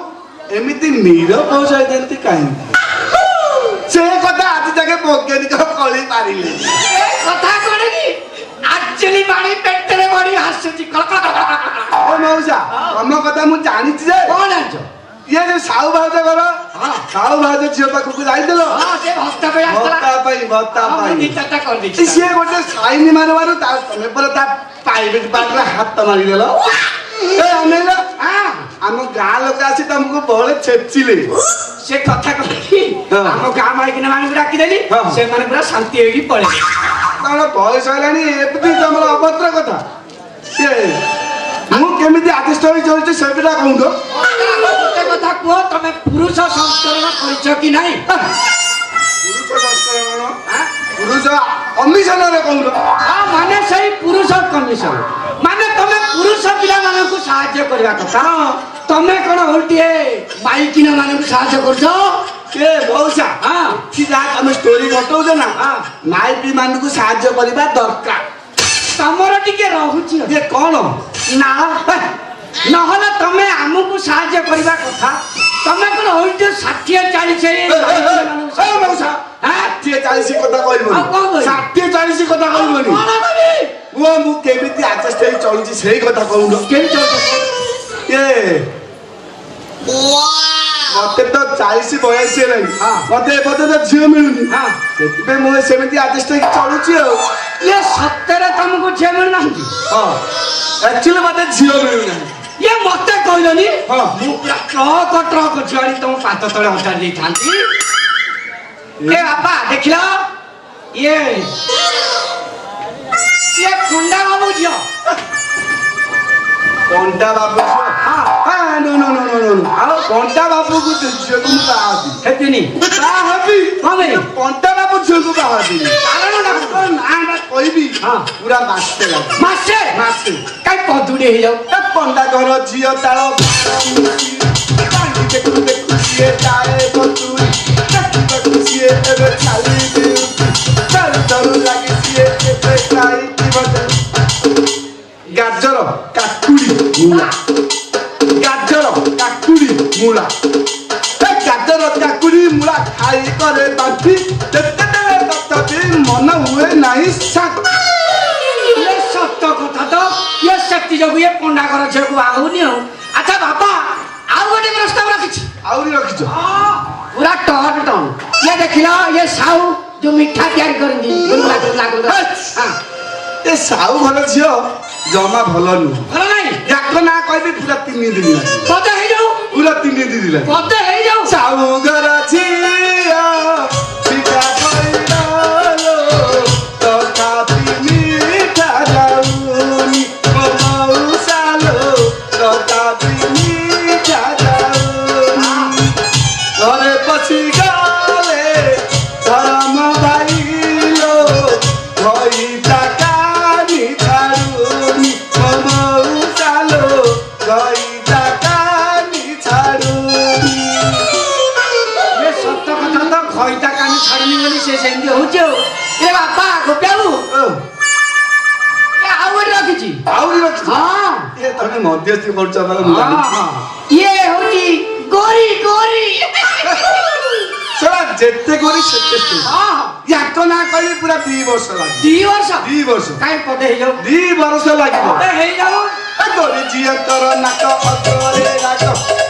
ଏମିତି ନିରପୋଷ ହେଇଥାନ୍ତି କାହିଁକି ସେ କଥା ଆଜି ଯାକେ ବୈଜ୍ଞାନିକ କଳି ପାରିଲେ କଥା କଣ କି ଆକ୍ଚୁଆଲି ପାଣି ପେଟରେ ବଢି ଆସୁଛି ଓ ମଉସା ତମ କଥା ମୁଁ ଜାଣିଛି ଯେ କଣ ଜାଣିଛ ଇଏ ଯୋଉ ସାହୁ ଭାଉଜ ଘର ସାହୁ ଭାଉଜ ଝିଅ ପାଖକୁ ଯାଇଥିଲ ସେ ଭକ୍ତ ପାଇଁ ଭତ୍ତା ପାଇଁ ଦି ଚାରିଟା କରିଦେଇଛି ସିଏ ଗୋଟେ ସାଇନି ମାରୁବାରୁ ତମେ ପରେ ତା ପ୍ରାଇଭେଟ ପାର୍ଟରେ ହାତ ମାରିଦେଲ ଏ ଅନେଇଲ ଆମ ଗାଁ ଲୋକ ଆସି ତମକୁ ବଳେ ଛେଚିଲେ ସେ କଥା କହିକି ଆମ ଗାଁ ମାଇକିନା ମାନଙ୍କୁ ଡାକିଦେଲି ସେମାନେ ପୁରା ଶାନ୍ତି ହେଇକି ପଳେଇଲେ ତମର ବୟସ ହେଲାଣି ଏମିତି ତମର ଅଭଦ୍ର କଥା ମୁଁ କେମିତି ଆଦିଷ୍ଟ ହୋଇ ଚଳୁଛି ସେଟା କହୁନ ଗୋଟେ କଥା କୁହ ତମେ ପୁରୁଷ ସଂସ୍କରଣ କରିଛ କି ନାହିଁ ପୁରୁଷ ସଂସ୍କରଣ ପୁରୁଷ କମିଶନରେ କହୁନ ମାନେ ସେଇ ପୁରୁଷ କମିଶନ ମାନେ ତମେ ପୁରୁଷ ପିଲାମାନଙ୍କୁ ସାହାଯ୍ୟ କରିବା କଥା ତମେ କଣ ଓଲଟିଏ ମାଇକିନା ମାନଙ୍କୁ ସାହାଯ୍ୟ କରୁଛ ଏ ମଉସା କି ଯାହା ତମେ ଷ୍ଟୋରି ଘଟଉଛ ନା ମାଇପି ମାନଙ୍କୁ ସାହାଯ୍ୟ କରିବା ଦରକାର। ତମର ଟିକେ ରହୁଛି ଇଏ କଣ ନା ନହେଲେ ତମେ ଆମକୁ ସାହାଯ୍ୟ କରିବା କଥା। ତମେ କଣ ହଉଛ 60-40 ମଉସା 60-40 କଥା କହିବନି। ଆଉ କଣ କହିବି? 60-40 କଥା କହିବନି। ମୁଁ କେମିତି ଆଡଜଷ୍ଟ ହେଇ ଚଳୁଛି ସେଇ କଥା କହୁନ। ଏ ମତେ ତ 40-42 ହେଲାଣି। ମତେ ଏପର୍ଯ୍ୟନ୍ତ ଝିଅ ମିଳୁନି। ସେଥିପାଇଁ ମୁଁ ସେମିତି ଆଡଜଷ୍ଟ ହେଇକି ଚଳୁଛି ଆଉ। ଇଏ ସତରେ ତମକୁ ଝିଅ ମିଳୁନାହାନ୍ତି? ଆକ୍ଚୁଆଲି ମତେ ଝିଅ ମିଳୁନାହିଁ। ଇଏ ମତେ କହିଲନି ମୁଁ ପୁରା ଟ୍ରକ ଝିଆଳି ତମ ପାଦ ତଳେ ହଜାରି ଦେଇଥାନ୍ତି। ଏ ବାପା ଦେଖିଲ ଇଏ ଖୁଣ୍ଡା ବାବୁ ଝିଅ। କଣ୍ଟା ବାବୁ ଆଉ କଣ୍ଟା ବାବୁକୁ ଝିଅକୁ ମୁଁ ବାହା ହେବି। ହେବିନି ବାହା ହେବି କଣ୍ଟା ବାବୁ ଝିଅକୁ ବାହା ହେବିନି। ନାଁ କହିବି ପୁରା ମାସେ ଲାଗେ। ମାସେ କାଇଁ ପଦୁଡି ହେଇଯାଉ। ପଣ୍ଡା ଘର ଝିଅ ତାଳ ଦେଖୁ ଦେଖୁ ସିଏ ତାଳେ ବତୁରି ଦେଖୁ ସିଏ ଏବେ ଛାଲି ଚାଲୁ ଚାଲୁ ଲାଗି ସିଏ ଏବେ ଖାଇକି ବସେ। ଗାଜର କାକୁଡି ମୂଳା ଗାଜର କାକୁଡି ମୂଳା ଗାଜର କାକୁଡି ମୂଳା ଖାଇ କରେ ବାନ୍ତି ଯେତେବେଳେ ତଥାପି ମନ ହୁଏ ନାହିଁ ଶାନ୍ତି। ସତ କଥା ତ ଇଏ ଶକ୍ତି ଯୋଗୁ ଇଏ ପଣ୍ଡା ଘର ଝିଅକୁ ବାହା ହଉନି ଆଉ। ଆଚ୍ଛା ବାପା ଆଉ ଗୋଟେ ପ୍ରସ୍ତାବ ରଖିଛି। ଆହୁରି ରଖିଛ? ପୁରା ଟନ ଇଏ ଦେଖିଲ ଇଏ ସାହୁ ଯୋଉ ମିଠା ତିଆରି କରନ୍ତି ଏ ସାହୁ ଘର ଝିଅ ଜମା ଭଲ ନୁହଁ। ଭଲ ନାହିଁ ଯାକ ନା କହିବି ପୁରା 3 ଦିନ ପଦେ ହେଇଯାଉ ପୁରା 3 ଦିନ ଲାଗେ। ପଦେ ହେଇଯାଉ ସାହୁ ଘର ଝିଅ ପିଠା କହିଲ ତଥାପି ମିଠା ଯାଉନି ମଉସାଲୋ ତଥାପି ମିଠା ଯାଉନି। ଘରେ ପଶି ଗଲେ ଧର୍ମ ଭାଇଲୋ ଘଇତା କାନି ଛାଡୁନି ମଉସାଲୋ ଘଇତା କାନି ଛାଡୁନି। ସତ କଥା ତ ଖଇତା କାନି ଛାଡୁନି ବୋଲି ସେ ସେମିତି ହଉଛି ଆଉ। ଏ ବାପା ଗୋପାଳୁ ଆଉ ଗୋଟେ ରଖିଛି। ଆହୁରି ରଖିଛ? ଇଏ ତମେ ମଧ୍ୟସ୍ଥି କରୁଛ ମୁଁ ଜାଣିଛି। ଇଏ ହଉଛି ଗୋରି ଗୋରି ସେଟା ଯେତେ କରି ସେତେ ୟାକ ନା କହିଲେ ପୁରା 2 ବର୍ଷ ଲାଗିବ। 2 ବର୍ଷ 2 ବର୍ଷ କାଇଁ ପଦେ ହେଇଯାଉ 2 ବର୍ଷ ଲାଗିବ। ହେଇଯାଉ ଗୋରି ଝିଅ ତୋର ନାକ ଅତରେ ରାଗ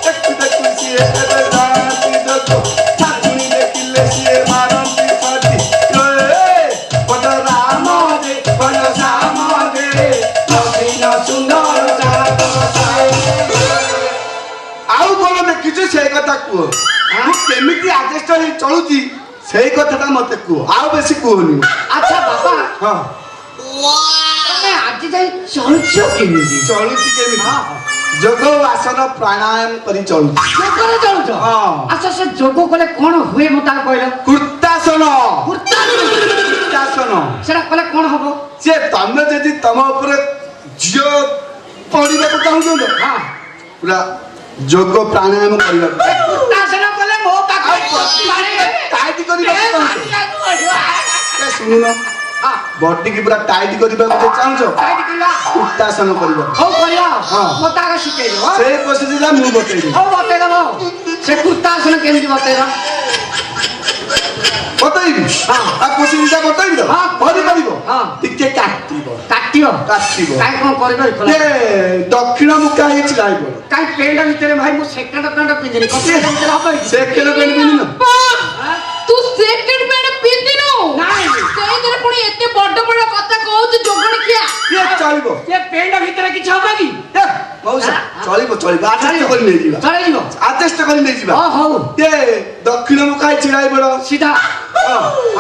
ଦେଖୁ ଦେଖୁ ସିଏ ଏବେ ଯାଆନ୍ତି ଯୋଗ ଛାଚୁଣି ଦେଖିଲେ ସିଏ ମାରନ୍ତି ପାଟି ବଡ ରାମ ଦେ ବଡ ଶ୍ୟାମ ଦେ ନବୀନ ସୁନ୍ଦର ଆଉ କଣ ଦେଖିଛୁ ସେଇ କଥା କୁହ। ମୁଁ କେମିତି ଆଡଜଷ୍ଟ ହେଇ ଚଳୁଛି ସେଇ କଥାଟା ମତେ କୁହ ଆଉ ବେଶୀ କୁହନି। ଆଚ୍ଛା ବାପା ହଁ ତମେ ଆଜି ଯାଇ ଚଳୁଛ କେମିତି? ଚଳୁଛି କେମିତି? ଯୋଗ ଆସନ ପ୍ରାଣାୟାମ କରି ଚଳୁଛି। ଯୋଗରେ ଚଳୁଛ? ଆଚ୍ଛା ସେ ଯୋଗ କଲେ କଣ ହୁଏ ମତେ କହିଲ? କୃତାସନ ସେଟା କଲେ କଣ ହବ? ଯେ ତମେ ଯଦି ତମ ଉପରେ ଝିଅ ପଢିବାକୁ ଚାହୁଁଛ ପୁରା ଯୋଗ ପ୍ରାଣାୟାମ କରିବାକୁ କୃତାସନ କଲେ ମୋ ପାଖରେ ଟାଇଟ୍ କରିବାକୁ ଶୁଣୁନ ବଡିକି ପୁରା ଟାଇଟ୍ କରିବାକୁ ଚାହୁଁଛ କୃତାସନ କରିବାକୁ ହଉ କରିବା ମତେ ଆଗ ଶିଖେଇଦେବ। ସେଇ ପ୍ରୋସେସଟା ମୁଁ ବତେଇବି। ହଉ ବତେଇଦବ ସେ କୃତାସନ କେମିତି ବତେଇବ? ବତେଇବି ପ୍ରୋସେସଟା ବତେଇବି ତ କରିପାରିବ ଟିକେ କାଟିବ କାଟିବ କାଟିବ କାଇଁ କଣ କରିବ? ଦକ୍ଷିଣ ମୁଖା ହେଇ ଛିଡ଼ା ହେଇବ। କାଇଁ ପେଣ୍ଟ ଭିତରେ ଭାଇ ମୁଁ ସେକେଣ୍ଡ ପ୍ୟାଣ୍ଟ ପିନ୍ଧିନି କପଡ଼ା ଭିତରେ ହବ ସେକେଣ୍ଡ ପ୍ୟାଣ୍ଟ ପିନ୍ଧିନ? ତୁ ସେକେଣ୍ଡ ପ୍ୟାଣ୍ଟ ପିନ୍ଧିନୁ? ନାଇଁ ସେଇଥିରେ ପୁଣି ଏତେ ବଡ ବଡ କଥା କହୁଛୁ ଯୋଗଣିକିଆ। ଇଏ ଚଳିବ ସେ ପେଣ୍ଟ ଭିତରେ କିଛି ହବ କି? ମଉସା ଚଳିବ ଚଳିବ ଆଡଜଷ୍ଟ କରି ନେଇଯିବା ଚଳିଯିବ ଆଡଜଷ୍ଟ କରି ନେଇଯିବା। ହଉ ଦକ୍ଷିଣ ମୁଖା ହେଇ ଛିଡ଼ା ହେଇପଡ଼ ସିଧା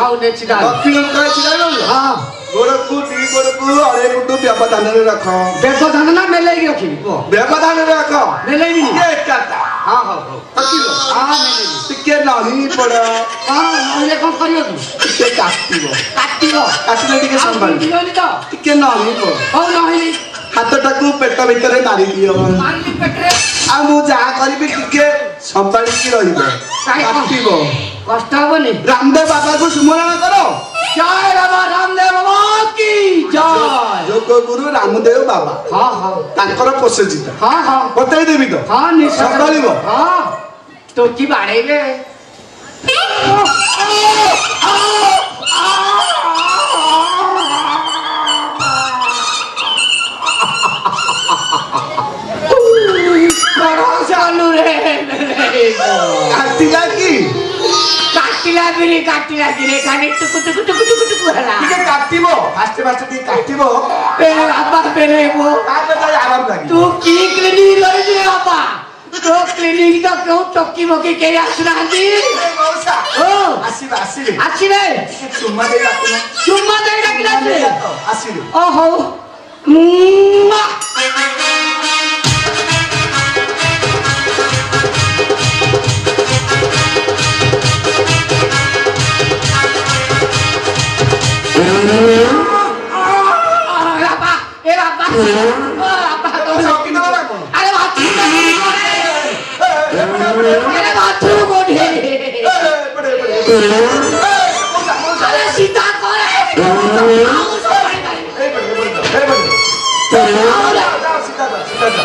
ହଉ ନେ ସିଧା ଦକ୍ଷିଣ ମୁଖା ହେଇ ଛିଡ଼ା ହେଇପଡ଼। ଗୋଡକୁ ଦି ଗୋଡକୁ ଅଢେଇ ଫୁଟ ବ୍ୟବଧାନରେ ରଖ। ବ୍ୟବଧାନ ନା ମେଲେଇକି ରଖିବି? ବ୍ୟବଧାନରେ ରଖ। ମେଲେଇବିନି? ଏକାଟା ହଉ ରଖିଲ ଟିକେ ନହିଁ ପଡ କଣ ନହେଲେ କଣ କରିବ କି? ଟିକେ କାଟିବ କାଟିଲେ ଟିକେ ସମ୍ଭାଳିବ ତ ଟିକେ ନହିଁ ପଡ। ହଉ ନହେଲେ ହାତଟାକୁ ପେଟ ଭିତରେ ମାରି ଦିଅ ମାରିଲି ପେଟରେ ଆଉ ମୁଁ ଯାହା କରିବି ଟିକେ ସମ୍ଭାଳିକି ରହିବ। କାଟିବ କଷ୍ଟ ହବନି ରାମଦେବ ବାବାକୁ ସୁମରଣ କର। ଜୟ ବାବା ରାମଦେବ ବାବା କି ଜୟ ଯୋଗ ଗୁରୁ ରାମଦେବ ବାବା ହଁ ହଁ ତାଙ୍କର ପ୍ରସେଜିତ ହଁ ହଁ ବତାଇ ଦେବି ତ ହଁ ନିଶ୍ଚୟ ସମ୍ଭାଳିବ। ହଁ ଟୋକି ବାଡ଼େଇବେ ଚାଲୁ ରେ କାଟିଲା କି କାଟିଲା କିରେ ଖାଲି ଟୁକୁ ଟୁକୁ ଟୁକୁ ଟୁକୁ ଟୁକୁ ହେଲା ଟିକେ କାଟିବ ଫାଷ୍ଟ ଫାଷ୍ଟ ଟିକେ କାଟିବ পেরে বাবা পেরে বো ତାପରେ ଯାଇ ଆରାମ ଲାଗିବ। তু কি ক্লিনিক রয়েছে বাবা তো ক্লিনিক তো কেউ টকি মকি কে আসুনাহান্তি ଏ ମଉସା, ও ଆସିବେ ଆସିବେ আসিবে ଟିକେ ଚୁମା ଦେଇ ଡାକୁନ। চুম্মা দেই ডাকি ଚୁମା ଦେଇ যাচ্ছে ଡାକ, ଆସିବେ ও হো মুয়া বাবা এ বাবা ও বাবা তো ଶକ୍ତି ଦେବ ନା କଣ? আরে বাথরুম আরে বাথরুম কোঠে ଏପଟେ, ଏପଟେ। ମଉସା, ମଉସା, আরে সীতা করে আউ সবাই গাড়ি ଏପଟେ, ଏପଟେ, ଏପଟେ। ଯାଅ, ଯାଅ, ସିଧା ଯାଅ, ସିଧା ଯାଅ।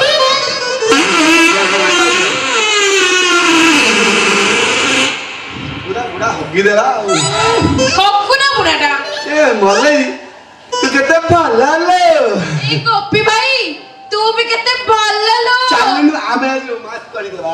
ପୁରା ବୁଢା ହଗିଦେଲା ଆଉ। ହକୁନା ବୁଢାଟା ଏ ମଲେଇ ତୁ କେତେ ଭଲ ଲୋ। ଏ ଗୋପୀ ଭାଇ ତୁ ବି କେତେ ଭଲ ଲୋ ଚାଲୁନୁ ଆମେ ଆଜି ରୋମାନ୍ସ କରିଦେବା।